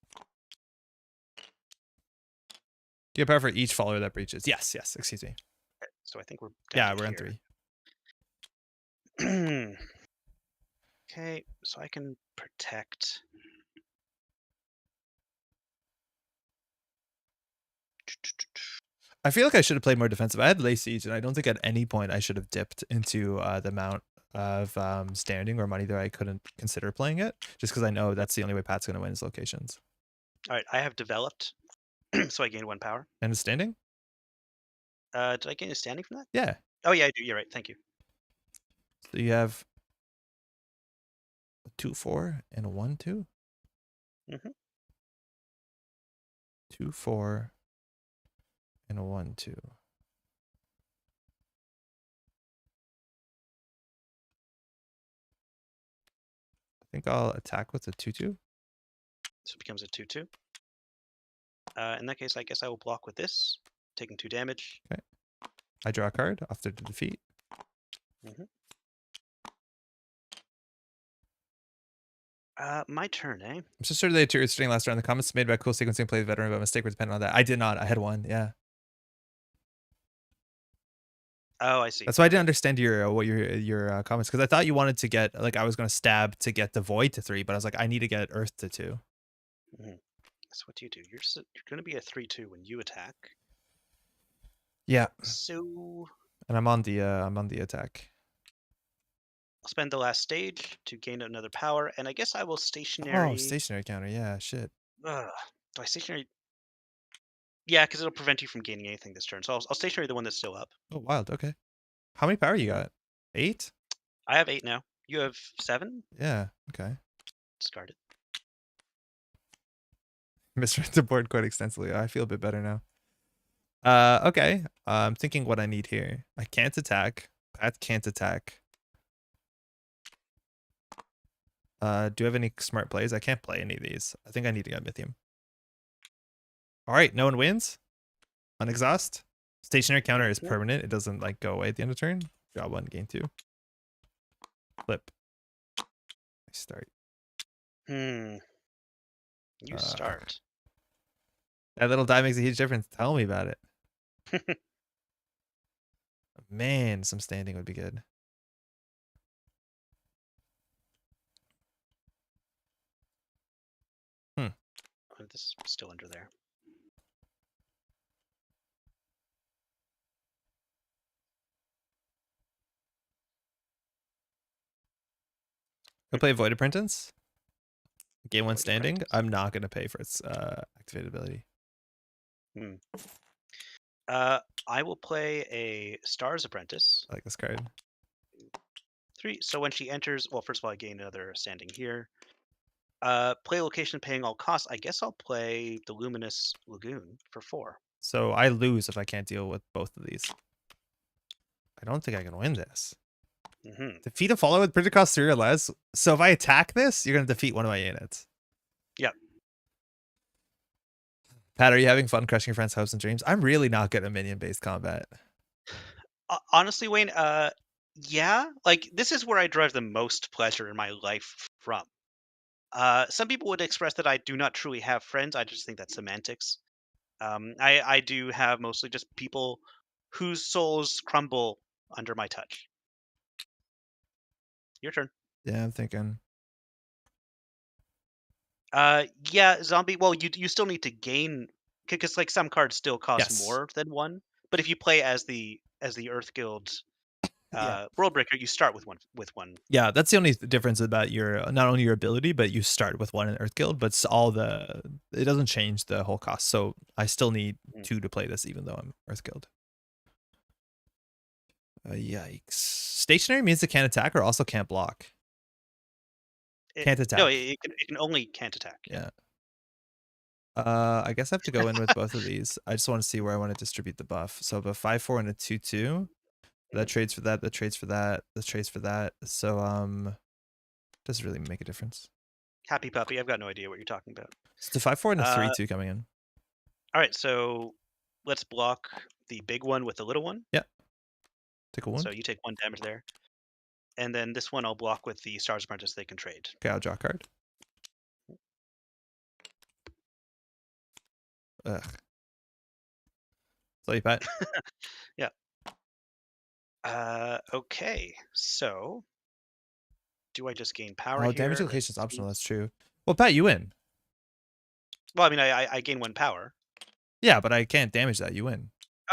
Do you have power for each follower that breaches? Yes, yes, excuse me. Okay, so I think we're Yeah, we're on 3. Okay, so I can protect. I feel like I should have played more defensive. I had lay siege, and I don't think at any point I should have dipped into the amount of standing or money that I couldn't consider playing it, just because I know that's the only way Pat's going to win his locations. All right, I have developed, so I gained 1 power. And his standing? Did I gain a standing from that? Yeah. Oh yeah, I do. You're right. Thank you. So you have a 2/4 and a 1/2. 2/4 and a 1/2. I think I'll attack with a 2/2. So it becomes a 2/2. In that case, I guess I will block with this, taking 2 damage. Okay. I draw a card after the defeat. My turn, eh? I'm so sure they were string last round. The comments made about cool sequencing play veteran, but mistake were dependent on that. I did not. I had 1. Yeah. Oh, I see. That's why I didn't understand your comments, because I thought you wanted to get, like, I was going to stab to get the void to 3, but I was like, I need to get earth to 2. So what do? You're going to be a 3/2 when you attack. Yeah. So. And I'm on the attack. I'll spend the last stage to gain another power, and I guess I will stationary. Oh, stationary counter. Yeah, shit. Do I stationary? Yeah, because it'll prevent you from gaining anything this turn. So I'll stationary the one that's still up. Oh, wild. Okay. How many power you got? 8? I have 8 now. You have 7? Yeah. Okay. Discard it. Misread the board quite extensively. I feel a bit better now. Okay. I'm thinking what I need here. I can't attack. Pat can't attack. Do you have any smart plays? I can't play any of these. I think I need to get mythium. All right, no one wins. Unexhaust. Stationary counter is permanent. It doesn't like go away at the end of turn. Draw 1, gain 2. Flip. I start. You start. That little die makes a huge difference. Tell me about it. Man, some standing would be good. Oh, this is still under there. I play Void Apprentice. Game 1 Void standing. Apprentice. I'm not going to pay for its activated ability. Hmm. I will play a Stars Apprentice. I like this card. 3. So when she enters, well, first of all, I gain another standing here. Play location paying all costs. I guess I'll play the Luminous Lagoon for 4. So I lose if I can't deal with both of these. I don't think I can win this. Mm-hmm. Defeat a follower with printed cost 3 or less. So if I attack this, you're going to defeat one of my units. Yep. Pat, are you having fun crushing your friends' hopes and dreams? I'm really not good at minion-based combat. Honestly, Wayne, yeah, like this is where I derive the most pleasure in my life from. Some people would express that I do not truly have friends. I just think that's semantics. I do have mostly just people whose souls crumble under my touch. Your turn. Yeah, I'm thinking. Yeah, zombie. Well, you still need to gain because like some cards still cost Yes. more than one. But if you play as the Earth Guild Yeah. Worldbreaker, you start with one. Yeah, that's the only difference about your not only your ability, but you start with one in Earth Guild, but it's it doesn't change the whole cost. So I still need 2 to play this, even though I'm Earth Guild. Yikes! Stationary means it can't attack or also can't block. Can't attack. No, it can only can't attack. Yeah. I guess I have to go in with both of these. I just want to see where I want to distribute the buff. So a 5/4 and a 2/2. That trades for that. That trades for that. That trades for that. So doesn't really make a difference. Happy puppy. I've got no idea what you're talking about. It's a 5/4 and a 3/2 coming in. All right, so let's block the big one with the little one. Yeah. Take a wound. So you take 1 damage there. And then this one I'll block with the Stars Apprentice. They can trade. Okay, I'll draw a card. Ugh. So you bet. Yeah. Okay. So do I just gain power Oh, here? damage location is optional. That's true. Well, Pat, you win. Well, I mean, I gain 1 power. Yeah, but I can't damage that. You win.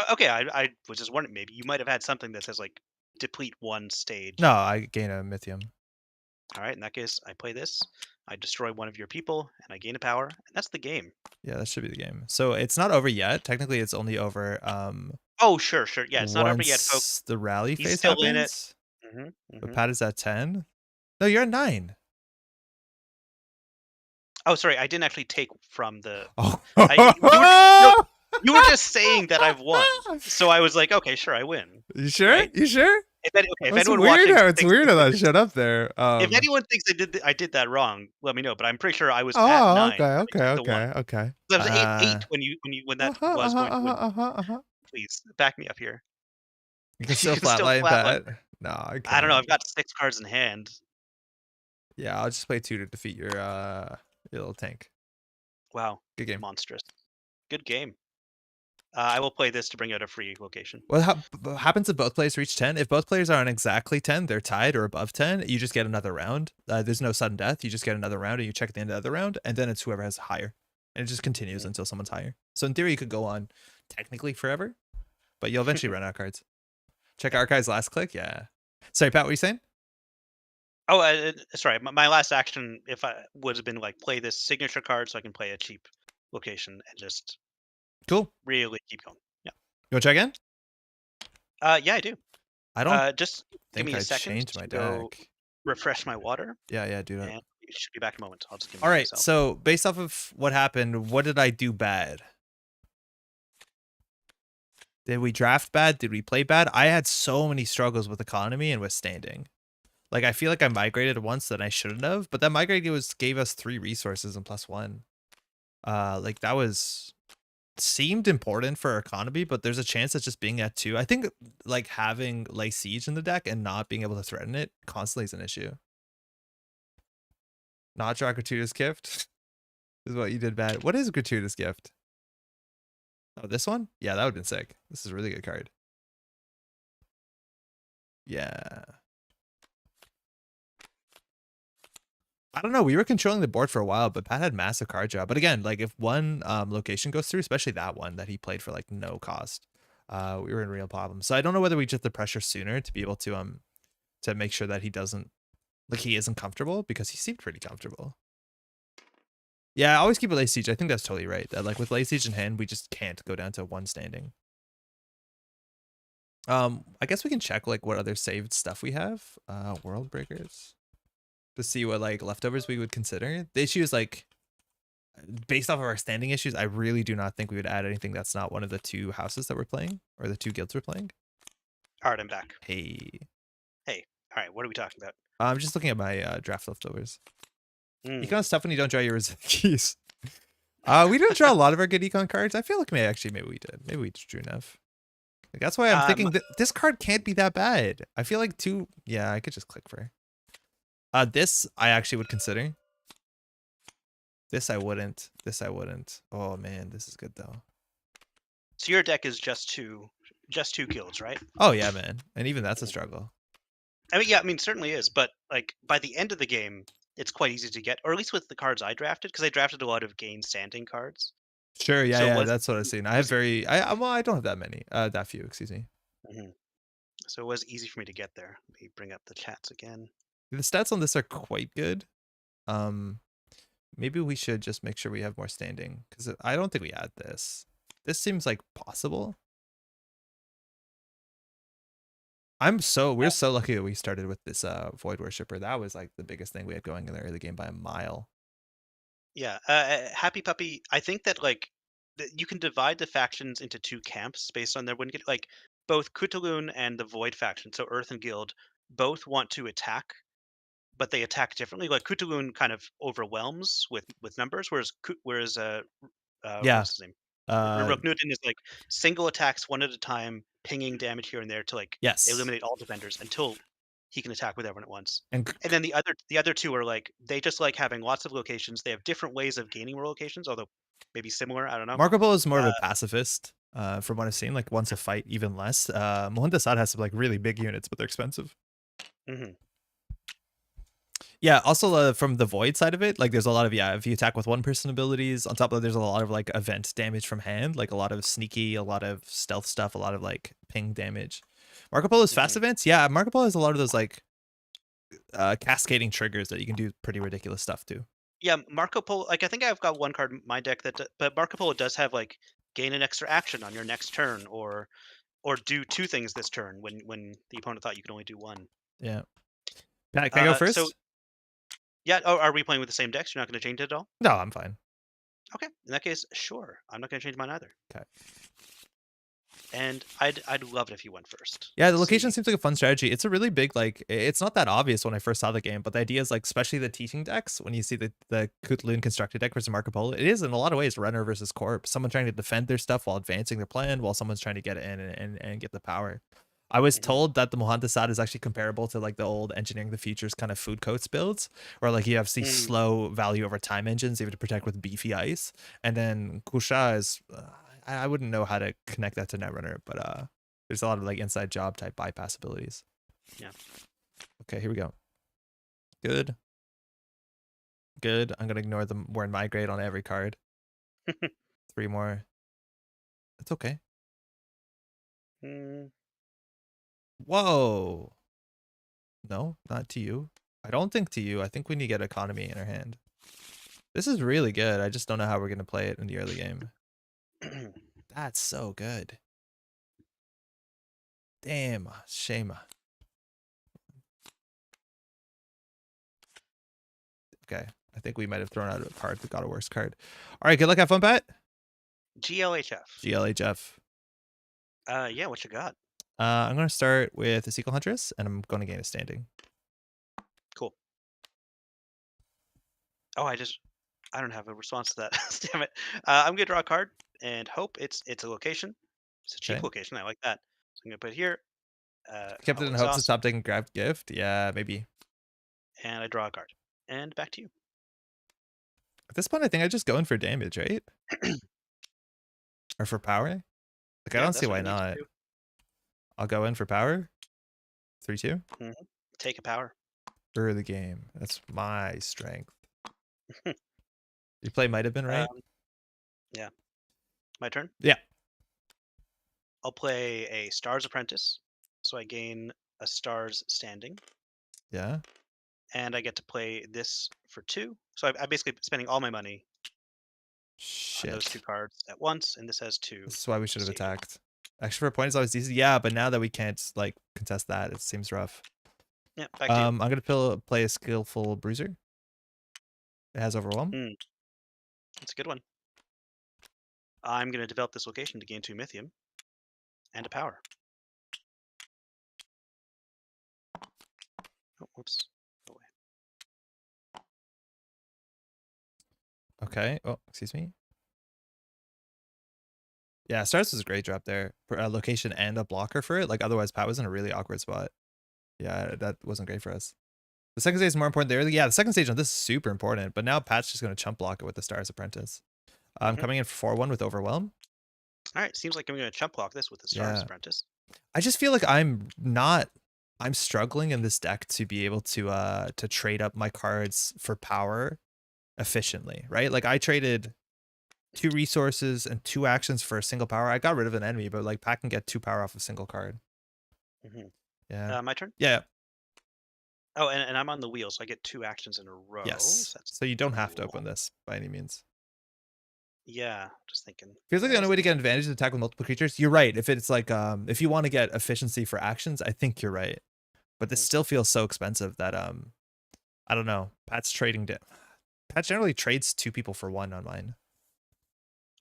Okay, I was just wondering, maybe you might have had something that says like deplete 1 stage. No, I gain a mythium. All right, in that case, I play this. I destroy one of your people, and I gain a power, and that's the game. Yeah, that should be the game. So it's not over yet. Technically, it's only over. Oh, sure. Yeah, it's not over yet, folks. Once the rally He's phase still happens. in it. But Pat is at 10. No, you're at 9. Oh, sorry, I didn't actually take from the. Oh. You were just saying that I've won, so I was like, okay, sure, I win. You sure? Right? You sure? If It's anyone weird watching how it's thinks weird how that shut up there. if anyone thinks I did that wrong, let me know. But I'm pretty sure I was at Oh, 9. okay. I was 8 when that was going to win. Please back me up here. You can still flatline that. No, I can't. I don't know. I've got 6 cards in hand. Yeah, I'll just play 2 to defeat your little tank. Wow, Good game. monstrous. Good game. I will play this to bring out a free location. What happens if both players reach 10? If both players are on exactly 10, they're tied or above 10, you just get another round. There's no sudden death. You just get another round and you check at the end of the other round, and then it's whoever has higher. And it just continues until someone's higher. So in theory, you could go on technically forever, but you'll eventually run out of cards. Check archives last click. Yeah. Sorry, Pat, what were you saying? Oh, sorry. My last action, if I would have been like play this signature card so I can play a cheap location and just Cool. really keep going. Yeah. You want to check in? Yeah, I do. I don't just give think me a I second changed my to go deck. refresh my water. Yeah, do that. And you should be back in a moment. I'll just give All right. myself. So based off of what happened, what did I do bad? Did we draft bad? Did we play bad? I had so many struggles with economy and with standing. Like, I feel like I migrated once that I shouldn't have, but that migrating gave us 3 resources and +1. Like that seemed important for our economy, but there's a chance that just being at 2. I think like having Lay Siege in the deck and not being able to threaten it constantly is an issue. Not draw Gratuitous Gift is what you did bad. What is Gratuitous Gift? Oh, this one? Yeah, that would have been sick. This is a really good card. Yeah. I don't know. We were controlling the board for a while, but Pat had massive card draw. But again, like if one location goes through, especially that one that he played for like no cost, we were in real problems. So I don't know whether we just the pressure sooner to be able to make sure that he doesn't like he isn't comfortable because he seemed pretty comfortable. Yeah, I always keep a late siege. I think that's totally right. That like with late siege in hand, we just can't go down to one standing. I guess we can check like what other saved stuff we have. Worldbreakers to see what like leftovers we would consider. The issue is like based off of our standing issues, I really do not think we would add anything that's not one of the two houses that we're playing or the two guilds we're playing. All right, I'm back. Hey, Hey, all right, what are we talking about? I'm just looking at my draft leftovers. Mm. Econ stuff when you don't draw your keys. We didn't draw a lot of our good econ cards. I feel like maybe we did. Maybe we drew enough. Like, that's why I'm thinking that this card can't be that bad. I feel like yeah, I could just click for. This I actually would consider. This I wouldn't. This I wouldn't. Oh man, this is good though. So your deck is just two guilds, right? Oh yeah, man. And even that's a struggle. I mean, yeah, I mean, certainly is, but like by the end of the game, it's quite easy to get, or at least with the cards I drafted, because I drafted a lot of gain standing cards. Sure, yeah, So it yeah, was that's what I've seen. I have was very well, I don't have that many. That few, excuse me. mhm. So it was easy for me to get there. Let me bring up the chats again. The stats on this are quite good. Um Maybe we should just make sure we have more standing because I don't think we add this. This seems like possible. We're so lucky that we started with this Void Worshipper. That was like the biggest thing we had going in the early game by a mile. Yeah, Happy Puppy. I think that like you can divide the factions into two camps based on their win. Like both Khutulun and the Void faction, so Earth and Guild, both want to attack, but they attack differently. Like Khutulun kind of overwhelms with numbers, whereas what Yeah. was his name? Uh Newton is like single attacks one at a time, pinging damage here and there to like yes. eliminate all defenders until he can attack with everyone at once. And And then the other two are like they just like having lots of locations. They have different ways of gaining more locations, although maybe similar. I don't know. Marco Polo is more of Uh, a pacifist. From what I've seen, like wants to fight even less. Muhandasat has some like really big units, but they're expensive. mhm, Yeah, also from the void side of it, like there's a lot of if you attack with one person abilities, on top of that, there's a lot of like event damage from hand, like a lot of sneaky, a lot of stealth stuff, a lot of like ping damage. Marco Polo's fast mhm. events, yeah, Marco Polo has a lot of those like cascading triggers that you can do pretty ridiculous stuff to. Yeah, Marco Polo. Like I think I've got one card in my deck but Marco Polo does have like gain an extra action on your next turn, or do two things this turn when the opponent thought you could only do one. Yeah. Can I go So first? yeah. Oh, are we playing with the same decks? You're not going to change it at all? No, I'm fine. Okay. In that case, sure. I'm not going to change mine either. Okay. And I'd love it if you went first. Yeah, the Let's location see. seems like a fun strategy. It's a really big like it's not that obvious when I first saw the game, but the idea is like especially the teaching decks when you see the Khutulun constructed deck versus Marco Polo, it is in a lot of ways runner versus corp. Someone trying to defend their stuff while advancing their plan, while someone's trying to get in and get the power. I was Mhm, told that the Muhandasat is actually comparable to like the old Engineering the Futures kind of food coats builds, where like you have these mm, slow value over time engines you have to protect with beefy ice, and then Kusha is I wouldn't know how to connect that to Netrunner, but there's a lot of like inside job type bypass abilities. yeah. Okay, here we go. Good. Good. I'm gonna ignore the more and migrate on every card. 3 more. It's okay. Mm, Whoa. No, not to you. I don't think to you. I think we need to get economy in our hand. This is really good. I just don't know how we're gonna play it in the early game. That's so good. Damn, shame. Okay, I think we might have thrown out a card that got a worse card. All right, good luck. Have fun, Pat. GLHF. GLHF. Yeah. What you got? I'm gonna start with a Sequel Huntress, and I'm gonna gain a standing. Cool. Oh, I don't have a response to that. Damn it. I'm gonna draw a card and hope it's a location. It's a cheap Okay. location. I like that. So I'm gonna put it here. Kept it Oh, in it's hopes to awesome. stop taking grabbed gift. Yeah, maybe. And I draw a card. And back to you. At this point, I think I just go in for damage, right? Or for power. Like I Yeah, don't see that's what why you need to not. do. I'll go in for power. 3-2. Mhm. Take a power. Early game. That's my strength. Your play might have been right. um, yeah. My turn. Yeah. I'll play a Stars Apprentice, so I gain a Stars standing. Yeah. and I get to play this for 2. So I'm basically spending all my money on those 2 Shit. cards at once, and this has 2 This is why we should have saving. attacked. Extra for a point is always decent. Yeah, but now that we can't like contest that, it seems rough. Yeah, back to you. I'm gonna play a skillful bruiser. It has overwhelm. Mm, that's a good one. I'm going to develop this location to gain 2 mythium and a power. Oh, whoops. Go away. Okay. Oh, excuse me. Yeah, Stars was a great drop there. For a location and a blocker for it. Like otherwise, Pat was in a really awkward spot. Yeah, that wasn't great for us. The second stage is more important there. Yeah, the second stage on this is super important, but now Pat's just going to chump block it with the Stars Apprentice. I'm Mhm. coming in for 4-1 with Overwhelm. All right, seems like I'm going to chump block this with the Stars Yeah. Apprentice. I just feel like I'm struggling in this deck to be able to trade up my cards for power efficiently, right? Like I traded 2 resources and 2 actions for a single power. I got rid of an enemy, but like Pat can get 2 power off a single card. Mhm. Yeah. My turn? Yeah. Oh, and I'm on the wheel, so I get 2 actions in a row. Yes. So that's So you don't have to cool. open this by any means. Yeah, just thinking. Feels like the only Just way to get thinking. advantage is to attack with multiple creatures. You're right. If it's like if you want to get efficiency for actions, I think you're right. But this Mhm. still feels so expensive that I don't know. Pat's trading Pat generally trades 2 people for 1 on mine.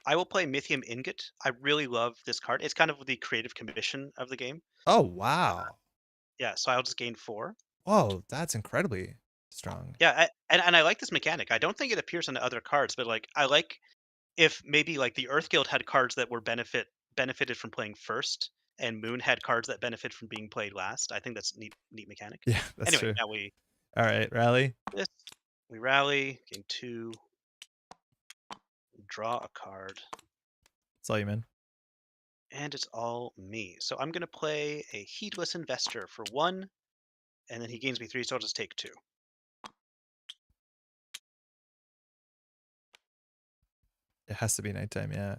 I will play Mythium Ingot. I really love this card. It's kind of the creative commission of the game. Oh Uh, wow. yeah, so I'll just gain 4. Whoa, that's incredibly strong. Yeah, and I like this mechanic. I don't think it appears on the other cards, but like I like if maybe like the Earth Guild had cards that were benefited from playing first, and Moon had cards that benefit from being played last. I think that's neat mechanic. Yeah, that's Anyway, true. now we All right, rally. this we rally, gain 2, draw a card, That's all you, man. and it's all me. So I'm gonna play a Heedless Investor for 1, and then he gains me 3, so I'll just take 2. It has to be nighttime, yeah.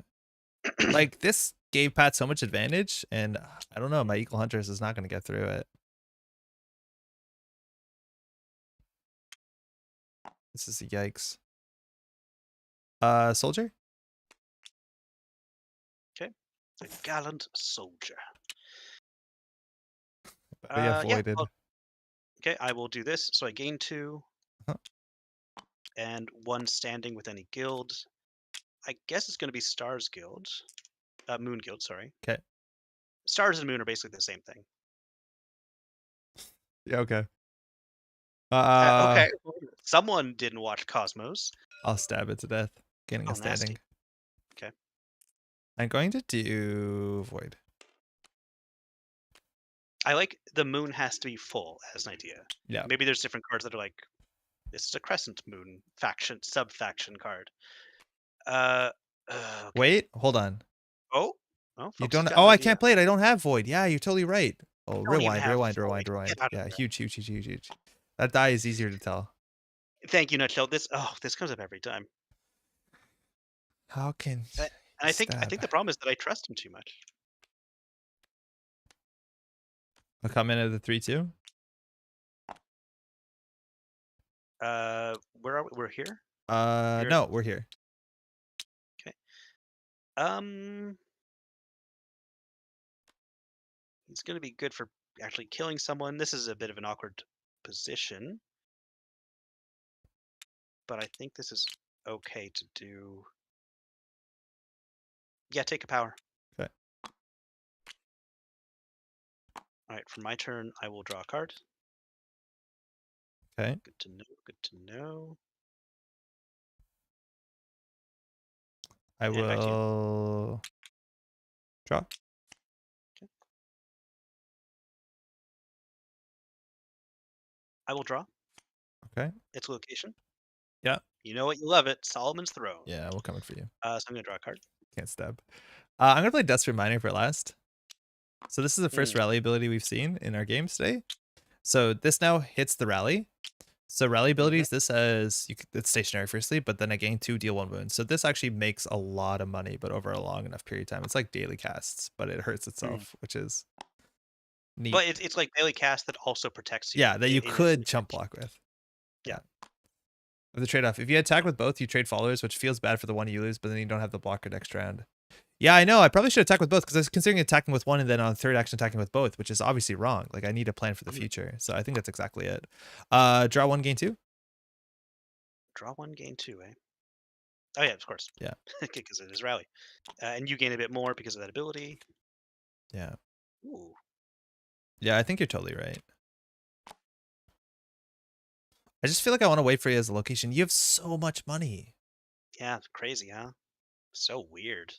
Like this gave Pat so much advantage, and I don't know, my Eagle Hunters is not going to get through it. This is a yikes. Soldier? Okay, the gallant soldier. We have Yeah. voided. Okay, I will do this. So I gain 2 Huh. and 1 standing with any guild. I guess it's going to be Stars Guild, Moon Guild. Sorry, Okay. Stars and Moon are basically the same thing. Yeah, okay. Okay, someone didn't watch Cosmos. I'll stab it to death, gaining Oh, a standing. nasty. Okay, I'm going to do void. I like the Moon has to be full as an idea. Yeah. Maybe there's different cards that are like this is a Crescent Moon faction sub faction card. Uh, okay. Wait, hold on. Oh, oh, You folks has don't. got Oh, an I idea. can't play it. I don't have void. Yeah, you're totally right. Oh, Don't even rewind, have rewind, Void. rewind, Get rewind. out of Yeah, here. huge, huge, huge, huge, huge. That die is easier to tell. Thank you, Nutshell. This comes up every time. How can And I stab? think the problem is that I trust him too much. I'll come in at the 3-2. Where are we? We're here. No, we're here. Okay. Um, he's gonna be good for actually killing someone. This is a bit of an awkward position, but I think this is okay to do. Yeah, take a power. Okay. All right, for my turn, I will draw a card. Okay. Good to know. Good to know. I And back to you. will draw. Okay. I will draw. Okay. Its location. Yeah. You know what? You love it. Solomon's Throne. Yeah, we're coming for you. So I'm gonna draw a card. Can't stab. I'm gonna play Desperate Miner for last. So this is the first Mm, rally ability we've seen in our games today. So this now hits the rally. So rally mhm, abilities, this says it's stationary firstly, but then I gain 2, deal 1 wound. So this actually makes a lot of money, but over a long enough period of time. It's like daily casts, but it hurts mm. itself, which is neat. But it's like daily cast that also protects you Yeah, that you in its could chump lineage. block with. of the trade-off. If you attack with both, you trade followers, which feels bad for the one you lose, but then you don't have the blocker next round. Yeah, I know. I probably should attack with both because I was considering attacking with one and then on the third action attacking with both, which is obviously wrong. Like I need a plan for the Mhm. future. So I think that's exactly it. Draw one, gain two. Draw one, gain two, eh? Oh yeah, of course. Yeah, Because it is rally. And you gain a bit more because of that ability. yeah, Ooh. yeah. I think you're totally right. I just feel like I want to wait for you as a location. You have so much money. Yeah, it's crazy, huh? So weird.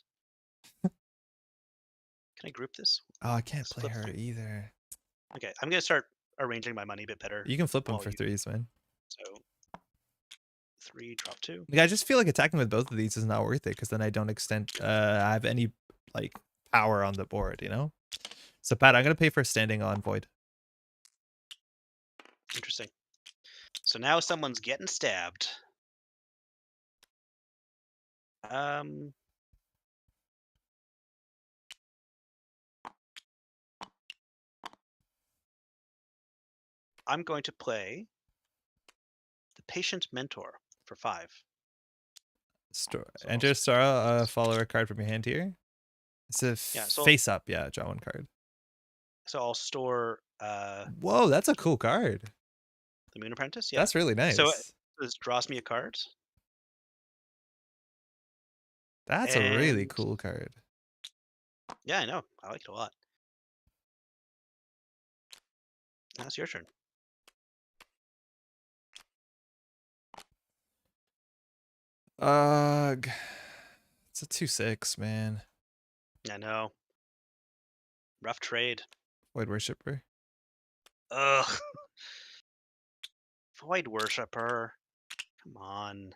Can I group this? Oh, I can't play Flip. her either. Okay, I'm gonna start arranging my money a bit better You can flip them while for you. threes, man. So 3, drop 2. Like, I just feel like attacking with both of these is not worth it because then I don't have any like power on the board, you know? So Pat, I'm gonna pay for standing on void. Interesting. So now someone's getting stabbed. Um, I'm going to play the Patient Mentor for 5. So I'll Enter store Sara, this. follow a card from your hand here. It's a Yeah, so face up, yeah, draw one card. I'll store Whoa, that's a cool card. the Moon Apprentice. Yeah. That's really So nice. this draws me a card, That's a really and cool card. yeah, I know. I like it a lot. Now it's your turn. G- it's a 2/6, man. I know. Rough trade. Void Worshipper. Ugh. Void Worshipper. Come on.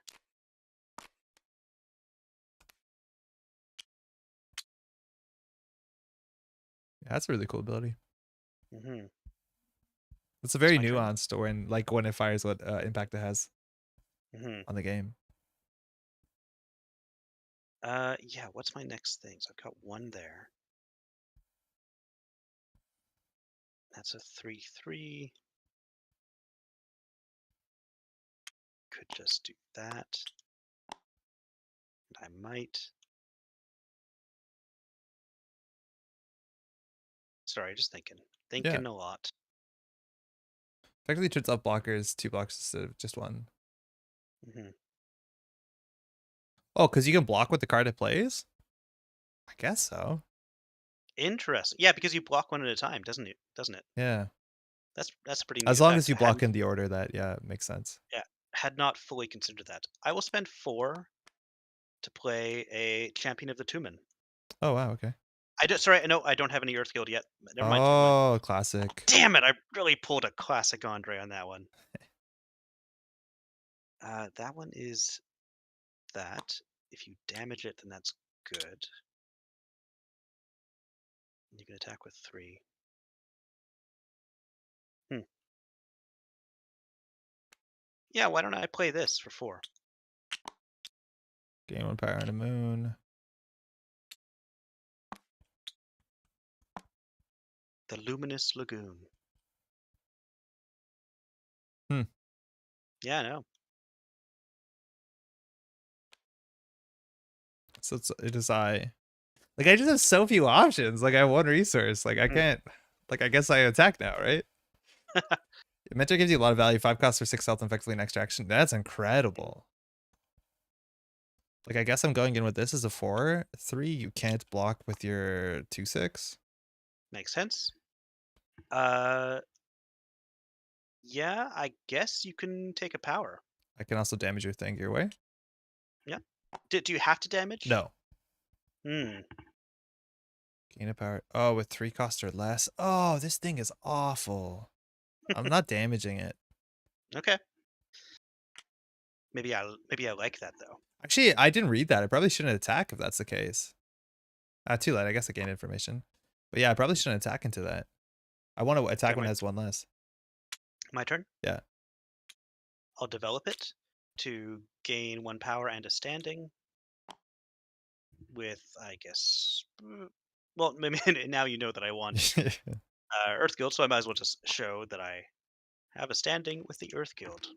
Yeah, that's a really cool ability. Hmm. It's a It's very my turn. nuanced when like when it fires what impact it has Hmm. on the game. Yeah. What's my next thing? So I've got one there. That's a 3/3. Could just do that. I might. Sorry, just thinking. Yeah. Thinking a lot. Effectively turns off blockers, 2 blocks instead of just one. Hmm. Oh, because you can block with the card it plays? I guess so. Interesting. Yeah, because you block one at a time, doesn't it? Doesn't it? Yeah. That's a pretty neat As long as effect. you block in the order that, yeah, it makes sense. Yeah, had not fully considered that. I will spend 4 to play a Champion of the Tumen. Oh, wow, okay. Sorry, no, I don't have any Earth Guild yet. Never mind. Never mind. Oh, classic. Damn it! I really pulled a classic Andre on that one. That one is that. If you damage it, then that's good. You can attack with 3. Hmm. Yeah, why don't I play this for 4? Gain 1 power on the moon. The Luminous Lagoon. Hmm. Yeah, I know. So it is I. Like, I just have so few options. Like, I have one resource. Like, I Mhm. can't. Like, I guess I attack now, right? Mentor gives you a lot of value. 5 costs for 6 health, and effectively an extra action. That's incredible. Like, I guess I'm going in with this as a 4/3. You can't block with your 2/6. Makes sense. Uh, yeah, I guess you can take a power. I can also damage your thing your way. Yeah. Do you have to damage? No. Hmm. Gain a power. Oh, with 3 costs or less. Oh, this thing is awful. I'm not damaging it. Okay. Maybe I like that though. Actually, I didn't read that. I probably shouldn't attack if that's the case. Too late. I guess I gained information. But yeah, I probably shouldn't attack into that. I want to attack Okay, when it has 1 less. my turn. Yeah. I'll develop it to gain 1 power and a standing with, I guess. Well, maybe now you know that I want Earth Guild, so I might as well just show that I have a standing with the Earth Guild.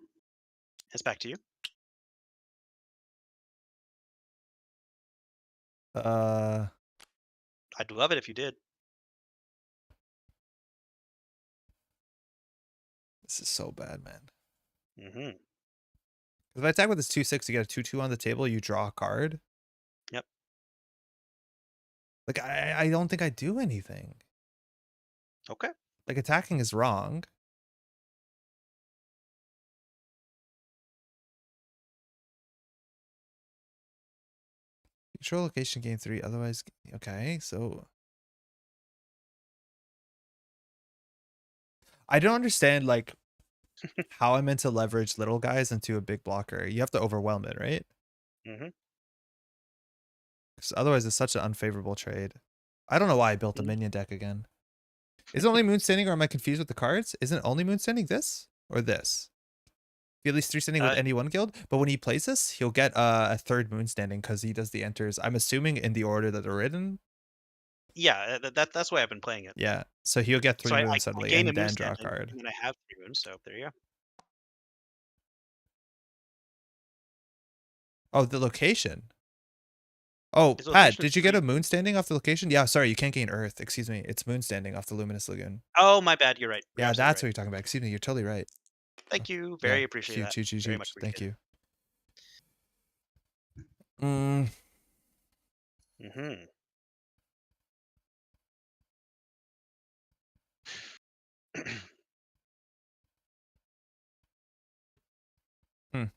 It's back to you. Uh, I'd love it if you did. this is so bad, man. Mhm. If I attack with this 2/6, you get a 2/2 on the table, you draw a card. Yep. Like I don't think I do anything. Okay. Like attacking is wrong. Control location gain 3, otherwise okay, so I don't understand like how I'm meant to leverage little guys into a big blocker. You have to overwhelm it, right? Mhm. 'Cause otherwise it's such an unfavorable trade. I don't know why I built a Mhm. minion deck again. Is it only moon standing or am I confused with the cards? Isn't it only moon standing this or this? He at least 3 standing with Uh, any one guild, but when he plays this, he'll get a third moon standing because he does the enters. I'm assuming in the order that they're written. yeah, that's why I've been playing it. Yeah. So he'll get So 3 I moons I suddenly gain a and moon then draw a standing, card. and then I have 3 moons, so there you go. Oh, the location. Oh, His Pat, location is did you get 3 a moon moons. standing off the location? Yeah, sorry, you can't gain Earth. Excuse me. It's moon standing off the Luminous Lagoon. Oh, my bad, you're right. You're Yeah, absolutely that's what right. you're talking about. Excuse me, you're totally right. Oh, Thank you. yeah, Very appreciate huge, that. huge, huge, Very much huge. Thank appreciate it. you. Mm, Mhm. hmm. If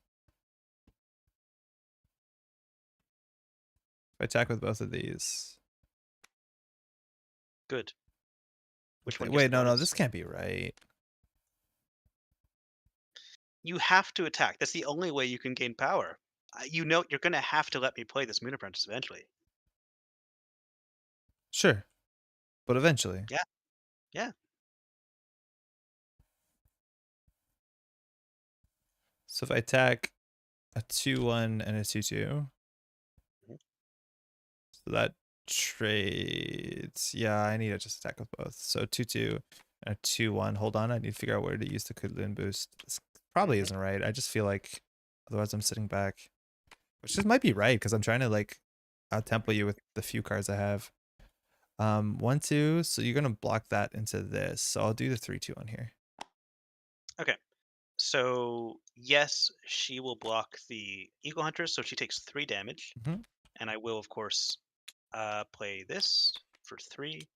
I attack with both of these. Good. Which one gets Wait, the no, no, bonus? this can't be right. You have to attack. That's the only way you can gain power. You know you're gonna have to let me play this Moon Apprentice eventually. Sure, but eventually. Yeah, yeah. So if I attack a 2/1 and a 2/2, Mhm, so that trades. Yeah, I need to just attack with both. So 2/2 and a 2/1. Hold on, I need to figure out where to use the Khutulun boost. This probably mhm. isn't right. I just feel like otherwise I'm sitting back, which just might be right because I'm trying to like out tempo you with the few cards I have. 1/2. So you're gonna block that into this. So I'll do the 3/2 on here. Okay. So yes, she will block the Eagle Hunter, so she takes 3 damage, Hmm. and I will of course play this for 3.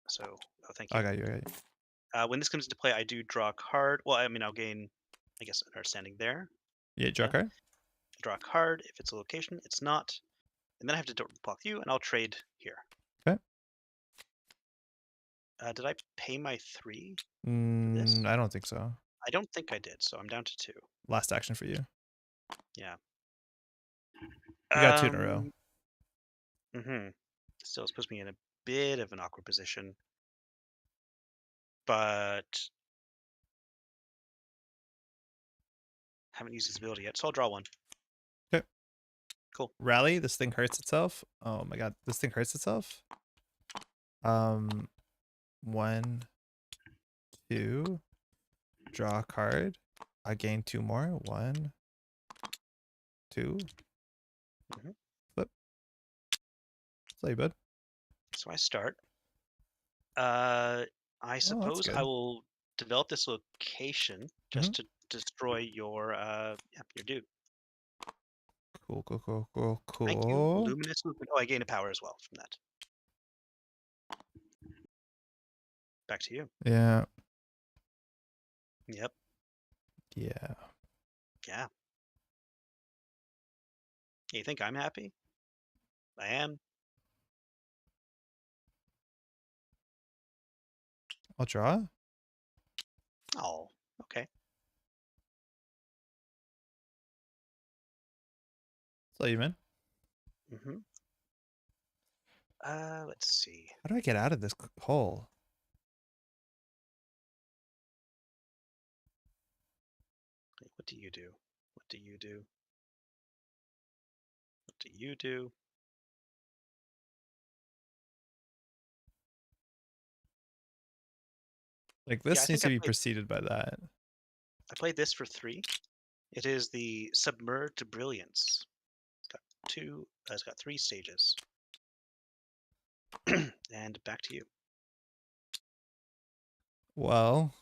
So oh, thank I you. got you. I got you. When this comes into play, I do draw a card. Well, I mean, I'll gain, I guess, an standing there. Yeah, draw a Yeah, card. draw a card. If it's a location, it's not. And then I have to block you, and I'll trade here. Okay. Did I pay my 3 for this? I don't think so. I don't think I did, so I'm down to 2. Last action for you. Yeah. You got 2 in a row. Um. Hmm. Still, this puts me in a bit of an awkward position, but haven't used this ability yet, so I'll draw one. Okay. Cool. Rally. This thing hurts itself. Oh my god, this thing hurts itself. 1, 2. Draw a card. I gain 2 more. 1, 2. Hmm. Flip. Play, bud. So I start. Uh, I Oh, that's suppose I good. will develop this location Hmm. just to destroy your yeah, your dude. Cool, cool, cool, cool, Thank you, cool. luminous movement. Oh, I gain a power as well from that. Back to you. Yeah. Yep. Yeah. Yeah. You think I'm happy? I am. I'll draw. Oh, okay. Play you, man. Hmm. Let's see. How do I get out of this hole? What do you do? What do you do? What do you do? Like Yeah, I this needs think to be preceded by that. I played this for 3. It is the submerged brilliance. 2. It's got 3 stages. And back to you. Well,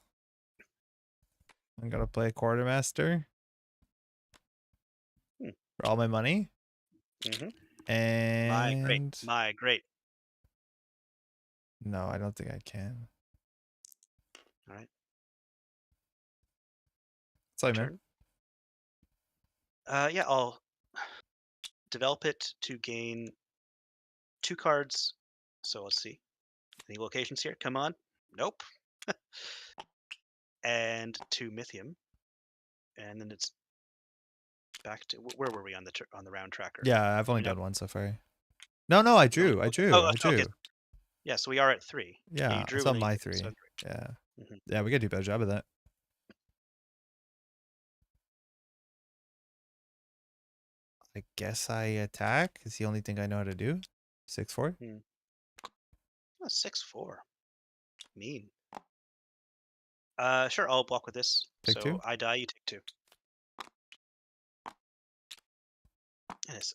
I'm gonna play quartermaster Hmm. for all my money. And Migrate. no, I don't think I can. All right. Sorry, man. Turn. Yeah, I'll develop it to gain 2 cards. So let's see. Any locations here? Come on. Nope. And 2 mythium. And then it's back to where were we on the round tracker? Yeah, I've Do only we know? done one so far. No, I You only drew. I okay. drew. Oh, I okay. drew. Yeah, so we are at 3. Yeah, you Yeah, it's drew and on then you my picked, so 3. 3. Yeah. Mhm. Yeah, we gotta do a better job of that. I guess I attack. It's the only thing I know how to do. 6-4. Hmm. Oh, 6/4. Mean. Sure, I'll block with this. Take So 2. I die, you take 2. And it's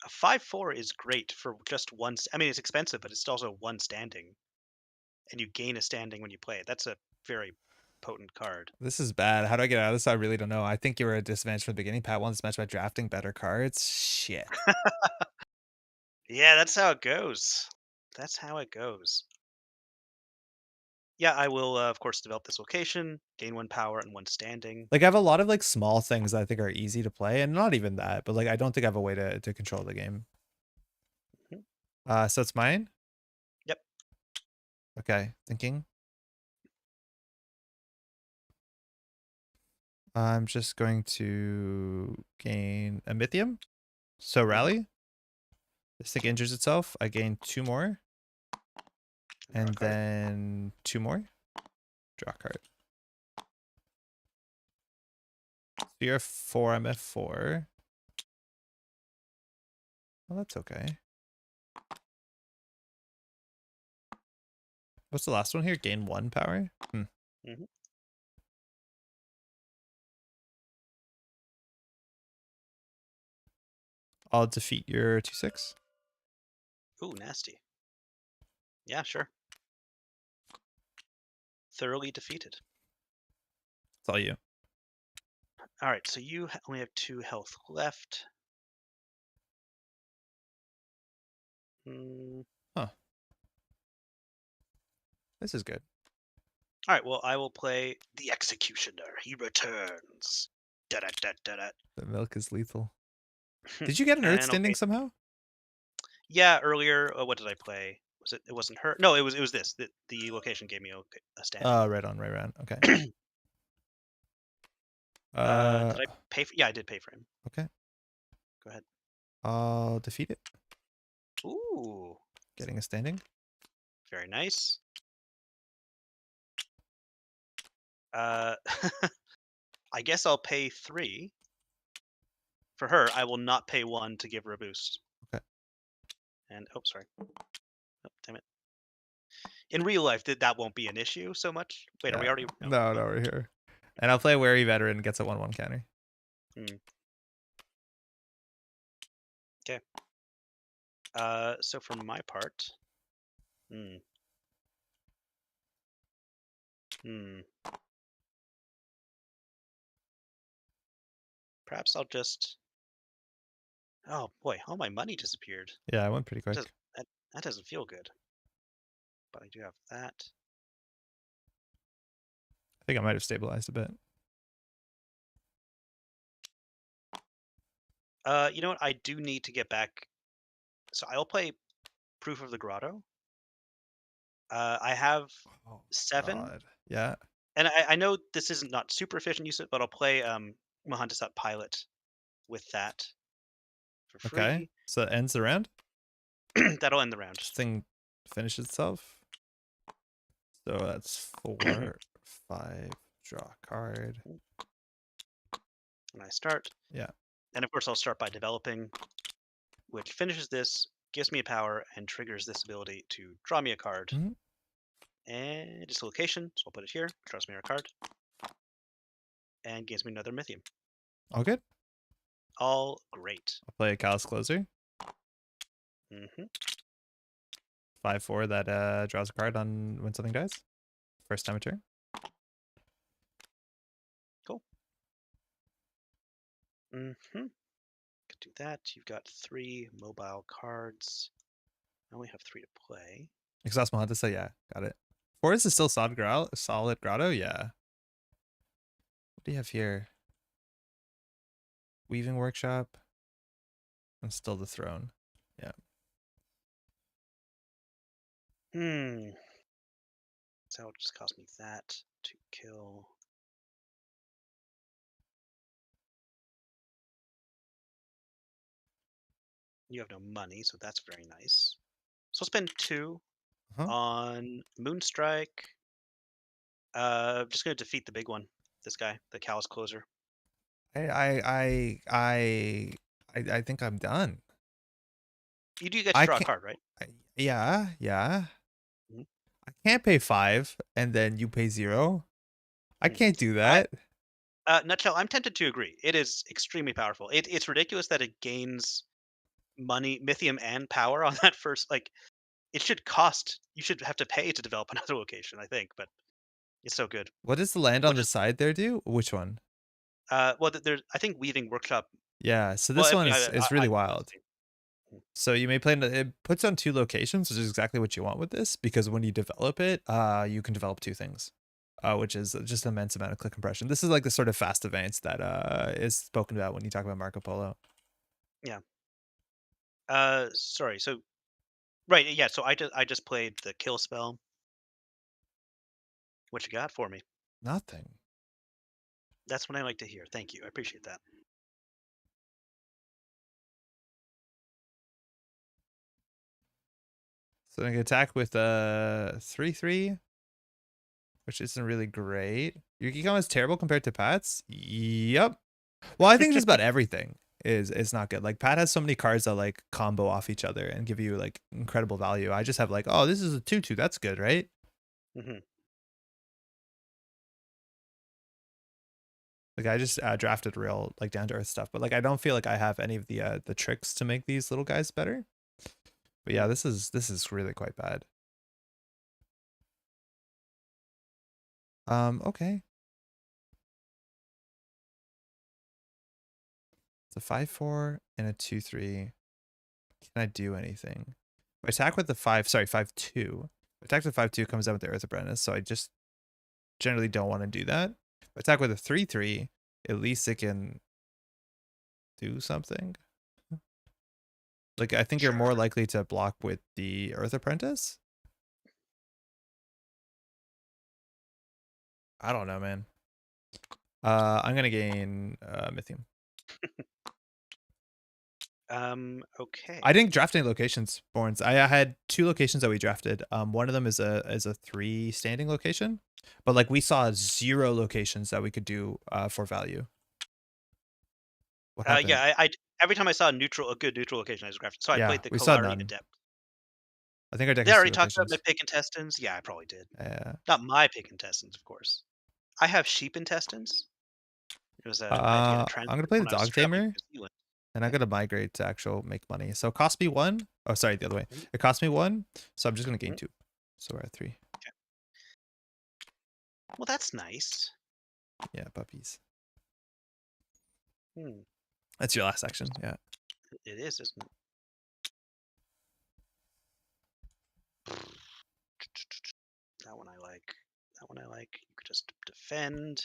a 5/4 is great for just one. I mean, it's expensive, but it's also one standing, and you gain a standing when you play it. That's a very potent card. This is bad. How do I get out of this? I really don't know. I think you were at a disadvantage from the beginning. Pat won this match by drafting better cards. Shit. Yeah, that's how it goes. That's how it goes. Yeah, I will, of course, develop this location, gain 1 power and 1 standing. Like I have a lot of like small things that I think are easy to play, and not even that, but like I don't think I have a way to control the game. Mhm. So it's mine. Yep. Okay, thinking. I'm just going to gain a mythium. So Mhm. rally. This thing injures itself. I gain 2 more. Draw a And card. then 2 more. Draw a card. So you're F4, I'm F4. Well, that's okay. What's the last one here? Gain 1 power? Mhm. I'll defeat your 2/6. Ooh, nasty. Yeah, sure. Thoroughly defeated. It's all you. All right, so you only have 2 health left. Mm. Huh. This is good. All right, well, I will play the Executioner. He returns. Da-da-da-da-da. The milk is lethal. Did you get an Earth And I'll standing pay. somehow? Yeah, earlier. What did I play? Was it? It wasn't her. No, it was this. The location gave me a standing. Right on, right around. Okay. Did I pay for? Yeah, I did pay for him. Okay. Go ahead. I'll defeat it. Ooh, Getting a standing. very nice. Uh, I guess I'll pay 3 for her. I will not pay 1 to give her a boost. Okay. And oh, sorry. Oh, damn it. In real life, that won't be an issue so much. Wait, are Yeah. we already? No. No, Oh, we're here. And I'll play Wary Veteran, gets a 1/1 counter. hmm. Okay. So for my part, hmm, hmm, perhaps I'll just. Oh boy, all my money disappeared. Yeah, I went pretty That does quick. that doesn't feel good. But I do have that. I think I might have stabilized a bit. You know what? I do need to get back. So I'll play Proof of the Grotto. I have Oh 7, God. Yeah. and I know this isn't not super efficient use, but I'll play Muhandasat Pilot with that for Okay. free. So it ends the round. That'll end the round. This thing finishes itself. So that's 4, 5. Draw a card. And I start, Yeah. and of course I'll start by developing, which finishes this, gives me a power, and triggers this ability to draw me a card. Mhm. And it's a location, so I'll put it here. Draws me a card, and gives me another Mythium. All good. All great. I'll play a Callous Closer. Mm-hmm. 5/4 that draws a card on when something dies. First time a turn. Cool. Mm-hmm. Could do that. You've got 3 mobile cards. I only have 3 to play. Exhaust Muhandasat, yeah, got it. Forest is still solid grotto, yeah. What do you have here? Weaving Workshop. And still the throne. Yeah. So it just cost me that to kill. You have no money, so that's very nice. So I'll spend 2 Uh-huh. on Moonstrike. Just gonna defeat the big one. This guy, the Callous Closer. I think I'm done. You do get to I draw a can't. card, right? Yeah. Mhm. I can't pay 5 and then you pay 0. I Mhm. can't do I that. Nutshell, I'm tempted to agree. It is extremely powerful. It's ridiculous that it gains money, mythium, and power on that first. Like, it should cost. You should have to pay to develop another location, I think. But it's so good. What does the land We'll on the just side there do? Which one? well, there's I think Weaving Workshop. Yeah, so Well, this one is I really can wild. see. Mm. So you may play it puts on 2 locations, which is exactly what you want with this, because when you develop it, you can develop 2 things. Which is just an immense amount of click compression. This is like the sort of fast advance that is spoken about when you talk about Marco Polo. Yeah. Sorry. So right. Yeah. So I just played the kill spell. What you got for me? Nothing. That's what I like to hear. Thank you. I appreciate that. So I can attack with 3/3, which isn't really great. Your Geekon is terrible compared to Pat's. Yep. Well, I think just about everything is not good. Like Pat has so many cards that like combo off each other and give you like incredible value. I just have like, oh, this is a 2/2. That's good, right? Hmm. Like I just drafted real like down to earth stuff, but like I don't feel like I have any of the tricks to make these little guys better. But yeah, this is really quite bad. Okay. It's a 5/4 and a 2/3. Can I do anything? If I attack with the 5/2. Attack with 5/2 comes out with the Earth Apprentice, so I just generally don't want to do that. If I attack with a 3/3, at least it can do something. Like I think you're Sure. more likely to block with the Earth Apprentice. I don't know, man. I'm gonna gain Mythium. Okay. I didn't draft any locations, Borns. I had 2 locations that we drafted. One of them is a 3 standing location, but like we saw 0 locations that we could do for value. What happened? Yeah. Every time I saw a good neutral location, I just grafted. So I Yeah, played the we saw Kalari none. Adept. I think our deck Did I has 2 already talk about my locations. pig intestines? Yeah, I probably did. Yeah. Not my pig intestines, of course. I have sheep intestines. It was I had to get a I'm gonna transfer play the when I was Dog traveling Tamer, to New Zealand. and I'm Okay. gonna migrate to actual make money. So it cost me 1. Oh, sorry, the other way. Mhm, It cost me 1, so I'm just gonna gain mhm. 2. So we're at 3. Okay. Well, that's nice. Yeah, puppies. Hmm. That's your last action. Yeah. It is, isn't it? That one I like. That one I like. You could just defend.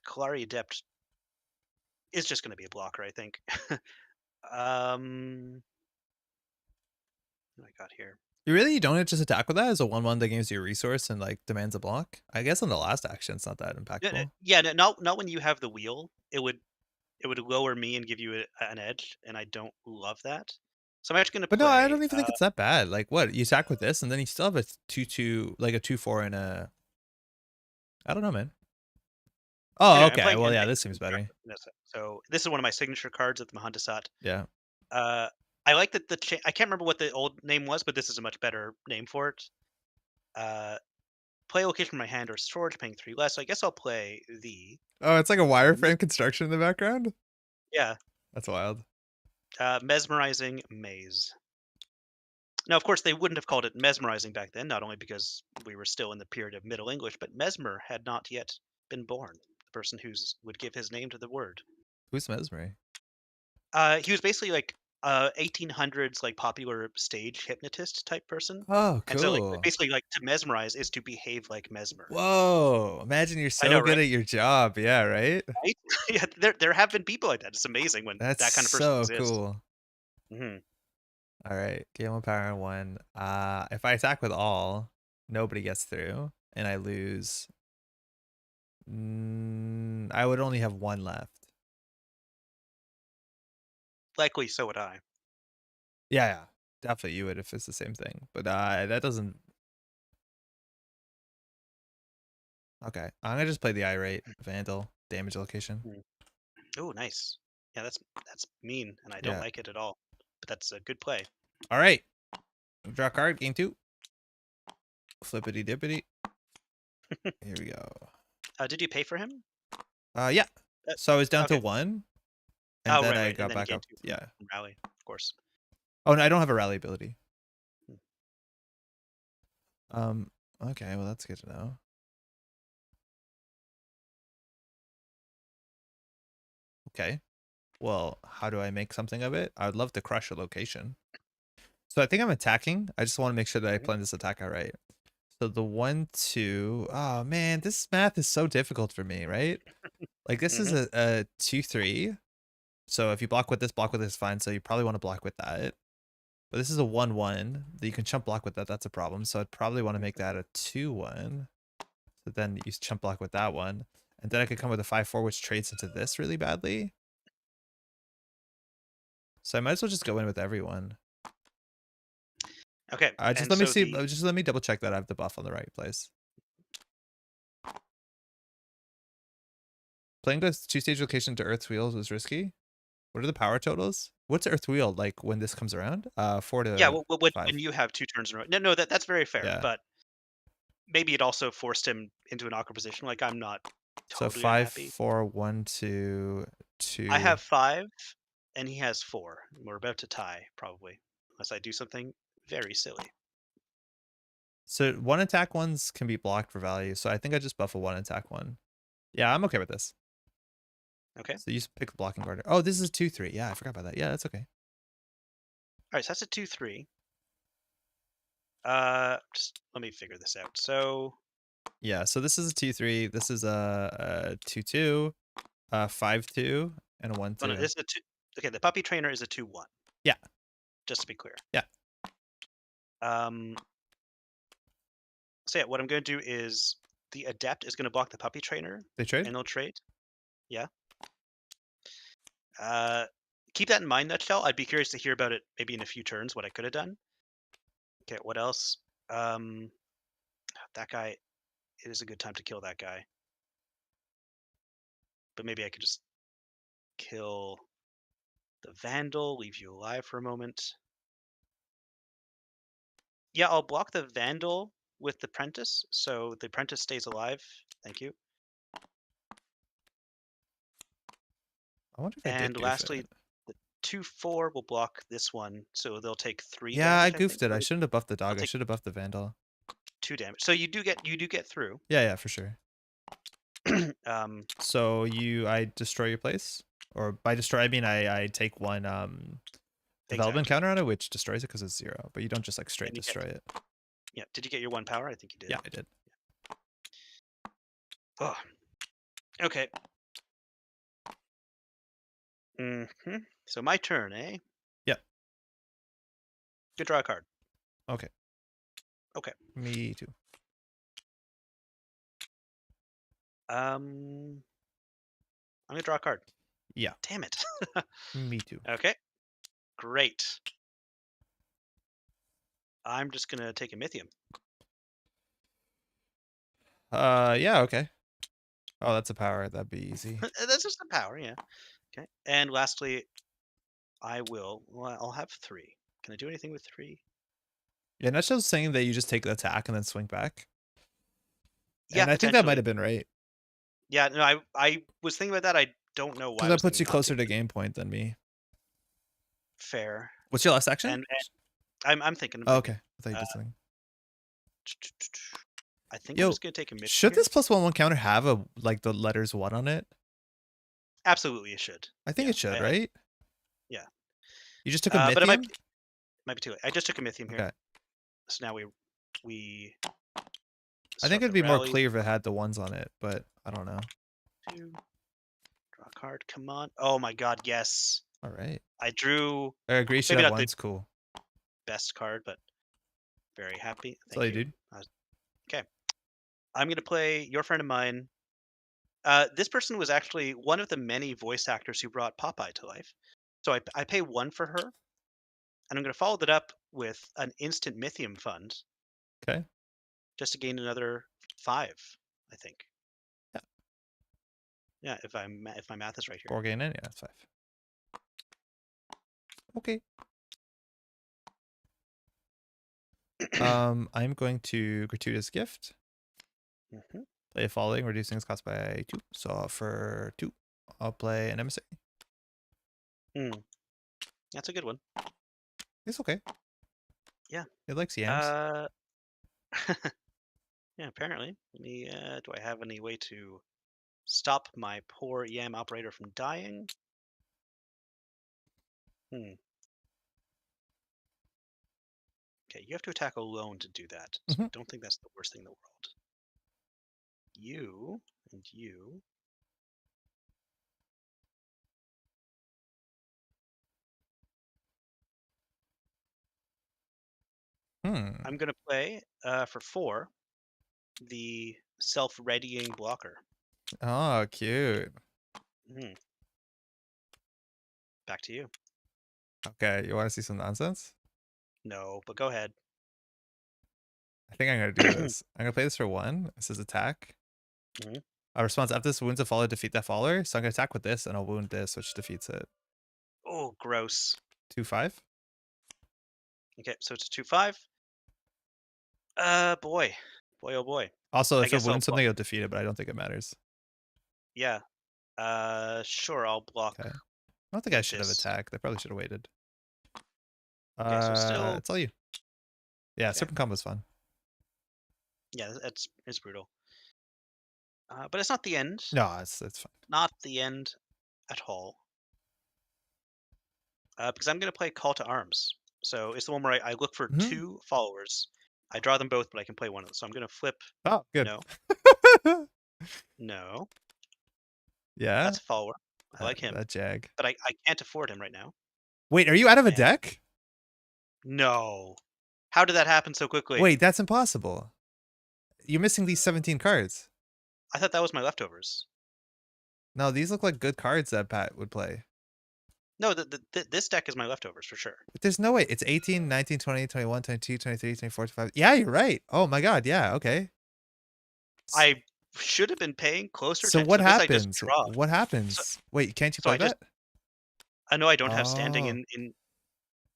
Kalari Adept is just going to be a blocker, I think. What do I got here? You really don't just attack with that as a 1/1 that gives you a resource and like demands a block? I guess on the last action it's not that impactful. Yeah, no, not when you have the wheel. It would lower me and give you an edge, and I don't love that. So I'm actually going to But no, I play. don't even think it's that bad. Like what? You attack with this and then you still have a 2/2, like a 2/4 and a I don't know, man. Oh, Anyway, I'm okay. playing Well, yeah, Ending this seems better. Muhandasat. So this is one of my signature cards at the Muhandasat. Yeah. Uh, I like that I can't remember what the old name was, but this is a much better name for it. Uh, Play a location from my hand or storage, paying 3 less. So I guess I'll play the Oh, it's like a myth. wireframe construction in the background? Yeah. That's wild. Mesmerizing maze. Now, of course, they wouldn't have called it mesmerizing back then, not only because we were still in the period of Middle English, but Mesmer had not yet been born, the person who would give his name to the word. Who's Mesmer? He was basically like 1800s like popular stage hypnotist type person. Oh, And so like cool. basically like to mesmerize is to behave like Mesmer. Whoa. Imagine you're I so know, good right? at your job. Yeah, right? Right? Yeah, there have been people like that. It's amazing when That's that kind of person so exists. cool. Hmm. All right. Gain 1 power and 1. If I attack with all, nobody gets through, and I lose. I would only have 1 left. Likely so would I. Yeah, yeah. Definitely you would if it's the same thing. But that doesn't. Okay. I'm gonna just play the irate Vandal damage location. Oh, nice. Yeah, that's mean, and I don't Yeah. like it at all. But that's a good play. All right. Draw a card. Game 2. Flippity dippity. Here we go. Did you pay for him? Yeah. Uh, So I was down to okay. 1, and Oh, then right, I right. And got then you back gain up. two Yeah. from rally, of course. Oh, no, I don't have a rally ability. Hmm. Um. Okay. Well, that's good to know. Okay. Well, how do I make something of it? I would love to crush a location. So I think I'm attacking. I just want to make sure that I Mhm, plan this attack out right. So the 1, 2. Oh man, this math is so difficult for me, right? Like this is mhm, a 2, 3. So if you block with this, fine. So you probably want to block with that. But this is a 1, 1. You can chump block with that. That's a problem. So I'd probably want to make mhm. that a 2, 1. So then you chump block with that one. And then I could come with a 5, 4, which trades into this really badly. So I might as well just go in with everyone. Okay, Just and let me so see. the Just let me double check that I have the buff on the right place. Playing this 2-stage location to Earth's wheels was risky. What are the power totals? What's Earth wheel like when this comes around? 4 yeah, to when 5. you have 2 turns in a row. No, that's very fair, Yeah. but maybe it also forced him into an awkward position. Like I'm not So totally 5, unhappy. 4, 1, 2, I 2. have 5 and he has 4. We're about to tie probably, unless I do something very silly. So 1 attack ones can be blocked for value. So I think I just buff a 1 attack one. Yeah, I'm okay with this. Okay. So you just pick the blocking guard. Oh, this is 2, 3. Yeah, I forgot about that. Yeah, that's okay. All right, so that's a 2-3. Just let me figure this out. So Yeah, so this is a 2, 3. This is a 2, 2, 5, 2, and a 1, oh no, 2. this is a 2. Okay, the puppy trainer is a 2-1. Yeah, Just to be clear. yeah. Um, so yeah, what I'm going to do is the adept is going to block the puppy trainer, They trade? and they'll trade. Yeah. Uh, keep that in mind, Nutshell. I'd be curious to hear about it maybe in a few turns. What I could have done. Okay, what else? Um, that guy. It is a good time to kill that guy, but maybe I could just kill the vandal, leave you alive for a moment. Yeah, I'll block the vandal with the prentice, so the apprentice stays alive. Thank you. I wonder if I did And goof lastly, it. the 2-4 will block this one, so they'll take 3 Yeah, I damage, I think, goofed it. I or shouldn't have buffed the they'll dog. I take should have buffed the vandal. 2 damage. So you do get through. Yeah, yeah, for sure. um, So I destroy your place, or by destroy I mean I take 1 development exactly. counter on it, which destroys it because it's 0. But you don't just like straight And you get destroy it. yeah. Did you get your 1 power? I think you did. Yeah, I did. Oh, okay. So my turn, eh? Yeah. Good draw a card. Okay. Okay. Me too. I'm gonna draw a card. Yeah. Damn it. Me too. Okay. Great. I'm just gonna take a mythium. Yeah. Okay. Oh, that's a power. That'd be easy. That's just a power, yeah. Okay. And lastly, I will. Well, I'll have 3. Can I do anything with 3? Yeah, that's just saying that you just take the attack and then swing back. Yeah, And I think that might potentially. have been right. Yeah, no, I was thinking about that. I don't know Because why I that was puts thinking you not closer to. to game point than me. Fair. What's your last action? I'm thinking. I'm Oh, thinking. okay. I thought you Uh, did something. I think I'm Yo, just gonna take a mythium should here. this +1/1 counter have a like the letters 1 on it? Absolutely, it should. I think Yeah. it should, I right? yeah. You just took a But it mythium? might be too late. I just took a mythium here, Okay. so now we I think start it'd the be more rally. clear if it had the ones on it, but I don't know. Two, draw a card. Come on. Oh my God, yes. All right. I drew I agree. You should maybe have not the ones. Cool. best card, but very happy. That's all Thank you, you. dude. Okay. I'm gonna play your friend of mine. This person was actually one of the many voice actors who brought Popeye to life. So I pay one for her, and I'm gonna follow that up with an instant Mythium fund Okay. just to gain another 5, I think. Yeah. Yeah, if my math is right here. 4 gain in. Yeah, that's 5. Okay. I'm going to gratuitous gift. Mhm. Play a following, reducing its cost by 2. So for 2, I'll play an emissary. Mm, that's a good one. It's okay. Yeah. It likes yams. Uh, yeah. Apparently, let me. Do I have any way to stop my poor yam operator from dying? Hmm. Okay, you have to attack alone to do that. So I Mhm. don't think that's the worst thing in the world. You and you. Hmm. I'm gonna play for 4 the self-readying blocker. Oh, cute. Hmm. Back to you. Okay, you want to see some nonsense? No, but go ahead. I think I'm gonna do this. I'm gonna play this for 1. This is attack. Mhm. A response after this wounds a follower, defeat that follower. So I'm gonna attack with this, and I'll wound this, which defeats it. Oh, gross. 2/5. Okay, so it's a 2/5. Boy, boy, oh boy. Also, I if it guess I'll wounds block. something, it'll defeat it, but I don't think it matters. Yeah. Sure. I'll block Okay. I don't think I should have this. attacked. I probably should have waited. Okay, so still. It's all you. Yeah, Okay. serpent combo's fun. Yeah, it's brutal. But it's not the end. No, it's fine. Not the end at all. Because I'm gonna play Call to Arms. So it's the one where I look for Mhm. 2 followers. I draw them both, but I can play one of them. So I'm gonna flip. Oh, good. No, no, Yeah, that's a follower. I like him, that jag. but I can't afford him right now. Wait, are you out of a And deck? no, how did that happen so quickly? Wait, that's impossible. You're missing these 17 cards. I thought that was my leftovers. No, these look like good cards that Pat would play. No, this deck is my leftovers for sure. But there's no way. It's 18, 19, 20, 21, 22, 23, 24, 25. Yeah, you're right. Oh my god, yeah, okay. I should have been paying closer So attention. what So this I just happens? draw. What So happens? Wait, can't you so play I just that? I know I don't have standing Oh. in.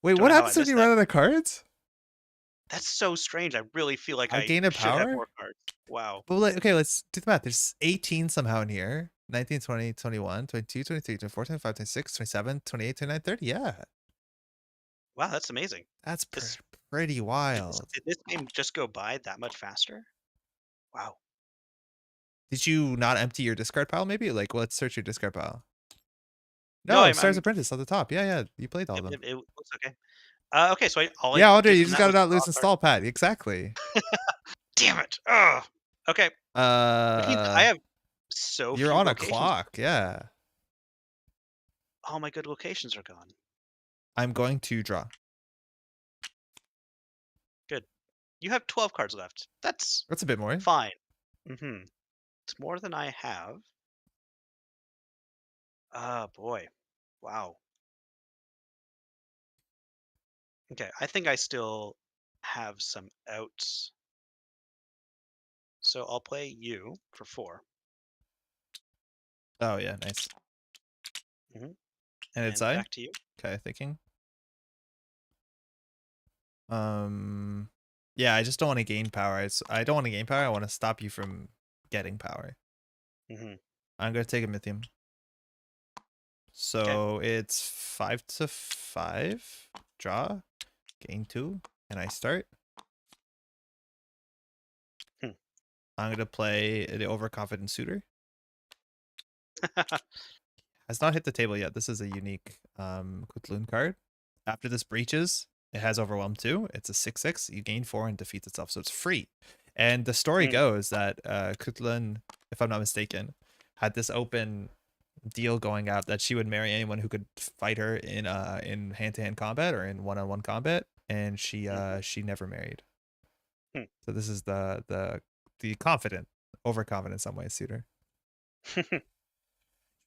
Wait, Don't what know how I happens when missed you that. run out of cards? That's so strange. I really feel like I I gain a should have power? more cards. Wow. But like, okay, let's do the math. There's 18 somehow in here. 19, 20, 21, 22, 23, 24, 25, 26, 27, 28, 29, 30. Yeah. Wow, that's amazing. That's This pretty wild. did this game just go by that much faster? Wow. Did you not empty your discard pile maybe? Like, let's search your discard pile. No, No, I'm Stars I'm Apprentice on the top. Yeah, yeah. You played all of them. it looks okay. Okay, so all I Yeah, Audrey, did you from just that gotta was not draw lose a card. install pad. Exactly. Damn it. Ugh. Okay. That means I Uh, have so you're few on a locations. clock. Yeah. All my good locations are gone. I'm going to draw. Good. You have 12 cards left. That's That's a bit more. fine. Mhm. It's more than I have. Ah, boy. Wow. Okay, I think I still have some outs. So I'll play you for 4. Oh, yeah. Nice. Mhm. And it's And I. back to you. Okay, thinking. Um, yeah, I just don't want to gain power. I don't want to gain power. I want to stop you from getting power. Mhm. I'm gonna take a mythium. Okay. So it's 5-5. Draw. Gain 2. And I start. Hmm. I'm going to play the Overconfident Suitor. Has not hit the table yet. This is a unique Khutulun card. After this breaches, it has Overwhelm 2. It's a 6/6. You gain 4 and defeats itself, so it's free. And the story Hmm. goes that Khutulun, if I'm not mistaken, had this open deal going out that she would marry anyone who could fight her in hand-to-hand combat or in one-on-one combat, and she never married. Hmm. So this is the confident, overconfident in some ways suitor.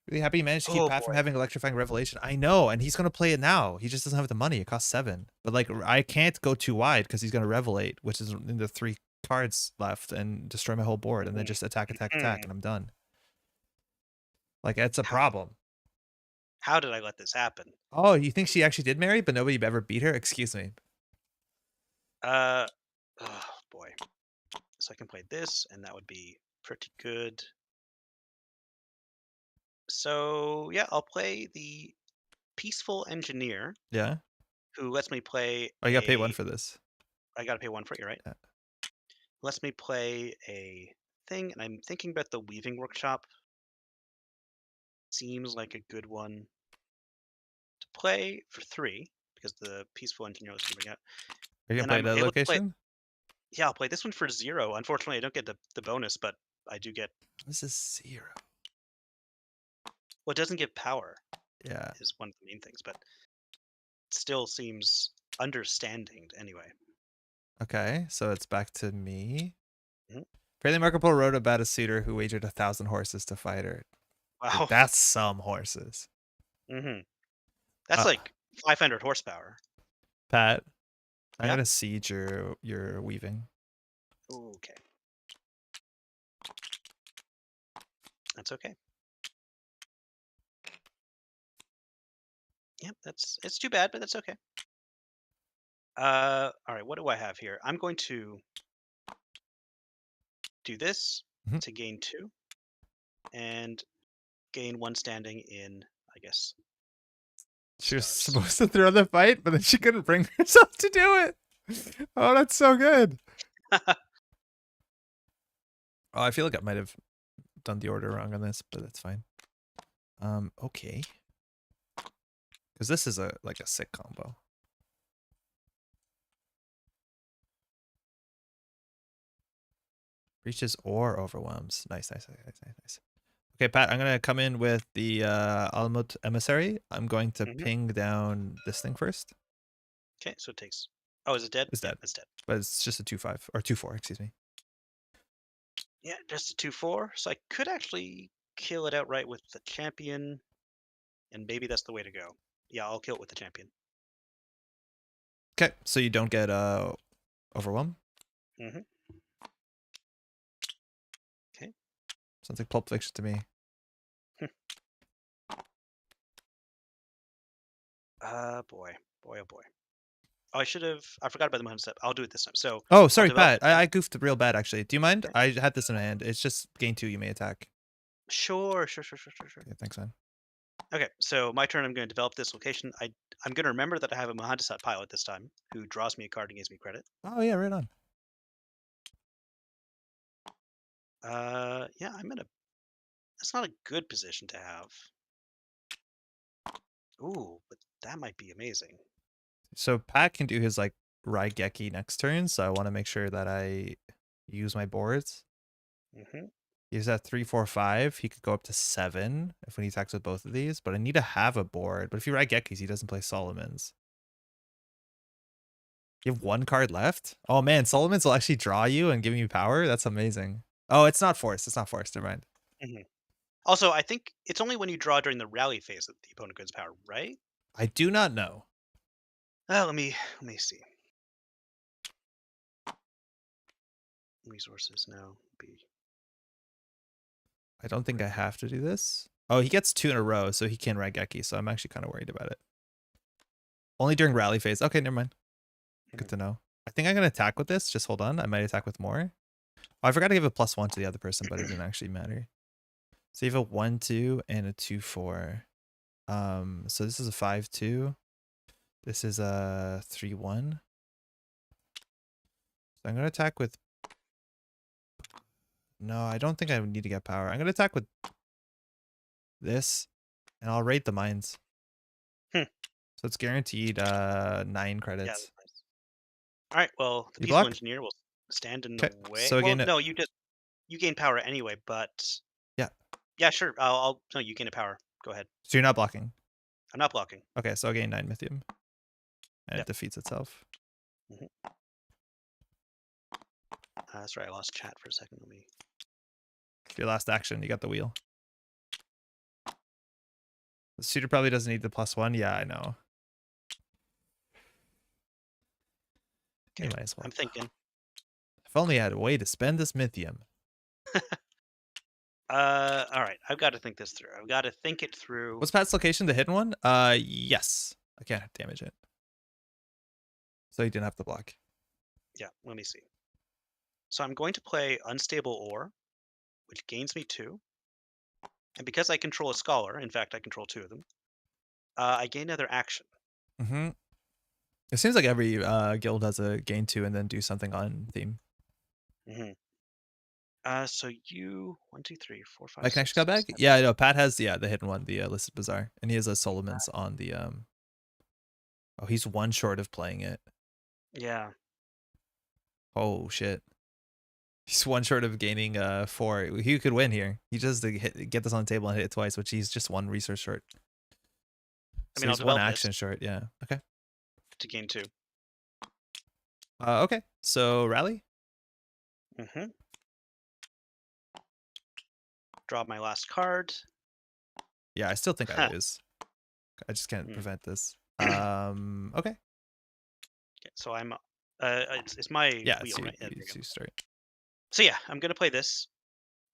Really happy you managed to keep Oh Pat from boy. having electrifying revelation. I know, and he's gonna play it now. He just doesn't have the money. It costs 7. But like I can't go too wide because he's gonna revelate, which is in the 3 cards left, and destroy my whole board, and then just attack, attack, attack, Hmm. and I'm done. Like it's a How problem. how did I let this happen? Oh, you think she actually did marry, but nobody ever beat her? Excuse me. Uh, oh boy. So I can play this, and that would be pretty good. So yeah, I'll play the peaceful engineer Yeah. who lets me play Oh, you got to pay 1 a. for this. I gotta pay one for it, you're right? Yeah. Lets me play a thing, and I'm thinking about the weaving workshop. Seems like a good one to play for 3 because the peaceful engineer was coming out, Are you gonna and play I'm that able to play. location? Yeah, I'll play this one for 0. Unfortunately, I don't get the bonus, but I do get. This is 0. Well, it doesn't give power Yeah. is one of the main things, but it still seems understanding anyway. Okay, so it's back to me. Mhm. Apparently, Marco Polo wrote about a suitor who wagered 1,000 horses to fight her. Dude, Wow. that's some horses. Hmm. That's Uh, like 500 horsepower. Pat, I'm Yeah. gonna siege your weaving. Okay. That's okay. Yep. It's too bad, but that's okay. All right. What do I have here? I'm going to do this Mhm. to gain 2 and gain 1 standing in, I guess, She was stars. supposed to throw the fight, but then she couldn't bring herself to do it. Oh, that's so good. Oh, I feel like I might have done the order wrong on this, but that's fine. Okay. Because this is like a sick combo. Reaches or overwhelms. Nice, nice, nice, nice, nice. Okay, Pat, I'm gonna come in with the Almut Emissary. I'm going to Hmm. ping down this thing first. Okay. So it takes. Oh, is it dead? It's Yeah, dead. it's dead. But it's just a 2/5 or 2/4, excuse me. Yeah, just a 2/4. So I could actually kill it outright with the champion, and maybe that's the way to go. Yeah, I'll kill it with the champion. Okay, so you don't get overwhelm. Hmm. Okay. Sounds like Pulp Fiction to me. Boy, boy, oh boy. Oh, I should have. I forgot about the Muhandasat. I'll do it this time. So Oh, I'll sorry, develop Pat. the I goofed real bad actually. Do you mind? champion. I had this in my hand. It's just gain 2. You may attack. Sure, sure, sure, sure, sure, sure. Okay, thanks, man. Okay, so my turn. I'm going to develop this location. I'm going to remember that I have a Muhandasat pilot this time, who draws me a card and gives me credit. Oh yeah, right on. Yeah, I'm in a. That's not a good position to have. Ooh, but that might be amazing. So Pat can do his like Raigeki next turn, so I want to make sure that I use my boards. Hmm. He's at 3, 4, 5. He could go up to 7 if when he attacks with both of these, but I need to have a board. But if you Raigekis, he doesn't play Solomon's. You have 1 card left? Oh man, Solomon's will actually draw you and give you power? That's amazing. Oh, it's not forced. It's not forced. Never mind. Hmm. Also, I think it's only when you draw during the rally phase that the opponent gains power, right? I do not know. Let me see. Resources now be. I don't think I have to do this. Oh, he gets 2 in a row, so he can Raigeki, so I'm actually kind of worried about it. Only during rally phase. Okay, never mind. Good to know. I think I'm going to attack with this. Just hold on. I might attack with more. Oh, I forgot to give a +1 to the other person, but it didn't actually matter. So you have a 1, 2, and a 2, 4. So this is a 5-2. This is a 3-1. So I'm gonna attack with. No, I don't think I need to get power. I'm gonna attack with this, and I'll rate the mines. Hmm. So it's guaranteed 9 Yeah, credits. that's nice. All right. Well, the You peaceful block? engineer will stand in the Okay. way. So Well, again, no, you gain power anyway. But yeah. yeah, sure. I'll no, you gain a power. Go ahead. So you're not blocking. I'm not blocking. Okay, so I'll gain 9 mythium, and it Yep. defeats itself. Hmm. That's right. I lost chat for a second. Let me. Your last action, you got the wheel. The suitor probably doesn't need the +1. Yeah, I know. You Okay. might as well. I'm thinking. If only I had a way to spend this mythium. All right. I've got to think this through. I've got to think it through. What's Pat's location? The hidden one? Yes. I can't damage it. So you didn't have to block. Yeah. Let me see. So I'm going to play unstable ore, which gains me 2. And because I control a scholar, in fact, I control 2 of them. I gain another action. Mm-hmm. It seems like every guild has a gain 2 and then do something on theme. Hmm. So you 1, 2, 3, 4, 5, My connection 6, got back? 7. Yeah, I know. Pat has the hidden one, the listed bazaar, and he has a Solomon's on the Oh, he's one short of playing it. Yeah. Oh shit. He's one short of gaining 4. He could win here. He just get this on the table and hit it twice, which he's just one resource short. I So mean, I'll he's one develop this action short. Yeah. Okay. to gain 2. Okay. So rally. Hmm. Draw my last card. Yeah, I still think I Huh. lose. I just can't Mm. prevent this. Okay. Okay, so I'm. It's my Yeah, wheel, it's you. right? Yeah, there we It's go. you start. So yeah, I'm gonna play this.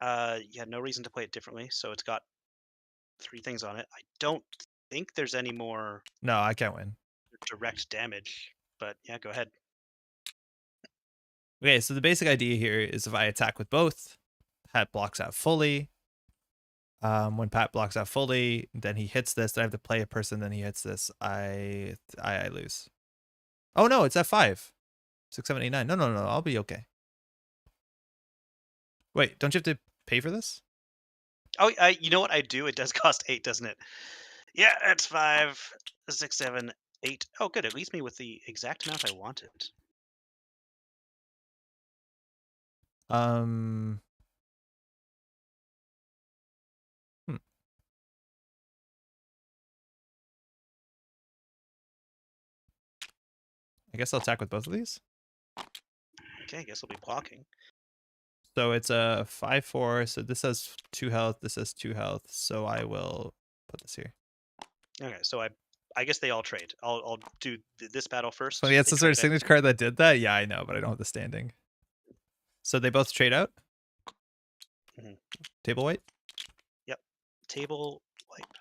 Yeah, no reason to play it differently. So it's got 3 things on it. I don't think there's any more No, I can't win. direct damage, but yeah, go ahead. Okay, so the basic idea here is if I attack with both, Pat blocks out fully. When Pat blocks out fully, then he hits this. Then I have to play a person. Then he hits this. I lose. Oh no, it's F5. 6, 7, 8, 9. No, no, no. I'll be okay. Wait, don't you have to pay for this? Oh, you know what I do? It does cost 8, doesn't it? Yeah, that's 5, 6, 7, 8. Oh, good. It leaves me with the exact amount I wanted. Um. Hmm. I guess I'll attack with both of these. Okay, I guess I'll be blocking. So it's a 5-4. So this has 2 health. This has 2 health. So I will put this here. Okay, so I guess they all trade. I'll do this battle So first. yeah, it's They the sort of trade. signature card that did that. Yeah, I know, but I don't have the standing. So they both trade out. Mhm. Table white. Yep. Table wipe.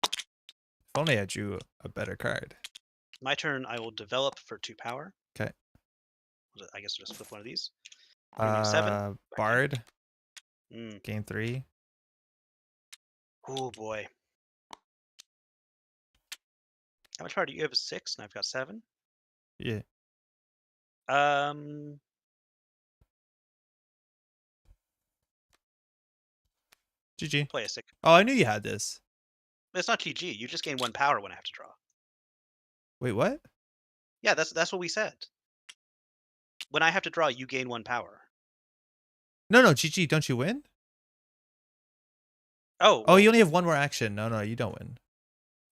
If only I drew a better card. My turn. I will develop for 2 power. Okay. I guess I'll just flip one of these. Bring me to 7. Backhand. Bard. Mm. Gain 3. Oh boy. How much power do you have? 6, and I've got 7. Yeah. Um, GG. play a 6. Oh, I knew you had this. It's not GG. You just gain 1 power when I have to draw. Wait, what? Yeah, that's what we said. When I have to draw, you gain 1 power. No, no, GG. Don't you win? Oh Oh, well, you only have one more action. No, no, you don't win.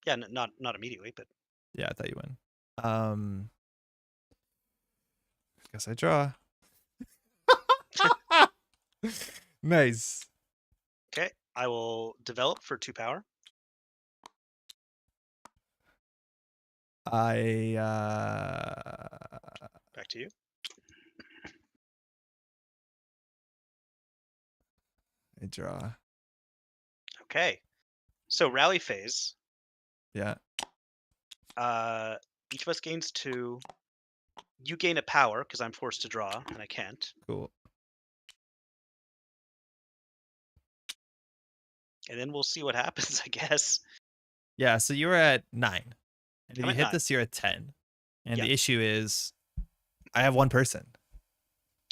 yeah, not immediately, but Yeah, I thought you win. Guess I draw. Nice. okay. I will develop for 2 power. I Back to you. draw. Okay. So rally phase. Yeah. Each of us gains 2. You gain a power because I'm forced to draw and I can't. Cool. And then we'll see what happens, I guess. Yeah, so you were at 9. And if I'm you at hit 9. this, you're at 10. And Yeah. the issue is I have one person.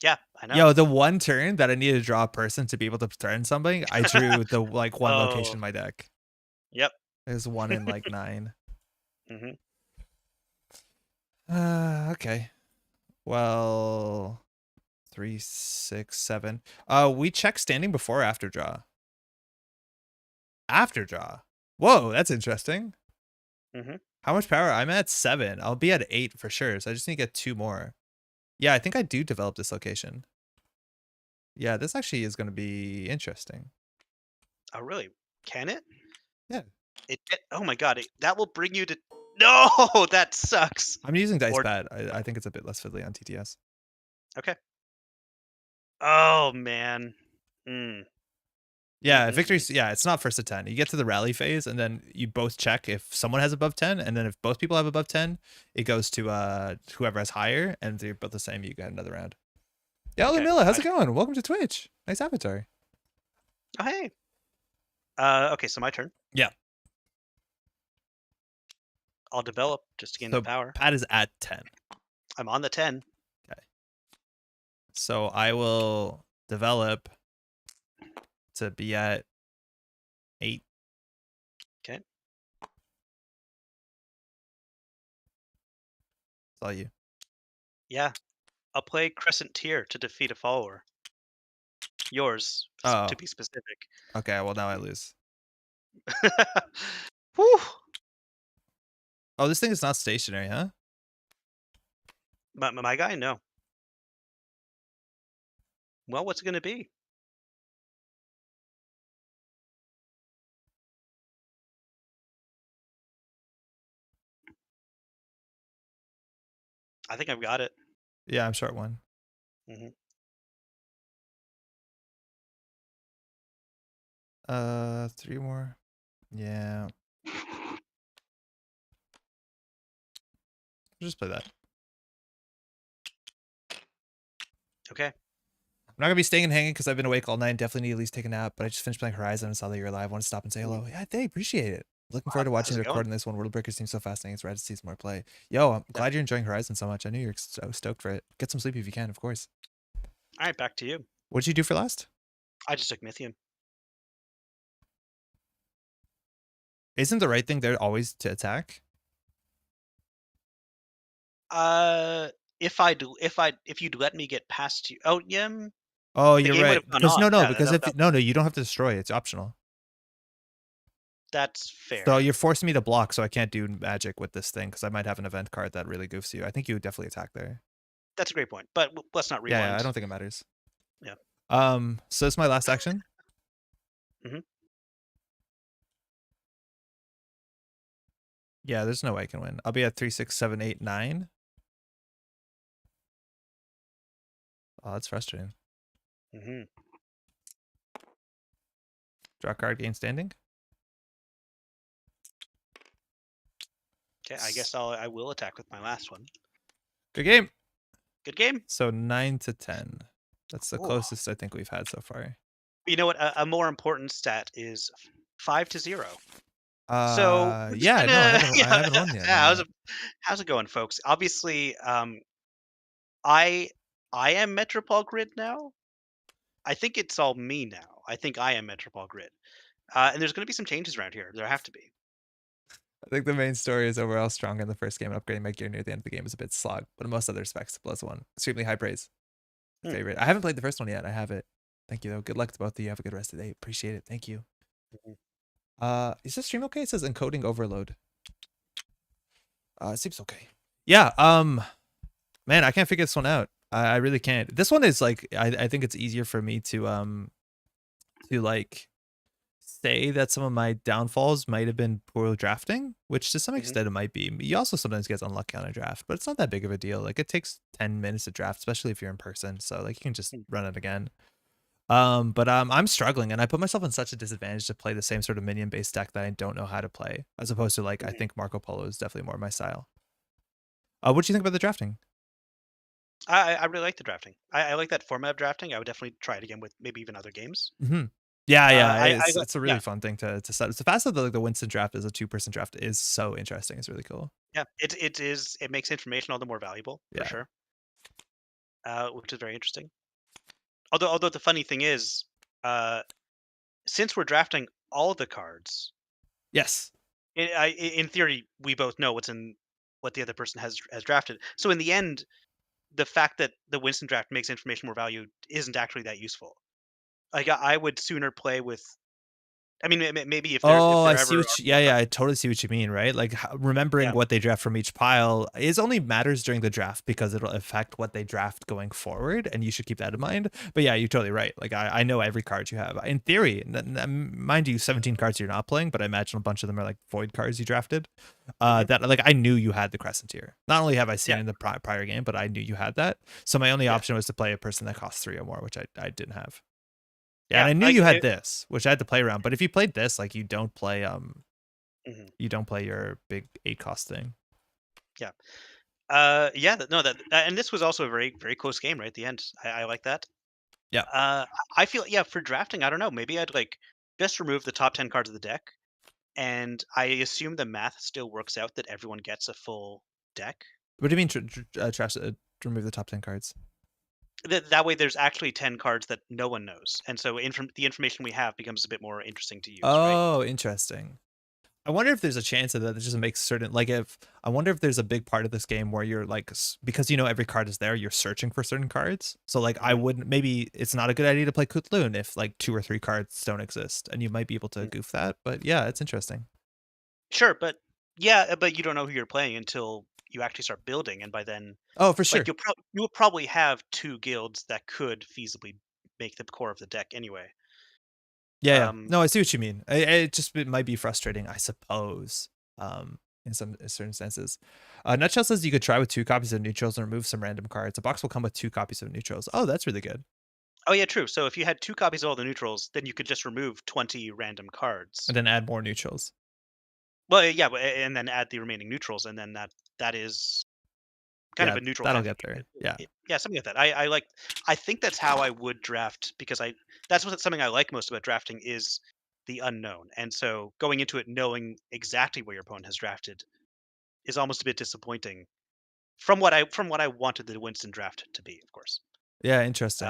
Yeah, I know. Yo, the one turn that I needed to draw a person to be able to threaten something, I drew the like one location Oh, in my deck. yep. There's one in like 9. Mhm. Okay. Well, 3, 6, 7. We check standing before or after draw. After draw. Whoa, that's interesting. Mhm. How much power? I'm at 7. I'll be at 8 for sure. So I just need to get 2 more. Yeah, I think I do develop this location. Yeah, this actually is going to be interesting. Oh, really? Can it? Yeah. Oh my god, that will bring you to No! That sucks. I'm using dice Or pad. I think it's a bit less fiddly on TTS. Okay. Oh, man. Mm. Yeah, Mm-mm-mm. victory's yeah, it's not first to 10. You get to the rally phase and then you both check if someone has above 10 and then if both people have above 10, it goes to whoever has higher and if they're both the same, you get another round. Yeah, Okay. Miller, how's it going? Welcome to Twitch. Nice avatar. Oh, hey. Okay, so my turn. Yeah. I'll develop just to gain that So power. pad is at 10. I'm on the 10. Okay. So I will develop to be at 8. Okay. It's all you. Yeah. I'll play Crescent Tier to defeat a follower. Yours, to Oh, be specific. okay. Well, now I lose. Whew. Oh, this thing is not stationary, huh? My guy? No. Well, what's it gonna be? I think I've got it. Yeah, I'm short one. Mhm. 3 more. Yeah. I'll just play that. Okay. I'm not gonna be staying and hanging because I've been awake all night. Definitely need to at least take a nap. But I just finished playing Horizon and saw that you're alive. Want to stop and say Mm. hello. Yeah, they appreciate it. Looking forward to watching How's the it going? recording this one. Worldbreakers seems so fascinating. It's rad to see some more play. Yo, I'm Yeah. glad you're enjoying Horizon so much. I knew you're so stoked for it. Get some sleep if you can, of course. Alright, back to you. What did you do for last? I just took mythium. Isn't the right thing there always to attack? Uh, if you'd let me get past you. Oh, yeah. Oh, The you're game would right. have gone Because on. no, Yeah, because if that no, you don't have to destroy it. It's optional. that's So fair. you're forcing me to block, so I can't do magic with this thing because I might have an event card that really goofs you. I think you would definitely attack there. That's a great point, but let's not Yeah, I rewind. don't think it matters. Yeah. So it's my last action. Mhm. Yeah, there's no way I can win. I'll be at 3, 6, 7, 8, 9. Oh, that's frustrating. Mhm. Draw a card, gain standing. Okay, I guess I will attack with my last one. Good game. Good game. So 9 to 10. That's the Ooh. closest I think we've had so far. You know what? A more important stat is 5-0. So we're just Yeah, no, gonna I yeah, haven't won yet. yeah, No. how's it going, folks? Obviously, I I am Metropole Grid now. I think it's all me now. I think I am Metropole Grid. And there's gonna be some changes around here. There have to be. I think the main story is overall strong in the first game and upgrading my gear near the end of the game is a bit slog, but in most other respects, +1. Extremely high praise. Hmm. Favorite. I haven't played the first one yet. I have it. Thank you though. Good luck to both of you. Have a good rest of the day. Appreciate it. Thank you. Mhm. Is this stream okay? It says encoding overload. It seems okay. Yeah, man, I can't figure this one out. I really can't. This one is like I think it's easier for me to like say that some of my downfalls might have been poor drafting, which to some Mhm. extent it might be. You also sometimes get unlucky on a draft, but it's not that big of a deal. Like it takes 10 minutes to draft, especially if you're in person. So like you can just Mm. run it again. But I'm struggling and I put myself in such a disadvantage to play the same sort of minion based deck that I don't know how to play, as opposed to like I Mhm. think Marco Polo is definitely more my style. What do you think about the drafting? I really like the drafting. I like that format of drafting. I would definitely try it again with maybe even other games. Mm-hmm. Yeah, yeah, I got it's a really yeah, fun thing to set. It's the fact that the Winston draft is a 2-person draft is so interesting. It's really cool. yeah. It makes information all the more valuable for Yeah. sure, which is very interesting. Although the funny thing is, uh, since we're drafting all the cards, Yes. in theory, we both know what the other person has drafted. So in the end, the fact that the Winston draft makes information more value isn't actually that useful. Like I would sooner play with. I mean, maybe if Oh, I there see ever what are you, more yeah, yeah, cards. I totally see what you mean, right? Like remembering Yeah. what they draft from each pile is only matters during the draft because it'll affect what they draft going forward, and you should keep that in mind. But yeah, you're totally right. Like I know every card you have. In theory, mind you, 17 cards you're not playing, but I imagine a bunch of them are like void cards you drafted. Hmm. That like I knew you had the Crescent here. Not only have I seen Yeah. it in the prior game, but I knew you had that. So my only Yeah. option was to play a person that costs 3 or more, which I didn't have. Yeah, and Yeah. I knew you had this, which I had to play around. But if you played this, like Mhm. you don't play your big 8 cost thing. Yeah. Yeah. No. And this was also a very close game right at the end. I like that. Yeah. Uh, I feel yeah for drafting. I don't know. Maybe I'd like just remove the top 10 cards of the deck, and I assume the math still works out that everyone gets a full deck. What do you mean trash remove the top 10 cards? That way, there's actually 10 cards that no one knows, and so the information we have becomes a bit more interesting to use, right? Oh, interesting. I wonder if there's a chance of that just makes certain like if I wonder if there's a big part of this game where you're like because you know every card is there, you're searching for certain cards. So like I Hmm. wouldn't maybe it's not a good idea to play Khutulun if like 2 or 3 cards don't exist and you might be able to goof that. But yeah, it's interesting. Sure, but yeah, but you don't know who you're playing until you actually start building, and by then, Oh, for like sure. you'll probably have 2 guilds that could feasibly make the core of the deck anyway. Yeah, yeah. Um, No, I see what you mean. It just it might be frustrating, I suppose. In some circumstances. Nutshell says you could try with 2 copies of neutrals and remove some random cards. A box will come with 2 copies of neutrals. Oh, that's really good. oh yeah, true. So if you had 2 copies of all the neutrals, then you could just remove 20 random And cards. then add more neutrals. Well, yeah, and then add the remaining neutrals, and then that is kind of Yeah, a neutral that'll heavy. get there. Yeah. Yeah, something like that. I like. I think that's how I would draft because that's something I like most about drafting is the unknown, and so going into it knowing exactly where your opponent has drafted is almost a bit disappointing from what I wanted the Winston draft to be, of course. Yeah, Uh, interesting.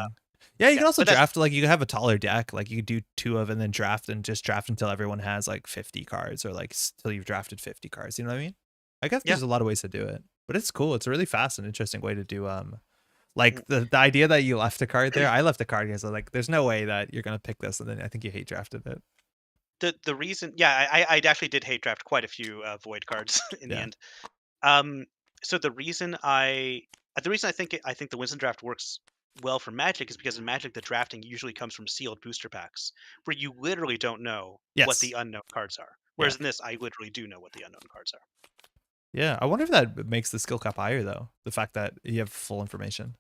Yeah, you yeah, can also but that's draft like you can have a taller deck. Like you could do 2 of and then draft and just draft until everyone has like 50 cards or like till you've drafted 50 cards. You know what I mean? I guess yeah. there's a lot of ways to do it. But it's cool. It's a really fast and interesting way to do Mhm. like the idea that you left a card there. I left a card because like there's no way that you're gonna pick this and then I think you hate drafted it. The reason, yeah, I actually did hate draft quite a few void cards in the Yeah. end. Um, so the reason I think the Winston draft works well for Magic is because in Magic the drafting usually comes from sealed booster packs where you literally don't know what the Yes. unknown cards are. Yeah. Whereas in this, I literally do know what the unknown cards are. Yeah. I wonder if that makes the skill cap higher though. The fact that you have full information.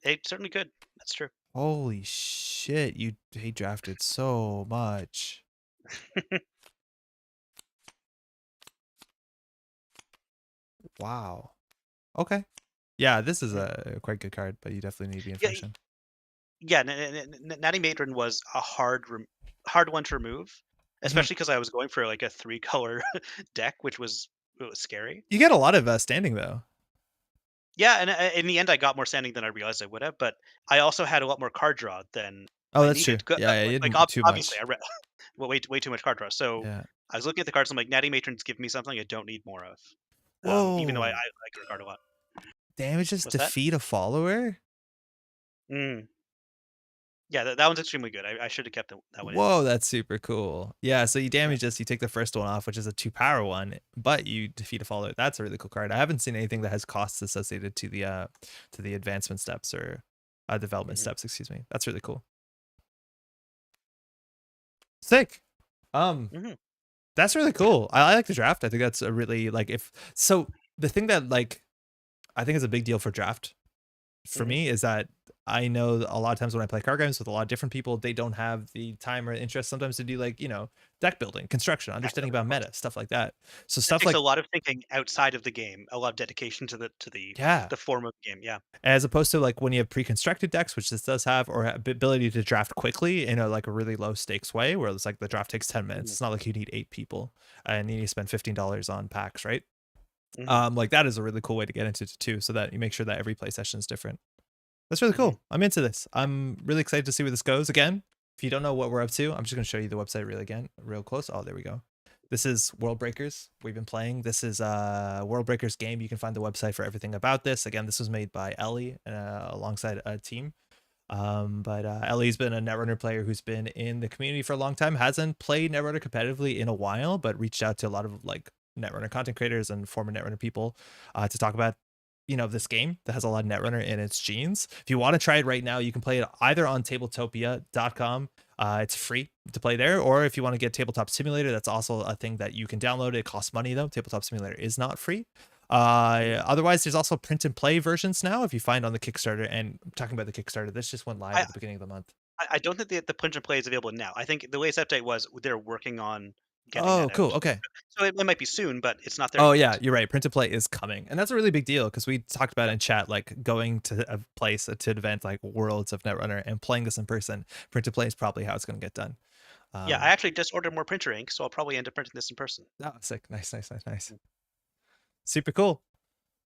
It certainly could. That's true. Holy shit, you hate drafted so much. Wow. Okay. Yeah, this is a quite good card, but you definitely need the Yeah, information. yeah. Natty Matron was a hard one to remove, Mhm. especially because I was going for like a 3 color deck, which was it was scary. You get a lot of standing though. Yeah, and in the end, I got more standing than I realized I would have, but I also had a lot more card draw than Oh, I that's true. needed. Yeah, yeah, you Like didn't too obviously, much. I read well, way too much card draw. So Yeah. I was looking at the cards. I'm like, Natty Matrons give me something I don't need more of. Even though I Whoa. like your card a lot. Damages What's that? defeat a follower? Mm. Yeah, that one's extremely good. I should have kept that one in. Whoa, that's super cool. Yeah, so you Yeah. damage this, you take the first one off, which is a 2 power one, but you defeat a follower. That's a really cool card. I haven't seen anything that has costs associated to the advancement steps or development Hmm. steps, excuse me. That's really cool. Sick. Um, Hmm. that's really Yeah. cool. I like the draft. I think that's a really like if so the thing that like I think is a big deal for draft for Hmm. me is that I know a lot of times when I play card games with a lot of different people, they don't have the time or interest sometimes to do like, deck building, construction, Yeah, understanding of about course. meta, stuff like that. So It stuff takes like a lot of thinking outside of the game, a lot of dedication to the yeah, the form of the game, yeah. as opposed to like when you have pre-constructed decks, which this does have, or ability to draft quickly in a like a really low stakes way, where it's like the draft takes 10 minutes. Mhm, It's not like you need 8 people and you need to spend $15 on packs, right? mhm, Like that is a really cool way to get into it too, so that you make sure that every play session is different. That's really mhm. cool. I'm into this. Yeah, I'm really excited to see where this goes. Again, if you don't know what we're up to, I'm just going to show you the website real close. Oh, there we go. This is Worldbreakers. We've been playing. This is Worldbreakers game. You can find the website for everything about this. Again, this was made by Ellie alongside a team. But Ellie's been a Netrunner player who's been in the community for a long time. Hasn't played Netrunner competitively in a while, but reached out to a lot of like Netrunner content creators and former Netrunner people to talk about this game that has a lot of Netrunner in its genes. If you want to try it right now, you can play it either on tabletopia.com. It's free to play there, or if you want to get Tabletop Simulator, that's also a thing that you can download. It costs money though. Tabletop Simulator is not free. mhm. Otherwise, there's also print and play versions now. If you find on the Kickstarter, and I'm talking about the Kickstarter, this just went live I at the beginning of the month. I don't think the punch and play is available now. I think the latest update was they're working on getting Oh, that cool. out. Okay. So it might be soon, but it's not there Oh yeah, yet. you're right. Print to play is coming, and that's a really big deal because we talked about Yeah. in chat like going to a place to an event like Worlds of Netrunner and playing this in person. Print to play is probably how it's going to get done. Yeah, I Um, actually just ordered more printer ink, so I'll probably end up printing this in person. oh, sick, nice, nice, nice, nice, super cool.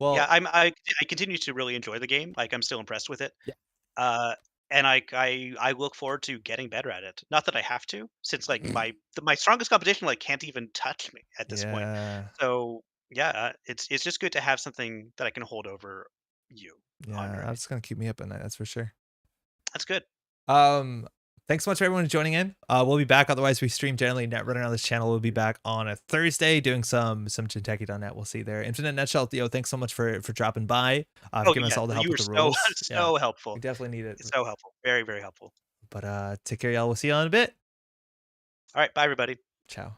Yeah, Well, I continue to really enjoy the game, like, I'm still impressed with it, yeah, uh, and I look forward to getting better at it. Not that I have to, since, like, my strongest competition, like, can't even touch me at this point. yeah, So, yeah, it's just good to have something that I can hold over you on yeah. your end. That's gonna keep me up at night. That's for sure. That's good. Um, Thanks so much for everyone joining in. We'll be back. Otherwise, we stream generally Netrunner on this channel. We'll be back on a Thursday doing some Jinteki.net. We'll see you there. Infinite Nutshell, Theo, thanks so much for dropping by. For Oh, giving us yeah, all the help you with were the so rules. Yeah, so we helpful. definitely need it. It's so helpful. Very, very helpful. But take care, y'all. We'll see you all in a bit. Alright, bye, everybody. Ciao.